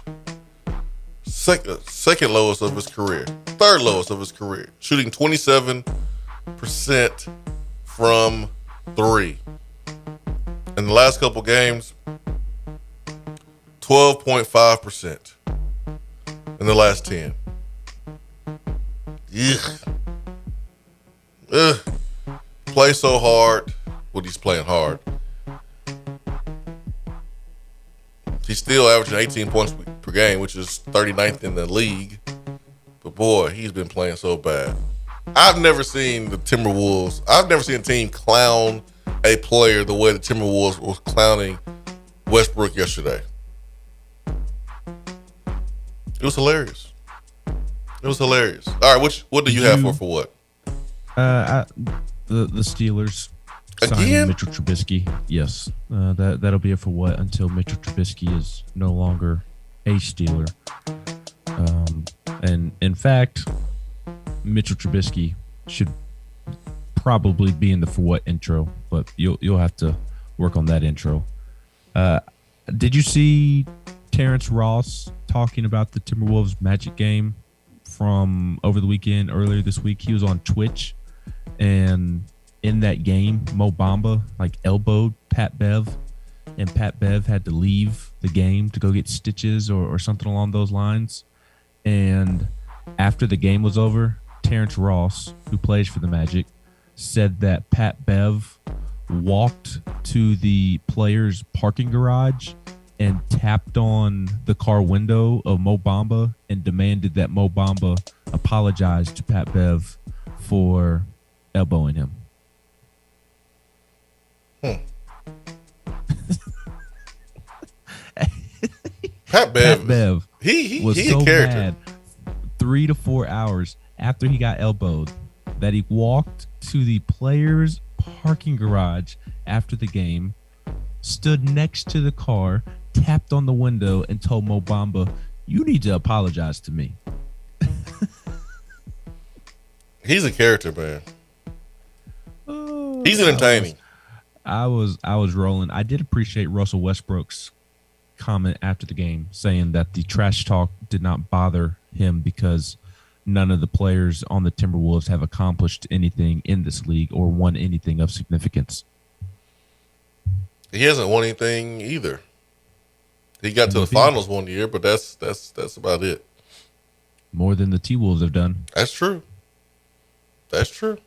second lowest of his career, third lowest of his career, shooting 27% from three. In the last couple games, 12.5% in the last 10. Ugh. Play so hard. Well, he's playing hard. He's still averaging 18 points per game, which is 39th in the league. But boy, he's been playing so bad. I've never seen a team clown a player the way the Timberwolves was clowning Westbrook yesterday. It was hilarious. All right, what do you have for what? The Steelers signing Again? Mitchell Trubisky. Yes, that'll be it for what until Mitchell Trubisky is no longer a Steeler. And in fact, Mitchell Trubisky should probably be in the for what intro, but you'll have to work on that intro. Did you see Terrence Ross talking about the Timberwolves Magic game from over the weekend, earlier this week? He was on Twitch, and in that game, Mo Bamba elbowed Pat Bev, and Pat Bev had to leave the game to go get stitches or something along those lines. And after the game was over, Terrence Ross, who plays for the Magic, said that Pat Bev walked to the players' parking garage and tapped on the car window of Mo Bamba and demanded that Mo Bamba apologize to Pat Bev for elbowing him. Pat Bev he was a so character. mad 3 to 4 hours after he got elbowed that he walked to the players' parking garage after the game, stood next to the car, tapped on the window, and told Mo Bamba, "You need to apologize to me." He's a character, man. He's entertaining. I was rolling. I did appreciate Russell Westbrook's comment after the game saying that the trash talk did not bother him because none of the players on the Timberwolves have accomplished anything in this league or won anything of significance. He hasn't won anything either. He got to the finals one year, but that's about it. More than the T-Wolves have done. That's true. That's true.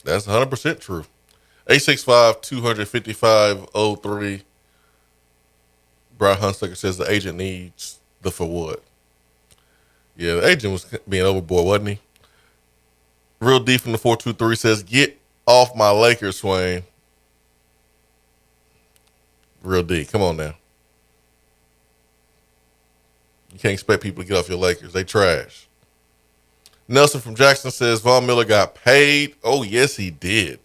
That's 100% true. 865-255-03. Brian Hunsucker says the agent needs the for what? Yeah, the agent was being overboard, wasn't he? Real D from the 423 says, get off my Lakers, Swain. Real D, come on now. You can't expect people to get off your Lakers. They trash. Nelson from Jackson says Von Miller got paid. Oh, yes, he did.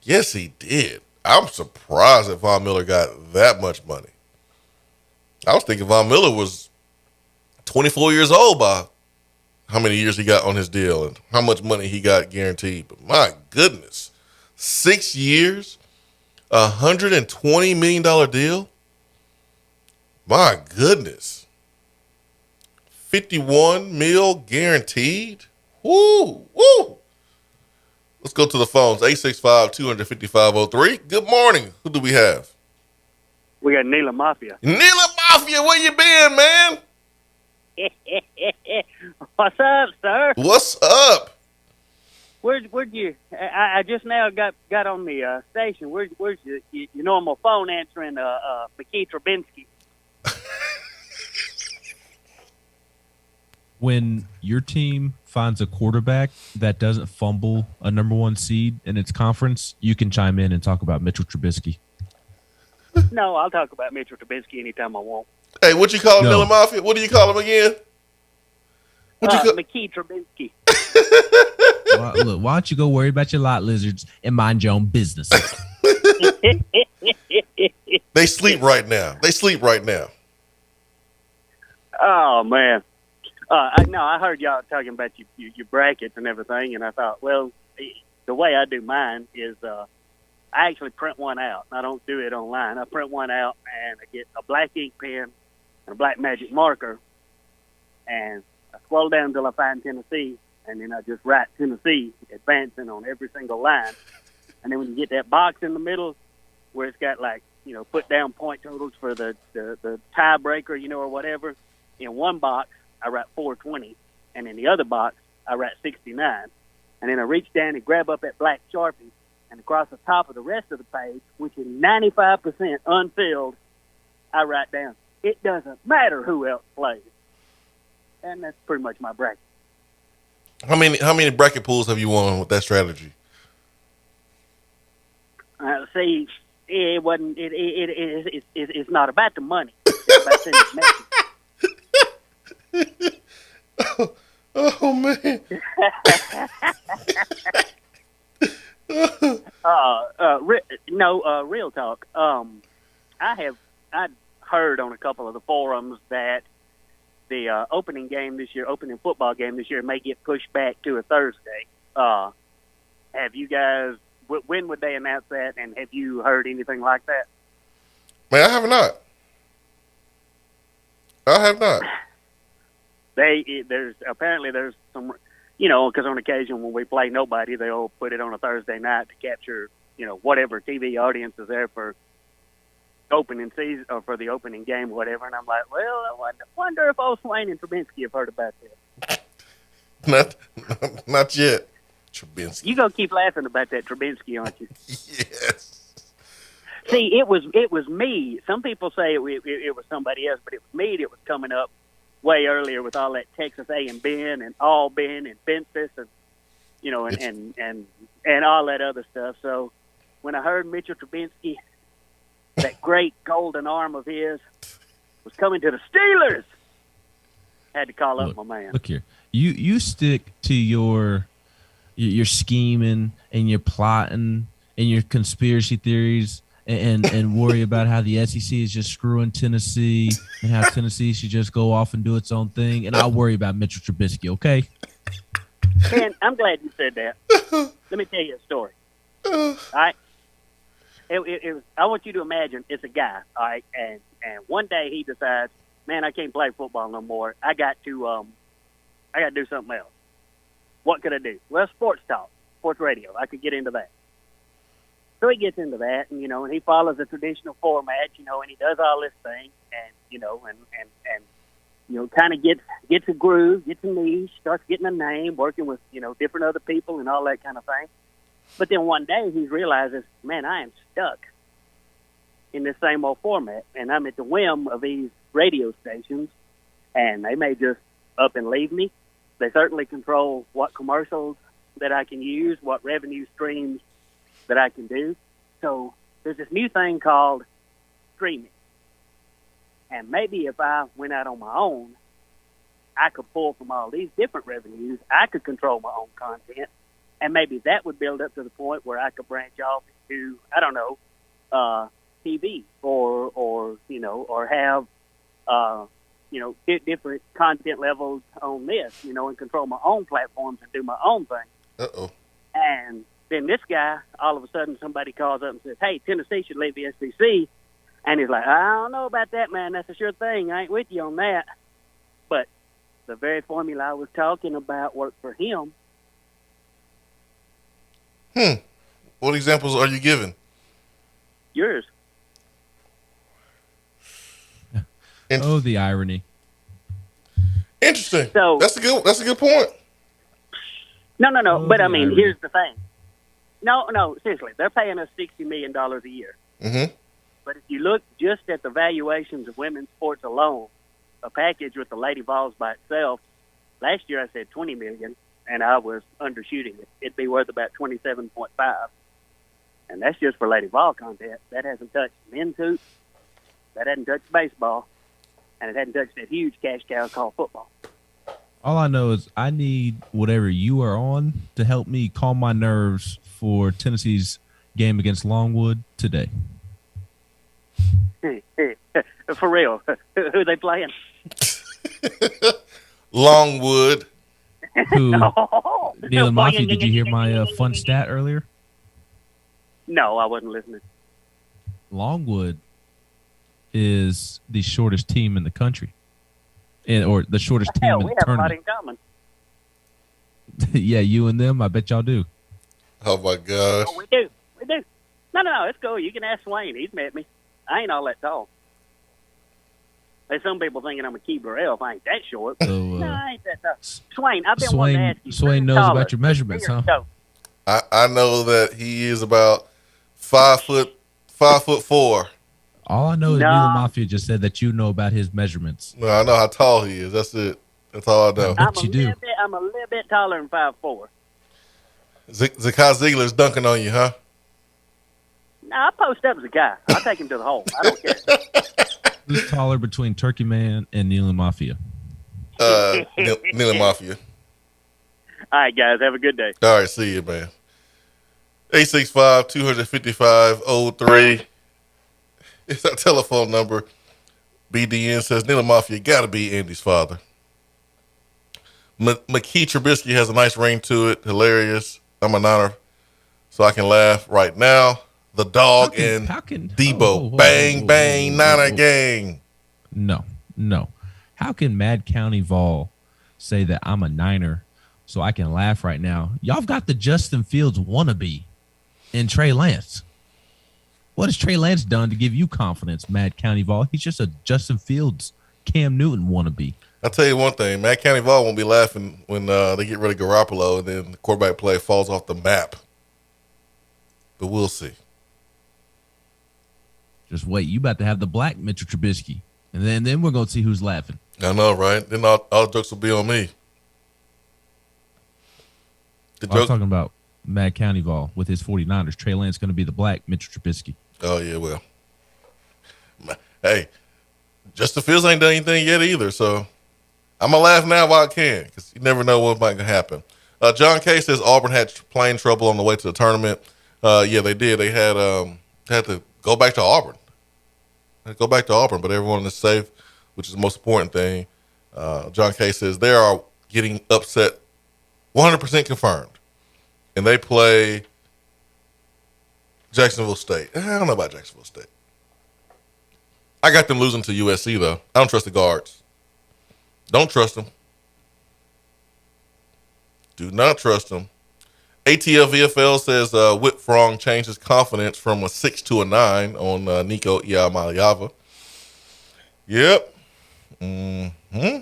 Yes, he did. I'm surprised that Von Miller got that much money. I was thinking Von Miller was 24 years old by how many years he got on his deal and how much money he got guaranteed. But my goodness, 6 years, $120 million deal. My goodness. 51 mil guaranteed. Woo, woo. Let's go to the phones. 865-255-03. Good morning. Who do we have? We got Neela Mafia. Neela Mafia, where you been, man? What's up, sir? What's up? Where'd you? I just now got on the station. Where's your normal phone answering? McKee Trubinsky. When your team finds a quarterback that doesn't fumble a number one seed in its conference, you can chime in and talk about Mitchell Trubisky. No, I'll talk about Mitchell Trubisky anytime I want. Hey, what you call him, Neela Mafia? What do you call him again? McKee Trubinsky. Look, why don't you go worry about your lot lizards and mind your own business? They sleep right now. Oh, man. I heard y'all talking about your brackets and everything, and I thought, well, the way I do mine is I actually print one out. I don't do it online. I print one out, and I get a black ink pen and a black magic marker, and I scroll down until I find Tennessee, and then I just write Tennessee advancing on every single line. And then when you get that box in the middle where it's got put down point totals for the tiebreaker, or whatever, in one box I write 420, and in the other box I write 69. And then I reach down and grab up that black Sharpie, and across the top of the rest of the page, which is 95% unfilled, I write down, it doesn't matter who else plays. And that's pretty much my bracket. How many bracket pools have you won with that strategy? See, it wasn't. It's not about the money. It's about sending messages. Oh man. Real talk. I'd heard on a couple of the forums that the opening football game this year may get pushed back to a Thursday. Have you guys? When would they announce that? And have you heard anything like that? Man, I have not. There's some, because on occasion when we play nobody, they'll put it on a Thursday night to capture, whatever TV audience is there for opening season or for the opening game, or whatever. And I'm like, well, I wonder if old Swain and Trubinsky have heard about this. Not yet. Trubinsky. You gonna keep laughing about that Trubinsky, aren't you? Yes. See, it was me. Some people say it was somebody else, but it was me that was coming up way earlier with all that Texas A&M and Auburn and Memphis and and all that other stuff. So when I heard Mitchell Trubinsky, that great golden arm of his, was coming to the Steelers, had to call up my man. Look here, you stick to your scheming and your plotting and your conspiracy theories. And worry about how the SEC is just screwing Tennessee and how Tennessee should just go off and do its own thing. And I'll worry about Mitchell Trubisky, okay? Man, I'm glad you said that. Let me tell you a story. All right? I want you to imagine it's a guy, all right, and one day he decides, man, I can't play football no more. I got to do something else. What could I do? Well, sports talk, sports radio. I could get into that. So he gets into that, and and he follows the traditional format, and he does all this thing, and kind of gets a groove, gets a niche, starts getting a name, working with different other people and all that kind of thing. But then one day he realizes, man, I am stuck in this same old format, and I'm at the whim of these radio stations, and they may just up and leave me. They certainly control what commercials that I can use, what revenue streams that I can do. So there's this new thing called streaming. And maybe if I went out on my own, I could pull from all these different revenues. I could control my own content. And maybe that would build up to the point where I could branch off into, I don't know, TV or have, different content levels on this, and control my own platforms and do my own thing. Uh-oh. And then this guy, all of a sudden, somebody calls up and says, hey, Tennessee should leave the SEC. And he's like, I don't know about that, man. That's a sure thing. I ain't with you on that. But the very formula I was talking about worked for him. What examples are you giving? Yours. Oh, the irony. Interesting. So that's a good point. No. Oh, but the I mean, irony. here's the thing. No, seriously, they're paying us $60 million a year. Mm-hmm. But if you look just at the valuations of women's sports alone, a package with the Lady Vols by itself, last year I said $20 million, and I was undershooting it. It'd be worth about $27.5, and that's just for Lady Vol content. That hasn't touched men's hoops, that hasn't touched baseball, and it hasn't touched that huge cash cow called football. All I know is I need whatever you are on to help me calm my nerves for Tennessee's game against Longwood today. For real, who are they playing? Longwood. Who? No. Neil and Mafia, did you hear my fun stat earlier? No, I wasn't listening. Longwood is the shortest team in the country, or the shortest team Hell, in we the have a lot tournament. in common. Yeah, you and them, I bet y'all do. Oh my gosh. Oh, we do. No, it's cool. You can ask Swain. He's met me. I ain't all that tall. There's some people thinking I'm a Keebler elf. I ain't that short. So, no, I ain't that tall. Swain, I've been wanting to ask you. Swain knows about your measurements, huh? I know that he is about 5'4". All I know is Neil and Mafia just said that you know about his measurements. No, I know how tall he is. That's it. That's all I know. I'm a little bit taller than 5'4". Zakai Ziegler's dunking on you, huh? No, I post up as a guy. I'll take him to the hole. I don't care. Who's taller between Turkey Man and Neil and Mafia? Neil and Mafia. All right, guys. Have a good day. All right, see you, man. 865-255-03. It's our telephone number. BDN says Neil and Mafia got to be Andy's father. McKee Trubisky has a nice ring to it. Hilarious. I'm a Niner, so I can laugh right now. The dog and Debo. Bang, bang, Niner gang. No. How can Mad County Vol say that I'm a Niner so I can laugh right now? Y'all have got the Justin Fields wannabe in Trey Lance. What has Trey Lance done to give you confidence, Mad County Vol? He's just a Justin Fields, Cam Newton wannabe. I'll tell you one thing. Mad County Vol won't be laughing when they get rid of Garoppolo and then the quarterback play falls off the map. But we'll see. Just wait. You about to have the black Mitchell Trubisky. And then we're going to see who's laughing. I know, right? Then all the jokes will be on me. I was talking about Mad County Vol with his 49ers. Trey Lance going to be the black Mitchell Trubisky. Oh, yeah, well. Hey, Justin Fields ain't done anything yet either, so I'm going to laugh now while I can because you never know what might happen. John K. says Auburn had plane trouble on the way to the tournament. Yeah, they did. They had to go back to Auburn. But everyone is safe, which is the most important thing. John K. says they are getting upset, 100% confirmed. And they play Jacksonville State. I don't know about Jacksonville State. I got them losing to USC, though. I don't trust the guards. Don't trust them. Do not trust them. ATL VFL says Whit Frong changed his confidence from a 6 to a 9 on Nico Iamaleava. Yep. Mm-hmm.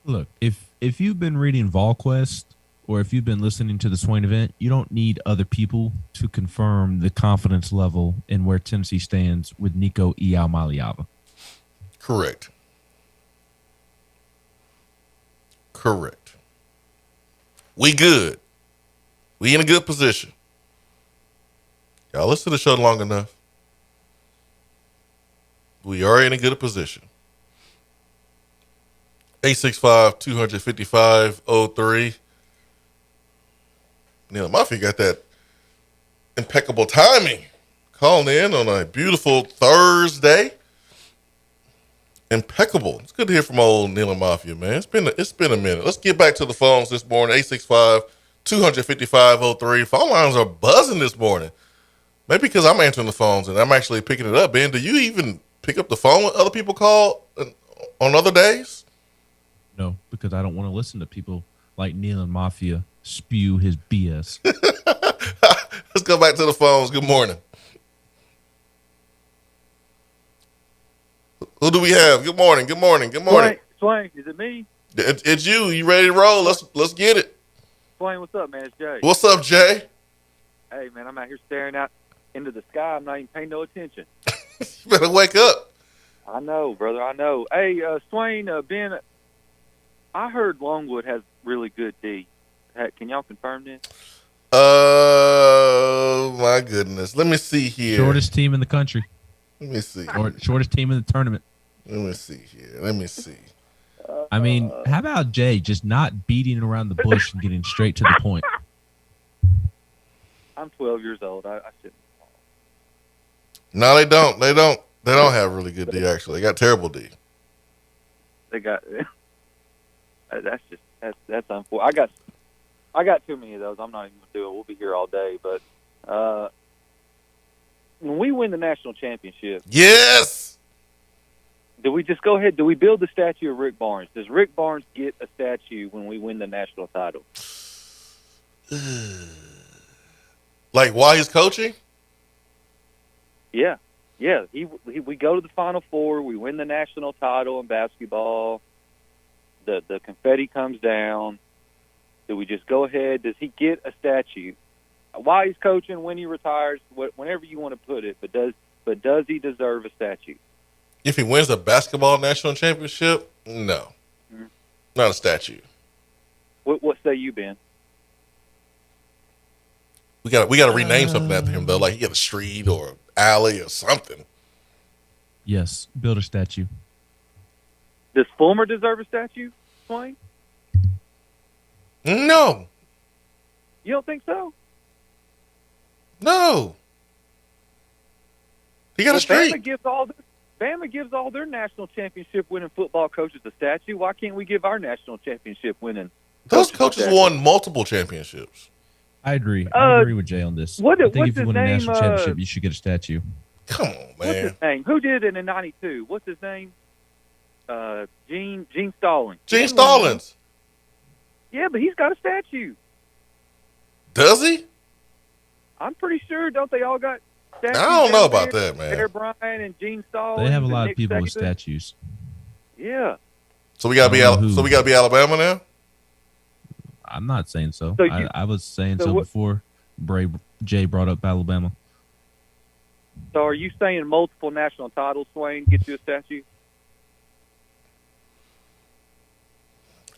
Look, if you've been reading VolQuest or if you've been listening to the Swain Event, you don't need other people to confirm the confidence level in where Tennessee stands with Nico Iamaleava. Correct. We good. We in a good position. Y'all listen to the show long enough. We are in a good position. 865-255-03. Neil Mafia got that impeccable timing. Calling in on a beautiful Thursday. Impeccable. It's good to hear from old Neil and Mafia, man. It's been a minute. Let's get back to the phones this morning. 865-255-03. Phone lines are buzzing this morning. Maybe because I'm answering the phones and I'm actually picking it up. Ben, do you even pick up the phone when other people call on other days? No, because I don't want to listen to people like Neil and Mafia spew his BS. Let's go back to the phones. Good morning. Who do we have? Good morning. Swain, is it me? It's you. You ready to roll? Let's get it. Swain, what's up, man? It's Jay. What's up, Jay? Hey, man, I'm out here staring out into the sky. I'm not even paying no attention. You better wake up. I know, brother. I know. Hey, Swain, Ben, I heard Longwood has really good D. Can y'all confirm this? Oh, my goodness. Let me see here. Shortest team in the country. Let me see. Shortest team in the tournament. Let me see here. Let me see. I mean, how about Jay just not beating around the bush and getting straight to the point? I'm 12 years old. I shouldn't. No, they don't. They don't have really good D, actually. They got terrible D. They got that's unfortunate. I got too many of those. I'm not even gonna do it. We'll be here all day. But when we win the national championship, yes. Do we just go ahead? Do we build the statue of Rick Barnes? Does Rick Barnes get a statue when we win the national title? Like while he's coaching? Yeah. We go to the Final Four. We win the national title in basketball. The confetti comes down. Do we just go ahead? Does he get a statue while he's coaching? When he retires, whenever you want to put it, but does he deserve a statue? If he wins the basketball national championship, no, not a statue. What say you, Ben? We got to rename something after him though, like he got a street or alley or something. Yes, build a statue. Does Fulmer deserve a statue, Swain? No. You don't think so? No. He got a street. Bama gives all their national championship winning football coaches a statue. Why can't we give our national championship winning? Those coaches won multiple championships. I agree. I agree with Jay on this. I think if you win a national championship, you should get a statue. Come on, man. What's his name? Who did it in '92? What's his name? Gene Stallings. Gene Stallings. Yeah, but he's got a statue. Does he? I'm pretty sure. Don't they all got statues? I don't know about that, man. Bear Bryant and Gene Stallings. They have a lot of Nick people with Saban. statues. Yeah. So we got to be Alabama now. I'm not saying so. So I was saying so before Jay brought up Alabama. So are you saying multiple national titles, Swain, get you a statue?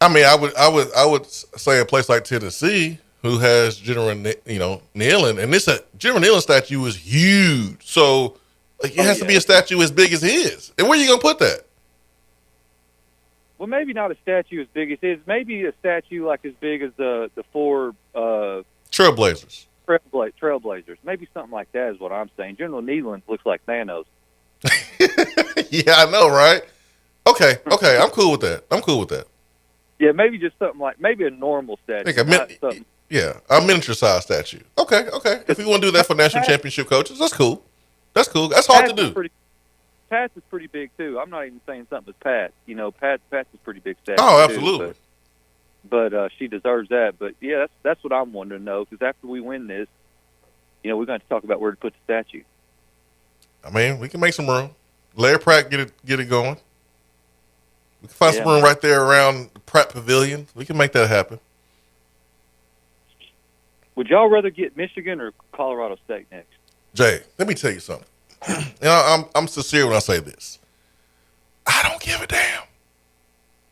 I mean, I would say a place like Tennessee, who has General Neyland, and this General Neyland statue is huge, so like, it has to be a statue as big as his. And where are you gonna put that? Well, maybe not a statue as big as his. Maybe a statue like as big as the four Trailblazers. Trailblazers. Maybe something like that is what I'm saying. General Neyland looks like Thanos. Yeah, I know, right? Okay, I'm cool with that. Yeah, maybe just something like maybe a normal statue. Yeah, a miniature size statue. Okay. If you want to do that for national championship coaches, that's cool. That's hard to do. Pat's is pretty big too. I'm not even saying something as Pat. You know, Pat's is pretty big statue. Oh, absolutely. Too, but she deserves that. But yeah, that's what I'm wondering though, because after we win this, you know, we're going to talk about where to put the statue. I mean, we can make some room. Larry Pratt get it going. We can find some room right there around the Pratt Pavilion. We can make that happen. Would y'all rather get Michigan or Colorado State next? Jay, let me tell you something. You know, I'm sincere when I say this. I don't give a damn.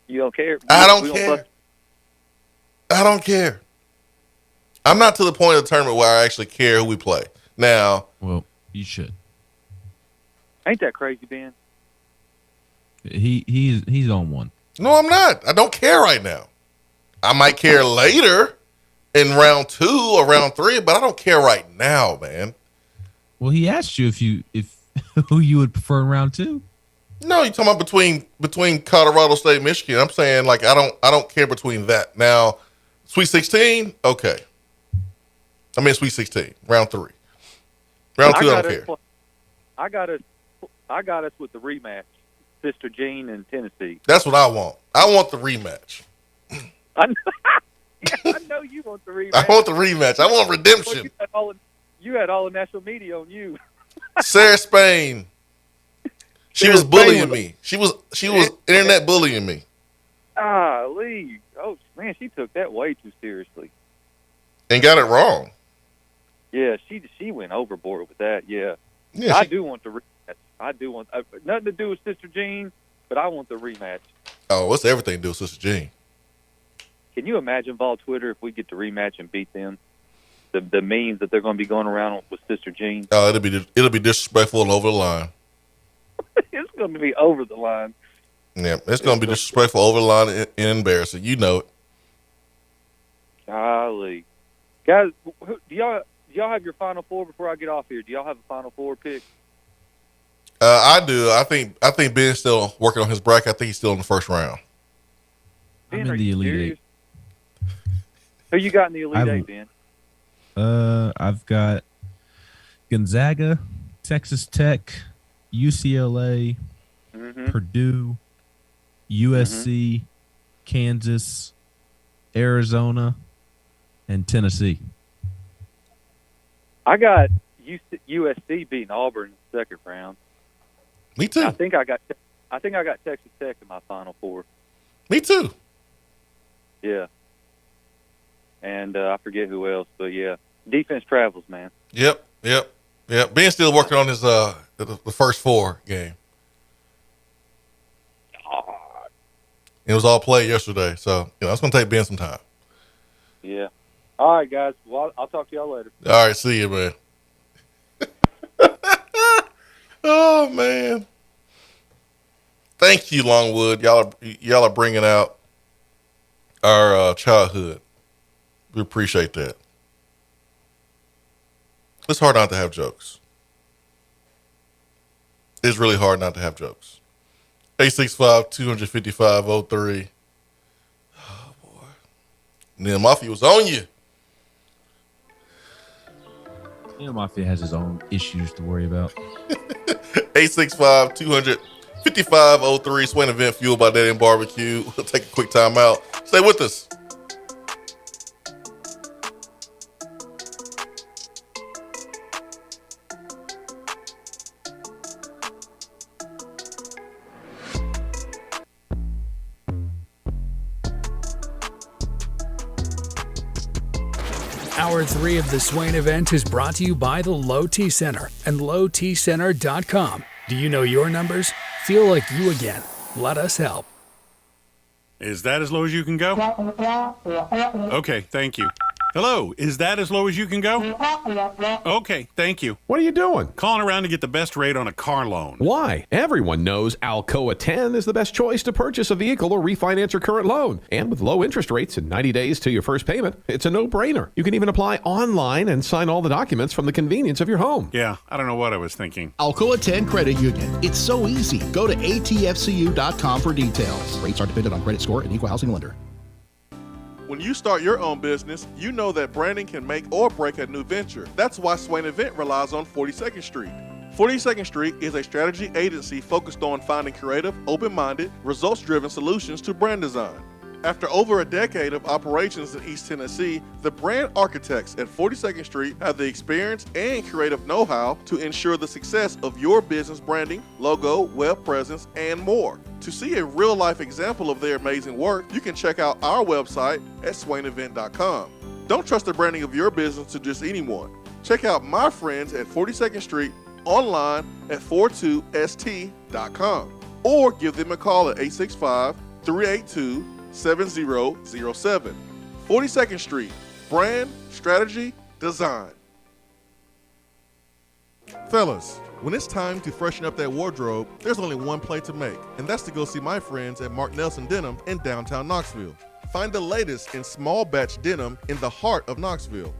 You don't care? I don't care. I don't care. I'm not to the point of the tournament where I actually care who we play. Now, well, you should. Ain't that crazy, Ben? He's on one. No, I'm not. I don't care right now. I might care later in round 2 or round 3, but I don't care right now, man. Well, he asked you if who you would prefer in round 2. No, you're talking about between Colorado State and Michigan. I'm saying like I don't care between that. Now, Sweet 16, okay. I mean Sweet 16, round 3. Round 2, I don't care. I got us with the rematch, Sister Jean and Tennessee. That's what I want. I want the rematch. I know you want the rematch. I want the rematch. I want redemption. Well, you had all the national media on you. Sarah Spain. She was bullying me. She was internet bullying me. Lee. Oh man, she took that way too seriously. And got it wrong. Yeah, she went overboard with that. Yeah. Yeah, I do want the rematch. I do want nothing to do with Sister Jean, but I want the rematch. Oh, what's everything to do with Sister Jean? Can you imagine Vol Twitter if we get the rematch and beat them? The memes that they're going to be going around with Sister Jean. Oh, it'll be disrespectful and over the line. It's going to be over the line. Yeah, it's going to be disrespectful, over the line, and embarrassing. You know it. Golly, guys, do y'all have your Final Four before I get off here? Do y'all have a Final Four pick? I do. I think Ben's still working on his bracket. I think he's still in the first round. Ben, I'm in the Elite Eight. Who you got in the Elite Eight, Ben? I've got Gonzaga, Texas Tech, UCLA, Purdue, USC, Kansas, Arizona, and Tennessee. I got USC beating Auburn in the second round. Me too. I think I got Texas Tech in my Final Four. Me too. Yeah. And I forget who else, but yeah, defense travels, man. Yep. Ben's still working on his the first 4 game. It was all played yesterday, so it's gonna take Ben some time. Yeah. All right, guys. Well, I'll talk to y'all later. All right, see you, man. Oh man, thank you, Longwood. Y'all are bringing out our childhood. We appreciate that. It's hard not to have jokes. It's really hard not to have jokes. 865-255-03. Oh boy, Neil Mafia was on you. Neil Mafia has his own issues to worry about. 865-255-03. Swain Event fueled by Daddy and Barbecue. We'll take a quick time out. Stay with us. Hour 3 of the Swain Event is brought to you by the Low T Center and lowtcenter.com. Do you know your numbers? Feel like you again. Let us help. Is that as low as you can go? Okay, thank you. Hello, is that as low as you can go? Okay, thank you. What are you doing? Calling around to get the best rate on a car loan. Why? Everyone knows Alcoa 10 is the best choice to purchase a vehicle or refinance your current loan. And with low interest rates and 90 days to your first payment, it's a no-brainer. You can even apply online and sign all the documents from the convenience of your home. Yeah, I don't know what I was thinking. Alcoa 10 Credit Union. It's so easy. Go to atfcu.com for details. Rates are dependent on credit score and equal housing lender. When you start your own business, you know that branding can make or break a new venture. That's why Swain Event relies on 42nd Street. 42nd Street is a strategy agency focused on finding creative, open-minded, results-driven solutions to brand design. After over a decade of operations in East Tennessee, the brand architects at 42nd Street have the experience and creative know-how to ensure the success of your business branding, logo, web presence, and more. To see a real-life example of their amazing work, you can check out our website at swainevent.com. Don't trust the branding of your business to just anyone. Check out my friends at 42nd Street online at 42st.com or give them a call at 865-382-7007. 42nd Street, brand, strategy, design. Fellas, when it's time to freshen up that wardrobe, there's only one play to make, and that's to go see my friends at Mark Nelson Denim in downtown Knoxville. Find the latest in small batch denim in the heart of Knoxville.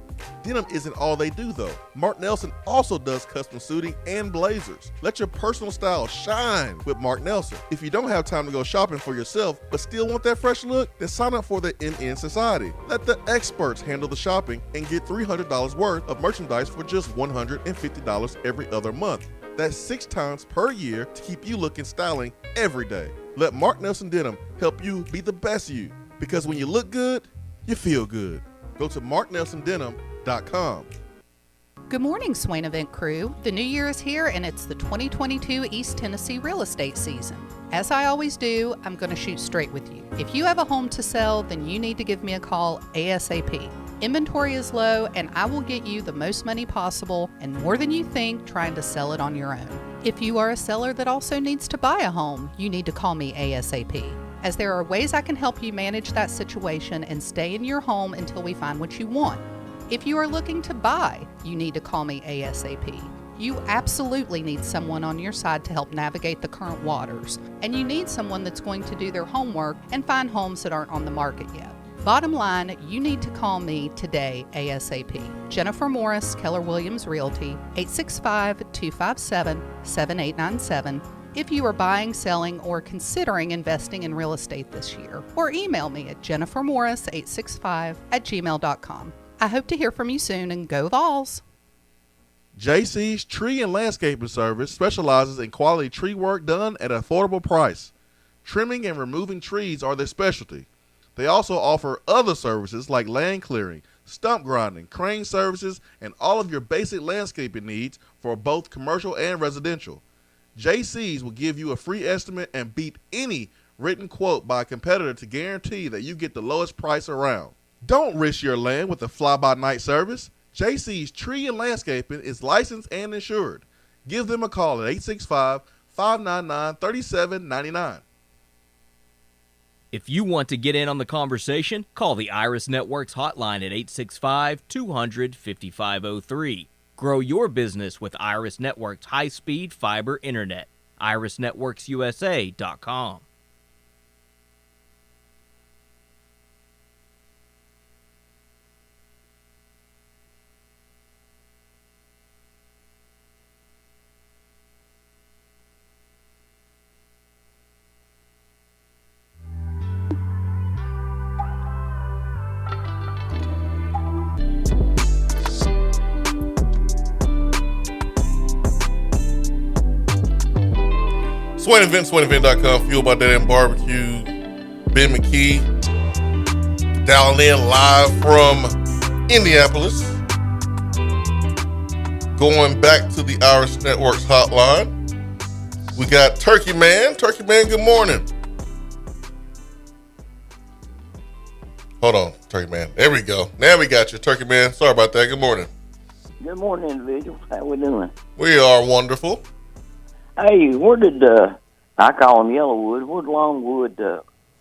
Denim isn't all they do though. Mark Nelson also does custom suiting and blazers. Let your personal style shine with Mark Nelson. If you don't have time to go shopping for yourself but still want that fresh look, then sign up for the MN Society. Let the experts handle the shopping and get $300 worth of merchandise for just $150 every other month. That's 6 times per year to keep you looking styling every day. Let Mark Nelson Denim help you be the best you, because when you look good, you feel good. Go to marknelsondenim.com. Good morning, Swain Event crew. The new year is here and it's the 2022 East Tennessee real estate season. As I always do, I'm going to shoot straight with you. If you have a home to sell, then you need to give me a call ASAP. Inventory is low and I will get you the most money possible and more than you think trying to sell it on your own. If you are a seller that also needs to buy a home, you need to call me ASAP, as there are ways I can help you manage that situation and stay in your home until we find what you want. If you are looking to buy, you need to call me ASAP. You absolutely need someone on your side to help navigate the current waters, and you need someone that's going to do their homework and find homes that aren't on the market yet. Bottom line, you need to call me today ASAP. Jennifer Morris, Keller Williams Realty, 865-257-7897. If you are buying, selling, or considering investing in real estate this year, or email me at jennifermorris865@gmail.com. I hope to hear from you soon, and go Vols! JC's Tree and Landscaping Service specializes in quality tree work done at an affordable price. Trimming and removing trees are their specialty. They also offer other services like land clearing, stump grinding, crane services, and all of your basic landscaping needs for both commercial and residential. JC's will give you a free estimate and beat any written quote by a competitor to guarantee that you get the lowest price around. Don't risk your land with a fly-by-night service. JC's Tree and Landscaping is licensed and insured. Give them a call at 865-599-3799. If you want to get in on the conversation, call the Iris Networks hotline at 865-200-5503. Grow your business with Iris Networks high-speed fiber internet. IrisNetworksUSA.com. Swain Event, SwainEvent.com, fueled by Dead End Barbecue. Ben McKee, dialing in live from Indianapolis. Going back to the Iris Networks hotline, we got Turkey Man. Turkey Man, good morning. Hold on, Turkey Man. There we go. Now we got you, Turkey Man. Sorry about that. Good morning. Good morning, individuals. How we doing? We are wonderful. Hey, where did I call them Yellowwood? Where'd Longwood?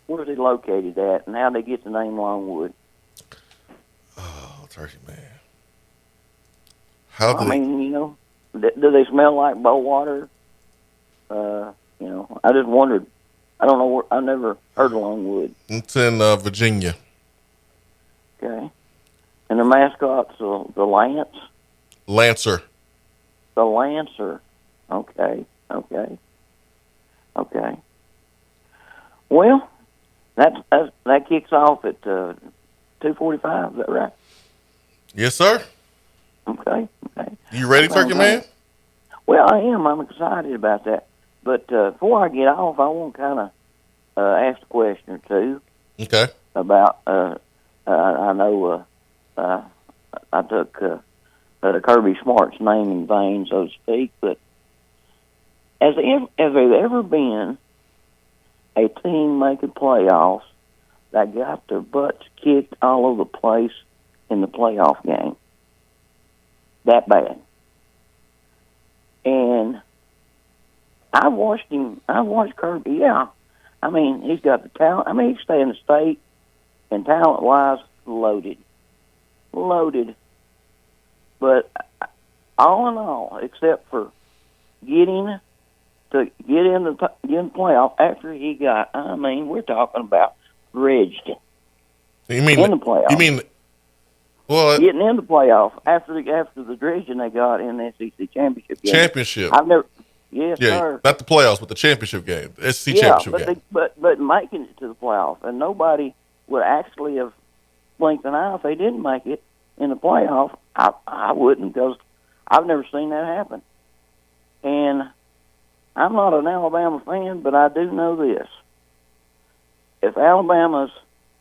Where's it located at, and how they get the name Longwood? Oh, Turkey Man. I mean, you know, do they smell like bow water? You know, I just wondered. I don't know where. I never heard of Longwood. It's in Virginia. Okay, and the mascot's the Lance. Lancer. The Lancer. Okay. Well, that kicks off at 2:45. Is that right? Yes, sir. Okay. You ready, Turkey Man? Well, I am. I'm excited about that. But before I get off, I want to kind of ask a question or two. Okay. About I know I took the Kirby Smart's name in vain, so to speak. But has there ever been a team making playoffs that got their butts kicked all over the place in the playoff game? That bad. And I watched Kirby. Yeah. I mean, he's got the talent. I mean, he stay in the state, and talent-wise, loaded. But all in all, except for getting in the playoff after he got, I mean, we're talking about dredged. You mean in the playoff? You mean getting in the playoff after the dredging they got in the SEC championship game? Championship. I've never. Yes, sir. Not the playoffs, but the championship game, the SEC championship game. But making it to the playoff, and nobody would actually have blinked an eye if they didn't make it in the playoff. I wouldn't, because I've never seen that happen. And I'm not an Alabama fan, but I do know this: if Alabama's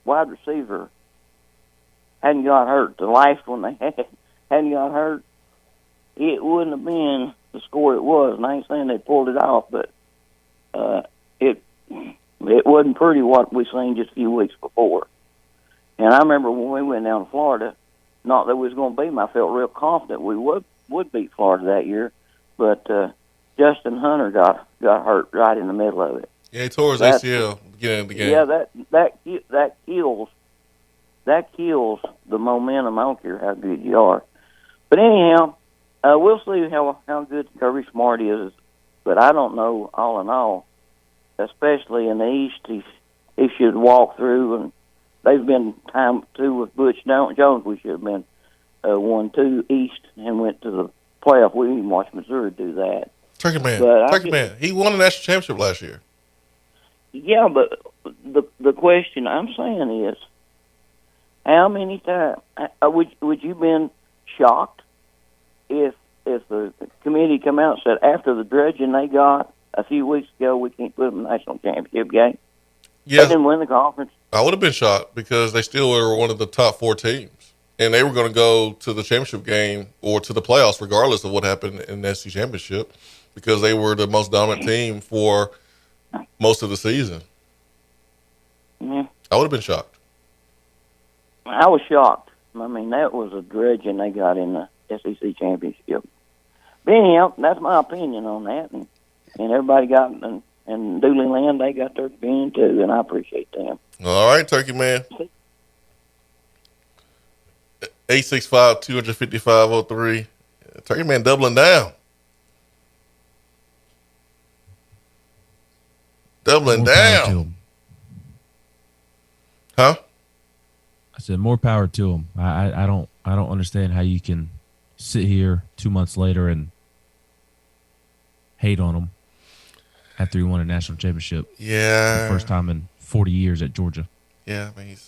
wide receiver hadn't got hurt, the last one they hadn't got hurt, it wouldn't have been the score it was. And I ain't saying they pulled it off, but it wasn't pretty what we seen just a few weeks before. And I remember when we went down to Florida, not that we was going to beat them, I felt real confident we would beat Florida that year, but Justin Hunter got hurt right in the middle of it. Yeah, he tore his ACL at the beginning of the game. Yeah, that kills the momentum. I don't care how good you are. But anyhow, we'll see how good Kirby Smart is. But I don't know, all in all, especially in the East, he should walk through. And they've been time two with Butch Jones. We should have been 1-2 East and went to the playoff. We didn't watch Missouri do that. Turkey Man, he won the national championship last year. Yeah, but the question I'm saying is, how many times would you been shocked if the committee come out and said after the dredging they got a few weeks ago, we can't put them in the national championship game? Yeah, they didn't win the conference. I would have been shocked because they still were one of the top 4 teams, and they were going to go to the championship game or to the playoffs regardless of what happened in the SEC championship, because they were the most dominant team for most of the season. Yeah. I would have been shocked. I was shocked. I mean, that was a dredging they got in the SEC championship. But anyhow, that's my opinion on that. And everybody got, and Dooley Land, they got their opinion too, and I appreciate them. All right, Turkey Man. 865-255-03. Turkey Man doubling down. Doubling down. Huh? I said more power to him. I don't understand how you can sit here 2 months later and hate on him after he won a national championship. Yeah. For the first time in 40 years at Georgia. Yeah, I mean,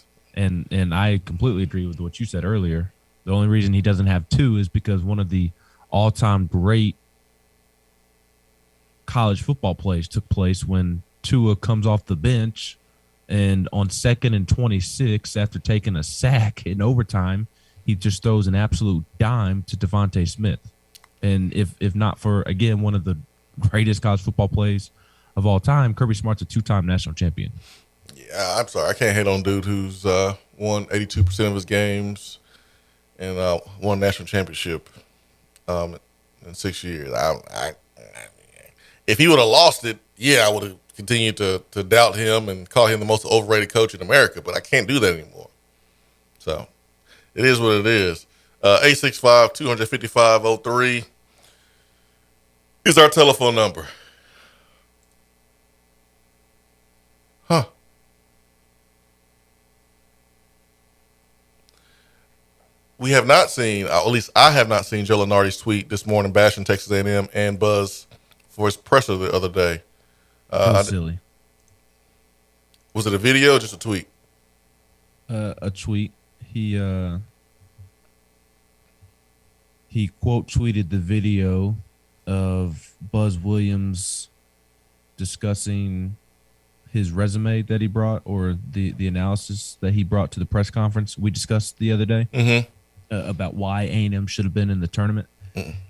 and I completely agree with what you said earlier. The only reason he doesn't have 2 is because one of the all-time great college football plays took place when Tua comes off the bench, and on 2nd and 26, after taking a sack in overtime, he just throws an absolute dime to Devontae Smith. And if not for, again, one of the greatest college football plays of all time, Kirby Smart's a 2-time national champion. Yeah, I'm sorry. I can't hate on dude who's won 82% of his games and won a national championship in 6 years. If he would have lost it, yeah, I would have continued to doubt him and call him the most overrated coach in America, but I can't do that anymore. So it is what it is. 865-255-03 is our telephone number. Huh. We have not seen, at least I have not seen Joe Lunardi's tweet this morning bashing Texas A&M and Buzz for his presser the other day. Silly. Was it a video or just a tweet? A tweet. He quote tweeted the video of Buzz Williams discussing his resume that he brought, or the analysis that he brought to the press conference we discussed the other day about why A&M should have been in the tournament.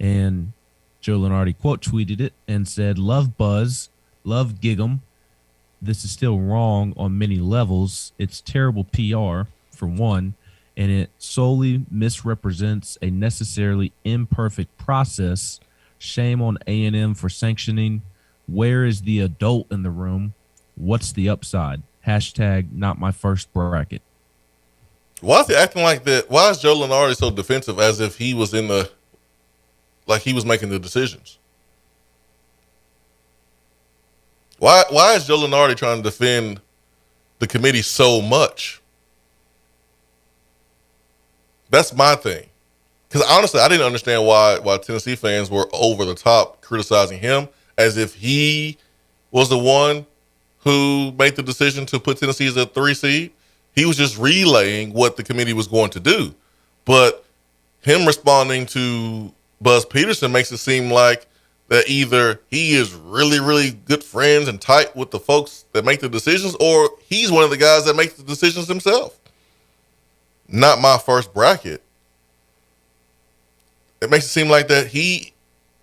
And Joe Lunardi quote tweeted it and said, "Love Buzz, love Gig'em. This is still wrong on many levels. It's terrible PR, for one, and it solely misrepresents a necessarily imperfect process. Shame on A&M for sanctioning. Where is the adult in the room? What's the upside? Hashtag not my first bracket." Why is he acting like that? Why is Joe Lunardi so defensive, as if he was like he was making the decisions? Why is Joe Lunardi trying to defend the committee so much? That's my thing. Because honestly, I didn't understand why Tennessee fans were over the top criticizing him, as if he was the one who made the decision to put Tennessee as a 3 seed. He was just relaying what the committee was going to do. But him responding to Buzz Peterson makes it seem like that either he is really, really good friends and tight with the folks that make the decisions, or he's one of the guys that makes the decisions himself. Not my first bracket. It makes it seem like that he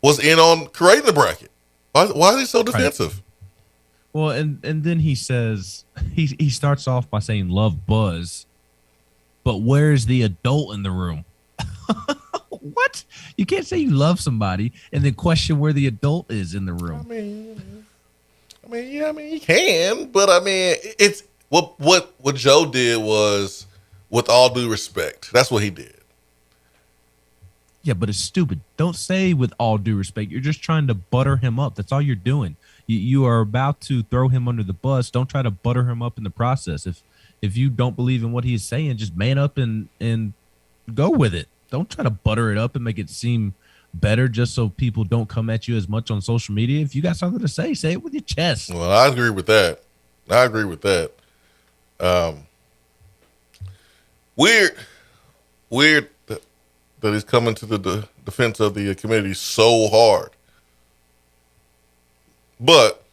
was in on creating the bracket. Why is he so defensive? Well, and then he says, he starts off by saying, "Love Buzz, but where's the adult in the room?" What? You can't say you love somebody and then question where the adult is in the room. I mean, you can, but I mean, it's what Joe did was, with all due respect. That's what he did. Yeah, but it's stupid. Don't say with all due respect. You're just trying to butter him up. That's all you're doing. You are about to throw him under the bus. Don't try to butter him up in the process. If you don't believe in what he's saying, just man up and go with it. Don't try to butter it up and make it seem better just so people don't come at you as much on social media. If you got something to say it with your chest. Well, I agree with that. Weird that he's coming to the defense of the committee so hard. But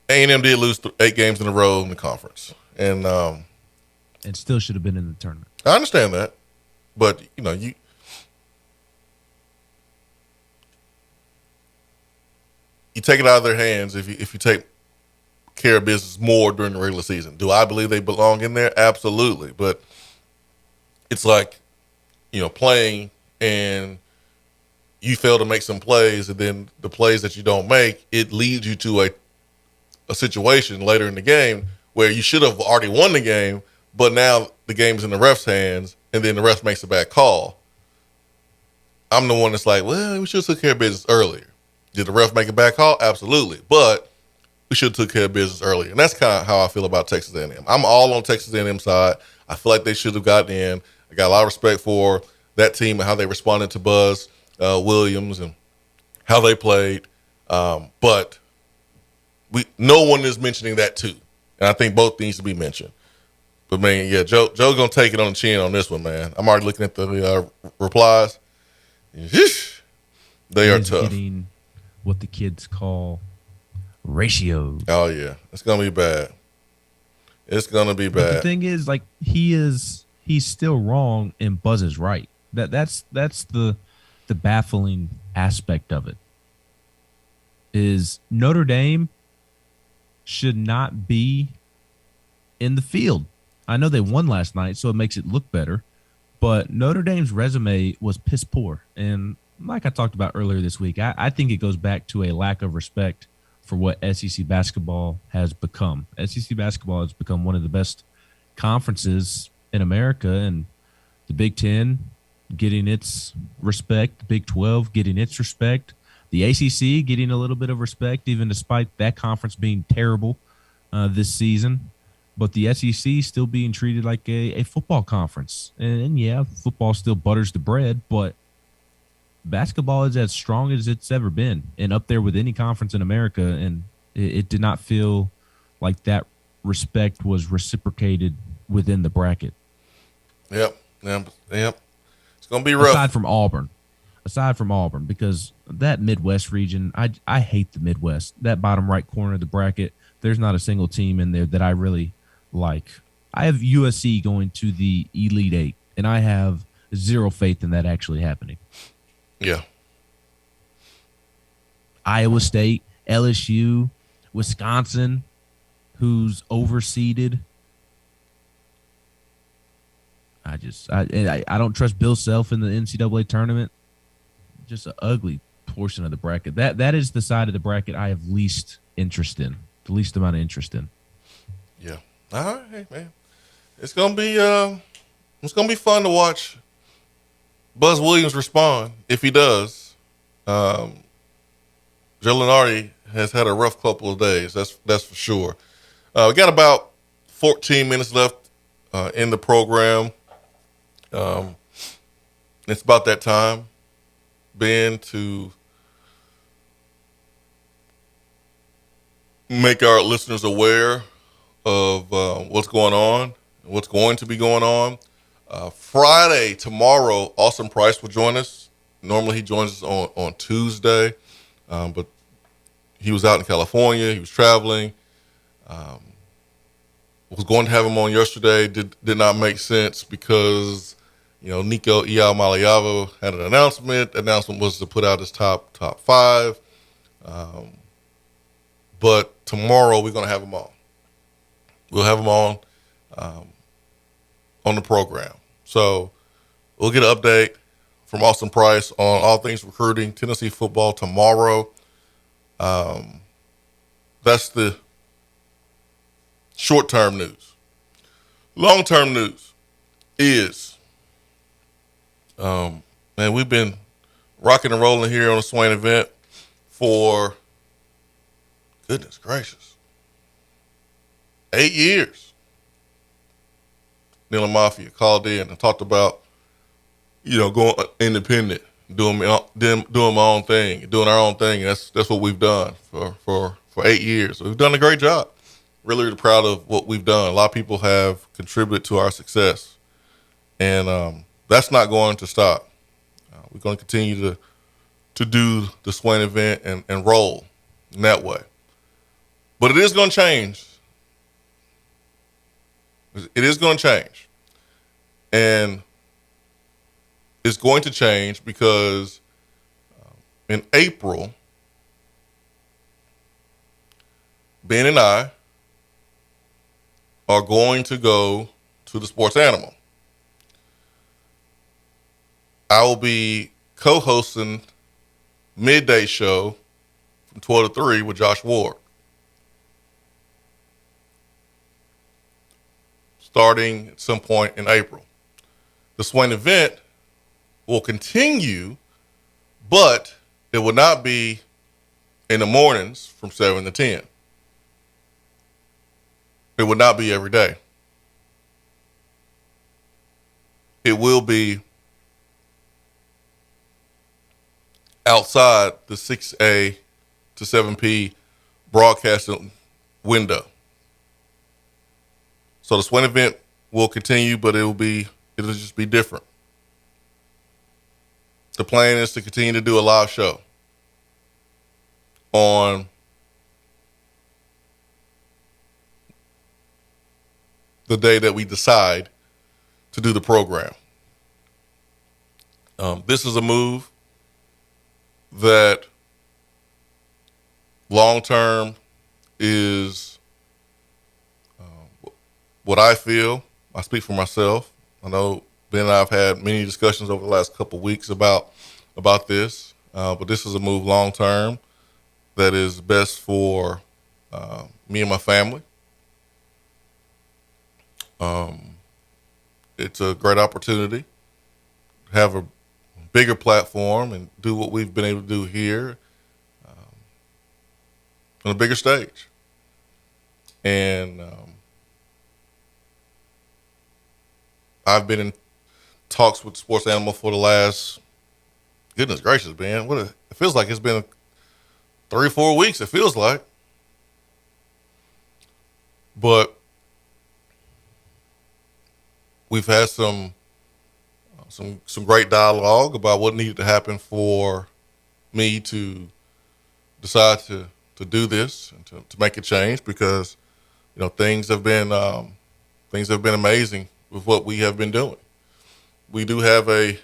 A&M did lose 8 games in a row in the conference, and still should have been in the tournament. I understand that, but you take it out of their hands if you take care of business more during the regular season. Do I believe they belong in there? Absolutely, but it's like playing and you fail to make some plays, and then the plays that you don't make, it leads you to a situation later in the game where you should have already won the game, but now the game's in the ref's hands, and then the ref makes a bad call. I'm the one that's like, well, we should have took care of business earlier. Did the ref make a bad call? Absolutely. But we should have took care of business earlier. And that's kind of how I feel about Texas A&M. I'm all on Texas A&M side. I feel like they should have gotten in. I got a lot of respect for that team and how they responded to Buzz Williams and how they played. But no one is mentioning that too. And I think both needs to be mentioned. But, man, yeah, Joe going to take it on the chin on this one, man. I'm already looking at the replies. They are tough. Getting what the kids call ratios. Oh, yeah. It's going to be bad. It's going to be bad. But the thing is, like, he's still wrong and Buzz is right. That's the baffling aspect of it. Is Notre Dame should not be in the field. I know they won last night, so it makes it look better. But Notre Dame's resume was piss poor. And like I talked about earlier this week, I think it goes back to a lack of respect for what SEC basketball has become. SEC basketball has become one of the best conferences in America, and the Big Ten getting its respect, the Big 12 getting its respect, the ACC getting a little bit of respect, even despite that conference being terrible this season. But the SEC still being treated like a football conference. And yeah, football still butters the bread, but basketball is as strong as it's ever been and up there with any conference in America. And it did not feel like that respect was reciprocated within the bracket. Yep. It's gonna be rough. Aside from Auburn, because that Midwest region, I hate the Midwest. That bottom right corner of the bracket, there's not a single team in there that I really like. I have USC going to the Elite Eight, and I have zero faith in that actually happening. Yeah. Iowa State, LSU, Wisconsin, who's overseeded. I don't trust Bill Self in the NCAA tournament. Just an ugly portion of the bracket. That is the side of the bracket I have least interest in, the least amount of interest in. Yeah. All right, man. It's gonna be fun to watch Buzz Williams respond if he does. Joe Lunardi has had a rough couple of days. That's for sure. We got about 14 minutes left in the program. It's about that time, Ben, to make our listeners aware of what's going on, what's going to be going on. Friday, tomorrow, Austin Price will join us. Normally he joins us on Tuesday, but he was out in California. He was traveling. Was going to have him on yesterday. Did not make sense because, Nico Iamaleava had an announcement. The announcement was to put out his top five. But tomorrow we're going to have him on. We'll have him on the program. So we'll get an update from Austin Price on all things recruiting, Tennessee football tomorrow. That's the short-term news. Long-term news is, man, we've been rocking and rolling here on the Swain Event for, goodness gracious, 8 years. Neil and Mafia called in and talked about, going independent, doing my own thing, doing our own thing. And that's what we've done for 8 years. So we've done a great job. Really proud of what we've done. A lot of people have contributed to our success, and that's not going to stop. We're going to continue to do the Swain Event and roll in that way. But it is going to change. It is going to change. And it's going to change because in April, Ben and I are going to go to the Sports Animal. I will be co-hosting midday show from 12 to 3 with Josh Ward. Starting at some point in April. The Swain Event will continue, but it will not be in the mornings from 7 to 10. It would not be every day. It will be outside the 6A to 7P broadcasting window. So the Swain Event will continue, but it'll just be different. The plan is to continue to do a live show on the day that we decide to do the program. This is a move that long-term is what I feel. I speak for myself. I know Ben and I have had many discussions over the last couple of weeks about this, but this is a move long-term that is best for me and my family. It's a great opportunity to have a bigger platform and do what we've been able to do here on a bigger stage. And I've been in talks with Sports Animal for the last, goodness gracious, man, it feels like it's been 3 or 4 weeks, it feels like. But we've had some some great dialogue about what needed to happen for me to decide to do this and to make a change, because things have been amazing with what we have been doing. We do have a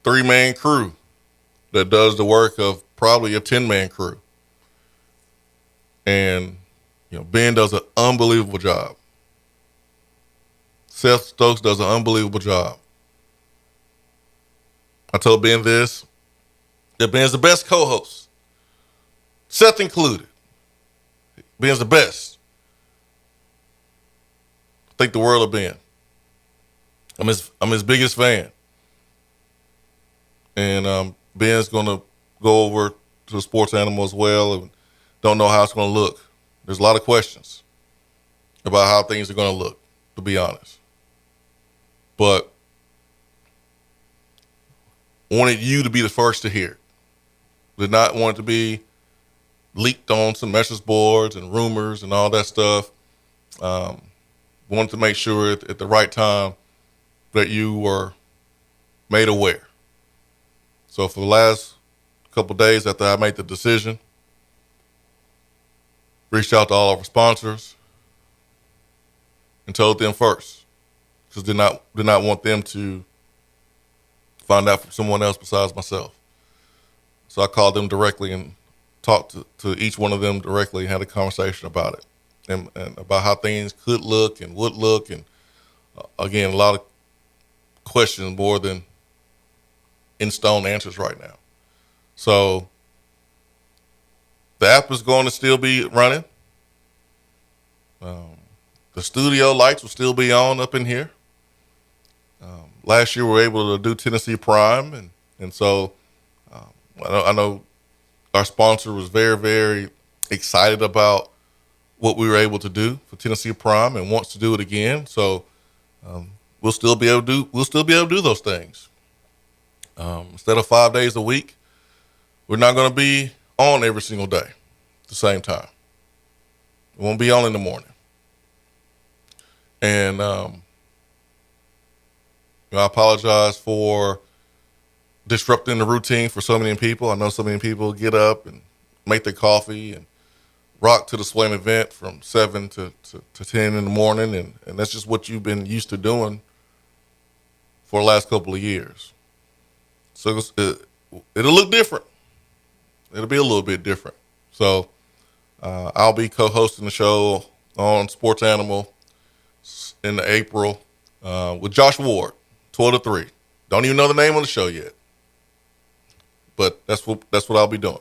3-man crew that does the work of probably a 10-man crew, and Ben does an unbelievable job. Seth Stokes does an unbelievable job. I told Ben that Ben's the best co-host, Seth included. Ben's the best. I think the world of Ben. I'm his biggest fan. And Ben's going to go over to the sports animal as well, and don't know how it's going to look. There's a lot of questions about how things are going to look, to be honest. But wanted you to be the first to hear it. Did not want it to be leaked on some message boards and rumors and all that stuff. Wanted to make sure at the right time that you were made aware. So for the last couple of days after I made the decision, reached out to all of our sponsors and told them first, because did not want them to find out from someone else besides myself. So I called them directly and talked to each one of them directly and had a conversation about it and about how things could look and would look. And again, a lot of questions more than in stone answers right now. So the app is going to still be running. The studio lights will still be on up in here. Last year we were able to do Tennessee Prime, and so I know our sponsor was very, very excited about what we were able to do for Tennessee Prime and wants to do it again. So we'll still be able to do those things. Instead of 5 days a week, we're not going to be on every single day at the same time. We won't be on in the morning. And I apologize for disrupting the routine for so many people. I know so many people get up and make their coffee and rock to the Swain Event from 7 to 10 in the morning, and that's just what you've been used to doing for the last couple of years. So it'll look different. It'll be a little bit different. So I'll be co-hosting the show on Sports Animal in April with Josh Ward, 12 to 3. Don't even know the name of the show yet, but that's what I'll be doing.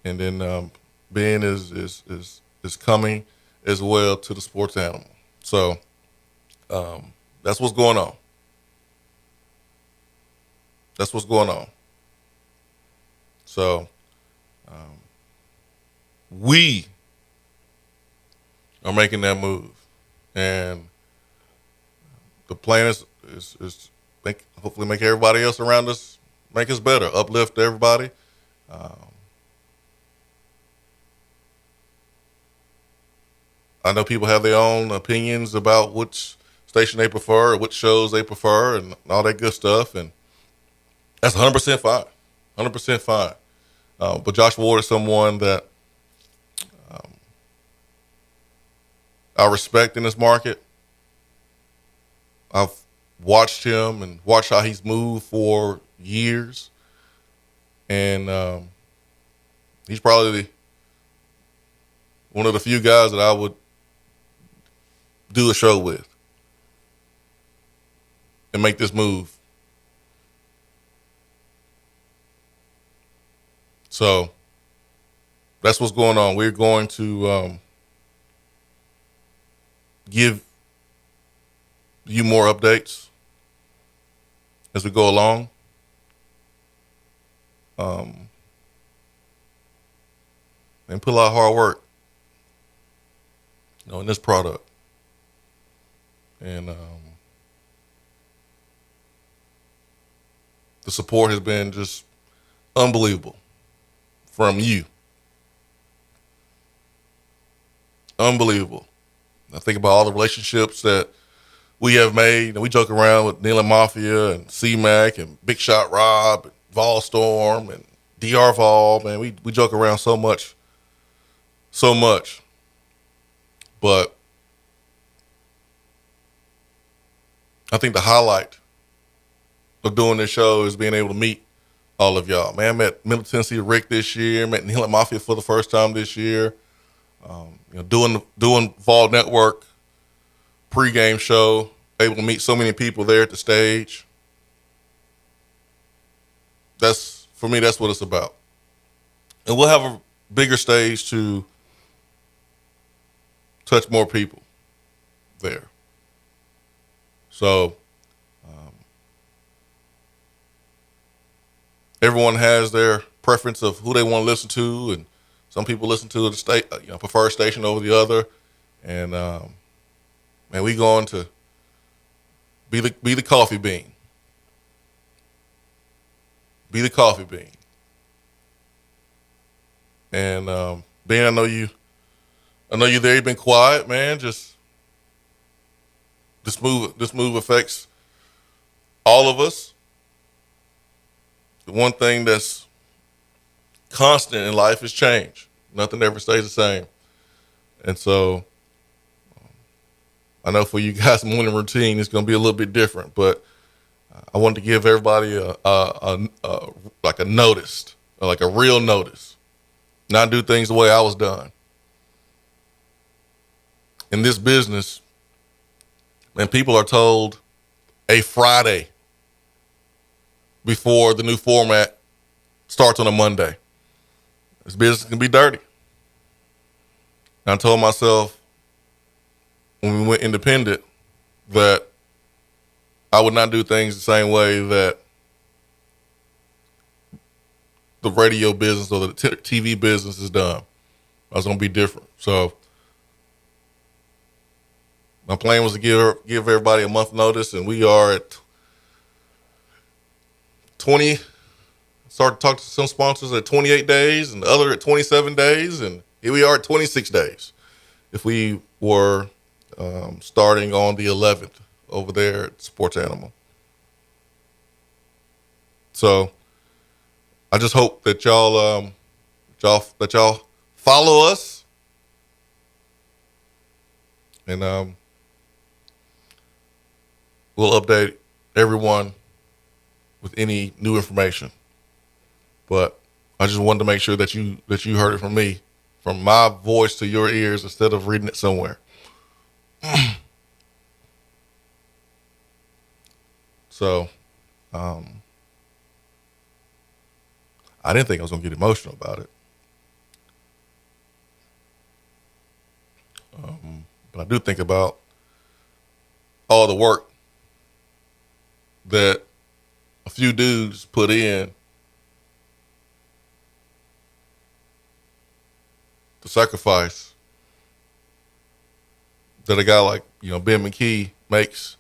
And then Ben is coming as well to the Sports Animal. So that's what's going on. That's what's going on. So we are making that move, and the plan is hopefully make everybody else around us, make us better, uplift everybody. I know people have their own opinions about which station they prefer, or which shows they prefer, and all that good stuff, and that's 100% fine. 100% fine. But Josh Ward is someone that I respect in this market. I've watched him and watched how he's moved for years. And he's probably one of the few guys that I would do a show with and make this move. So that's what's going on. We're going to give you more updates as we go along. And put a lot of hard work, in this product. And the support has been just unbelievable from you. Unbelievable. I think about all the relationships that we have made. And we joke around with Neil and Mafia and C-Mac and Big Shot Rob and Vol Storm and DR Vol. Man, we joke around so much. But I think the highlight of doing this show is being able to meet all of y'all. Man, I met Middle Tennessee Rick this year, met Neil and Mafia for the first time this year. Doing Vol Network pregame show, able to meet so many people there at the stage. For me, that's what it's about. And we'll have a bigger stage to touch more people there. So everyone has their preference of who they want to listen to, and some people listen to the preferred station over the other. And man, we going to be the coffee bean. Be the coffee bean. And Ben, I know you're there. You've been quiet, man. Just this move affects all of us. The one thing that's constant in life is change. Nothing ever stays the same. And so I know for you guys, morning routine is going to be a little bit different, but I wanted to give everybody like a notice, like a real notice, not do things the way I was done. In this business, and people are told a Friday before the new format starts on a Monday. This business can be dirty. And I told myself when we went independent that I would not do things the same way that the radio business or the TV business is done. I was going to be different. So my plan was to give everybody a month notice, and we are at 20. Started to talk to some sponsors at 28 days and the other at 27 days, and here we are at 26 days. If we were starting on the 11th over there at Sports Animal. So I just hope that y'all follow us, and we'll update everyone with any new information. But I just wanted to make sure that you heard it from me, from my voice to your ears instead of reading it somewhere. So, I didn't think I was going to get emotional about it. But I do think about all the work that a few dudes put in, the sacrifice that a guy like, Ben McKee makes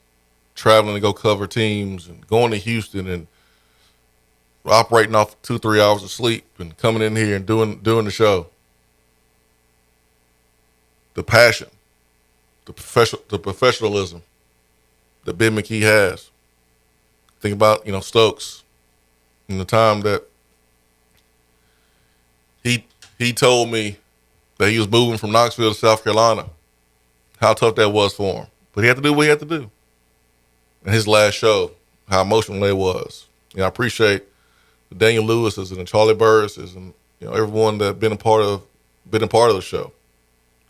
traveling to go cover teams and going to Houston and operating off 2-3 hours of sleep and coming in here and doing the show. The passion, the professionalism that Ben McKee has. Think about, Stokes and the time that he told me that he was moving from Knoxville to South Carolina, how tough that was for him. But he had to do what he had to do. And his last show, how emotional it was. I appreciate the Daniel Lewis's and the Charlie Burris's and everyone that been a part of the show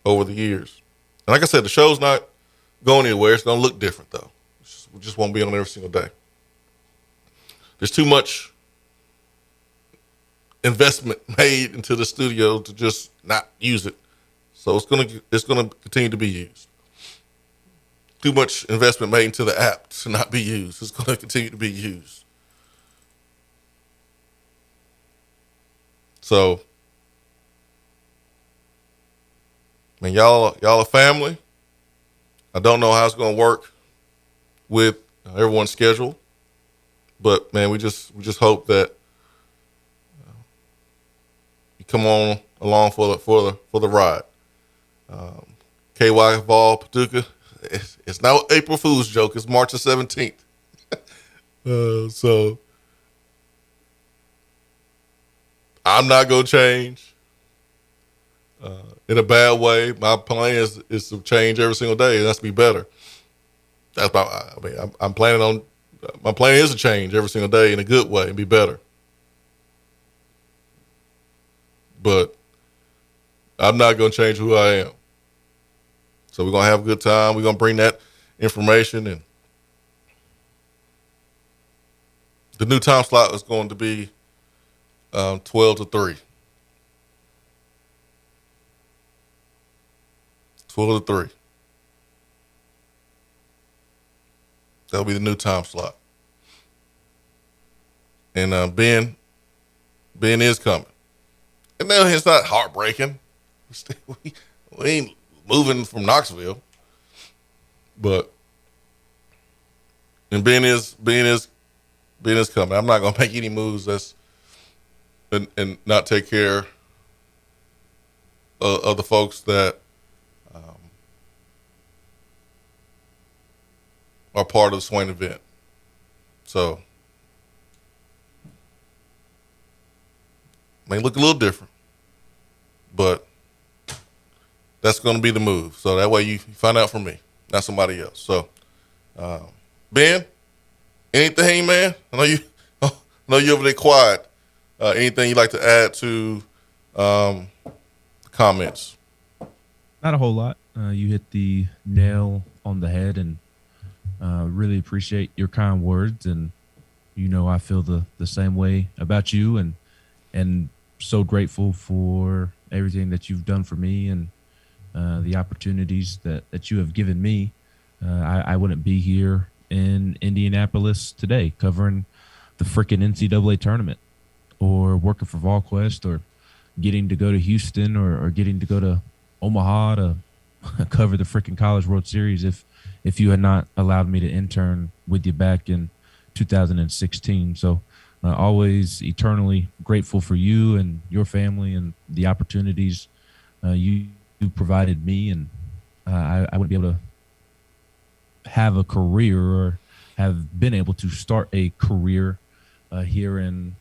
over the years. And like I said, the show's not going anywhere. It's going to look different though. We just won't be on every single day. There's too much investment made into the studio to just not use it. So it's gonna continue to be used. Too much investment made into the app to not be used. It's gonna continue to be used. So, y'all a family. I don't know how it's gonna work with everyone's schedule, but man, we just hope that you come on along for the ride. KY Vol Paducah, it's not April Fool's joke. It's March the 17th. So I'm not gonna change in a bad way. My plan is to change every single day, and that's to be better. That's I'm planning on. My plan is to change every single day in a good way and be better. But I'm not going to change who I am. So we're going to have a good time. We're going to bring that information. And the new time slot is going to be 12 to 3. 12 to 3. That'll be the new time slot. And Ben is coming. And now it's not heartbreaking. We ain't moving from Knoxville. But and Ben is coming. I'm not gonna make any moves and not take care of the folks that are part of the Swain Event. So may look a little different, but that's going to be the move. So that way you find out from me, not somebody else. So, Ben, anything, man? I know you're over there quiet. Anything you'd like to add to the comments? Not a whole lot. You hit the nail on the head, and really appreciate your kind words. And I feel the same way about you, and so grateful for everything that you've done for me and the opportunities that you have given me. I wouldn't be here in Indianapolis today covering the freaking NCAA tournament or working for VolQuest or getting to go to Houston or getting to go to Omaha to cover the freaking College World Series if you had not allowed me to intern with you back in 2016. So always eternally grateful for you and your family and the opportunities you provided me. And I wouldn't be able to have a career or have been able to start a career here in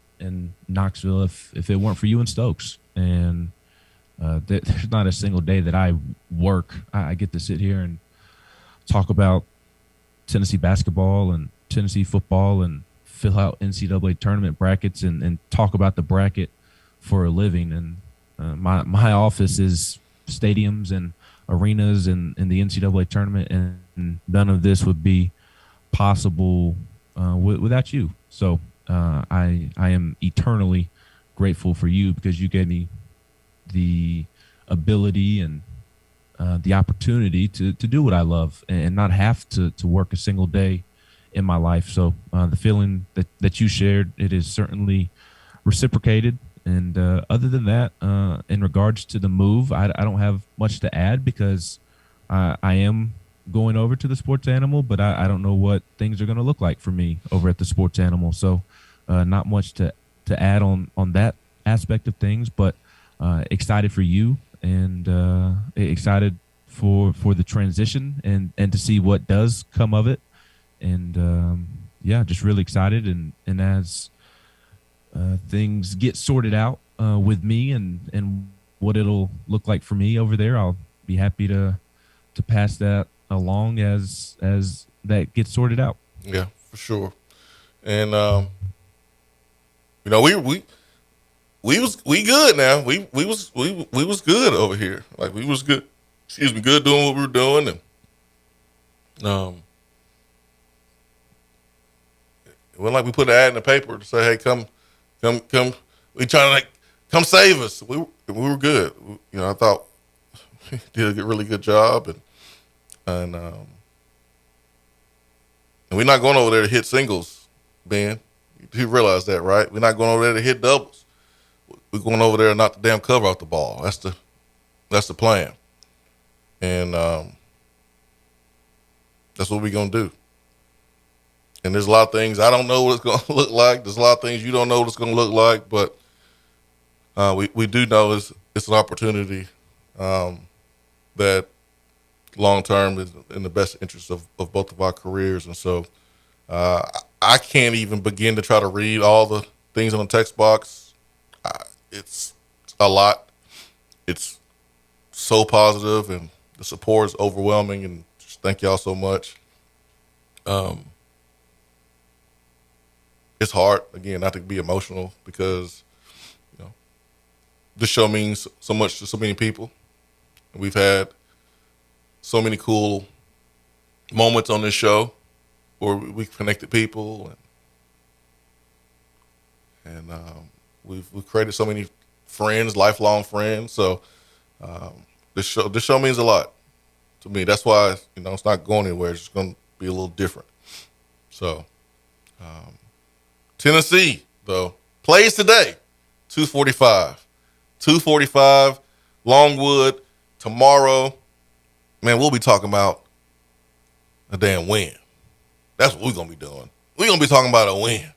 Knoxville if it weren't for you in Stokes. And there's not a single day that I work. I get to sit here and talk about Tennessee basketball and Tennessee football and fill out NCAA tournament brackets and talk about the bracket for a living. And my office is stadiums and arenas and the NCAA tournament, and none of this would be possible without you. So I am eternally grateful for you because you gave me the ability and the opportunity to do what I love and not have to work a single day in my life. So the feeling that you shared, it is certainly reciprocated. And other than that, in regards to the move, I don't have much to add because I am going over to the Sports Animal, but I don't know what things are going to look like for me over at the Sports Animal. So not much to add on that aspect of things, but excited for you and excited for the transition and to see what does come of it. And just really excited. And as things get sorted out with me and what it'll look like for me over there, I'll be happy to pass that along as that gets sorted out. Yeah, for sure. And we good now. We was good over here. Like we was good. Good doing what we were doing, and it wasn't like we put an ad in the paper to say, "Hey, come, we trying to come save us." We were good. I thought we did a really good job, and we're not going over there to hit singles, Ben. You realize that, right? We're not going over there to hit doubles. We're going over there to knock the damn cover off the ball. That's the plan, and that's what we're gonna do. And there's a lot of things I don't know what it's going to look like. There's a lot of things you don't know what it's going to look like. But we do know it's an opportunity that long term is in the best interest of both of our careers. And so I can't even begin to try to read all the things on the text box. It's a lot. It's so positive, and the support is overwhelming, and just thank y'all so much. It's hard, again, not to be emotional because, this show means so much to so many people. We've had so many cool moments on this show where we've connected people, and we've created so many friends, lifelong friends. So this show means a lot to me. That's why it's not going anywhere. It's just going to be a little different. So Tennessee though plays today, 2:45, Longwood tomorrow. Man, we'll be talking about a damn win. That's what we're going to be doing. We're going to be talking about a win.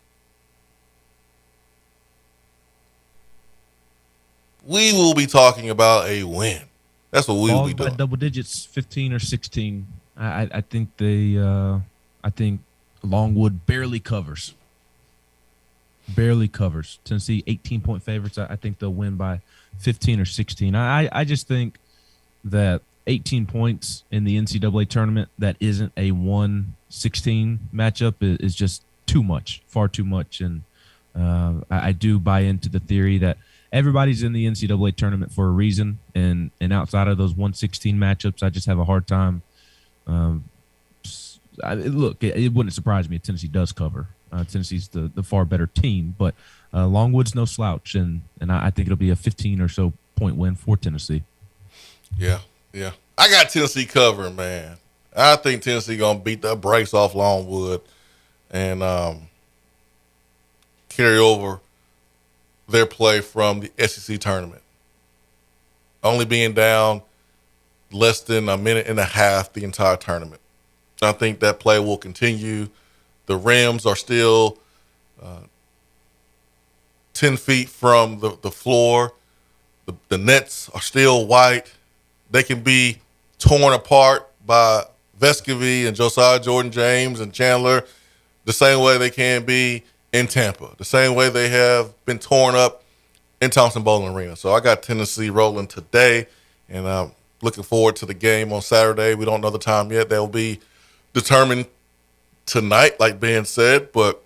We will be talking about a win. That's what we will be doing. By double digits, 15 or 16. I think Longwood barely covers. Barely covers. Tennessee 18-point favorites. I think they'll win by 15 or 16. I just think that 18 points in the NCAA tournament that isn't a 1-16 matchup is just too much, far too much. And I do buy into the theory that everybody's in the NCAA tournament for a reason, and outside of those 1-16 matchups, I just have a hard time. Look, it wouldn't surprise me if Tennessee does cover. Tennessee's the far better team, but Longwood's no slouch, and I think it'll be a 15 or so point win for Tennessee. Yeah. I got Tennessee covering, man. I think Tennessee gonna beat the brakes off Longwood and carry over their play from the SEC tournament. Only being down less than a minute and a half the entire tournament. I think that play will continue. The rims are still 10 feet from the floor. The nets are still white. They can be torn apart by Vescovy and Josiah Jordan-James and Chandler the same way they can be in Tampa, the same way they have been torn up in Thompson-Boling Arena. So I got Tennessee rolling today, and I'm looking forward to the game on Saturday. We don't know the time yet. That will be determined tonight, like Ben said. But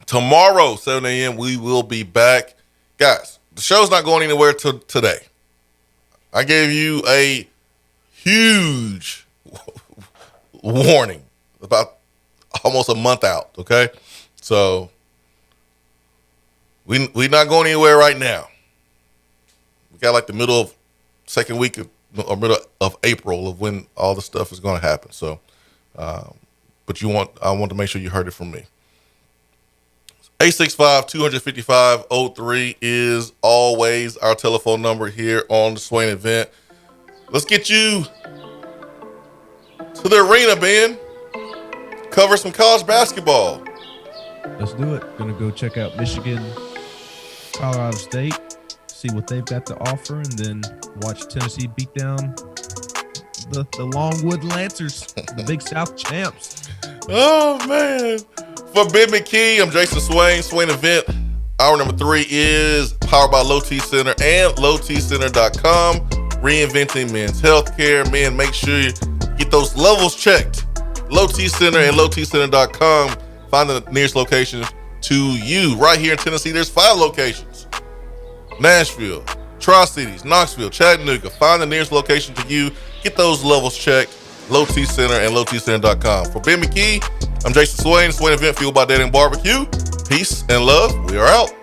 tomorrow, 7 a.m., we will be back. Guys, the show's not going anywhere till today. I gave you a huge warning about almost a month out, okay? So we're not going anywhere right now. We got like the middle of second week or middle of April of when all the stuff is going to happen. So, but I want to make sure you heard it from me. 865-255-03 is always our telephone number here on the Swain Event. Let's get you to the arena, Ben. Cover some college basketball. Let's do it. Gonna go check out Michigan, Colorado State, see what they've got to offer, and then watch Tennessee beat down the Longwood Lancers, the Big South champs. Oh, man. For Ben McKee, I'm Jason Swain. Swain Event. Hour number 3 is powered by Low T Center and lowtcenter.com. Reinventing men's healthcare. Men, make sure you get those levels checked. Low T Center and lowtcenter.com. Find the nearest location to you. Right here in Tennessee, there's 5 locations. Nashville, Tri-Cities, Knoxville, Chattanooga. Find the nearest location to you. Get those levels checked. Low T Center and lowtcenter.com. For Ben McKee, I'm Jason Swain. Swain Event fueled by Dating Barbecue. Peace and love. We are out.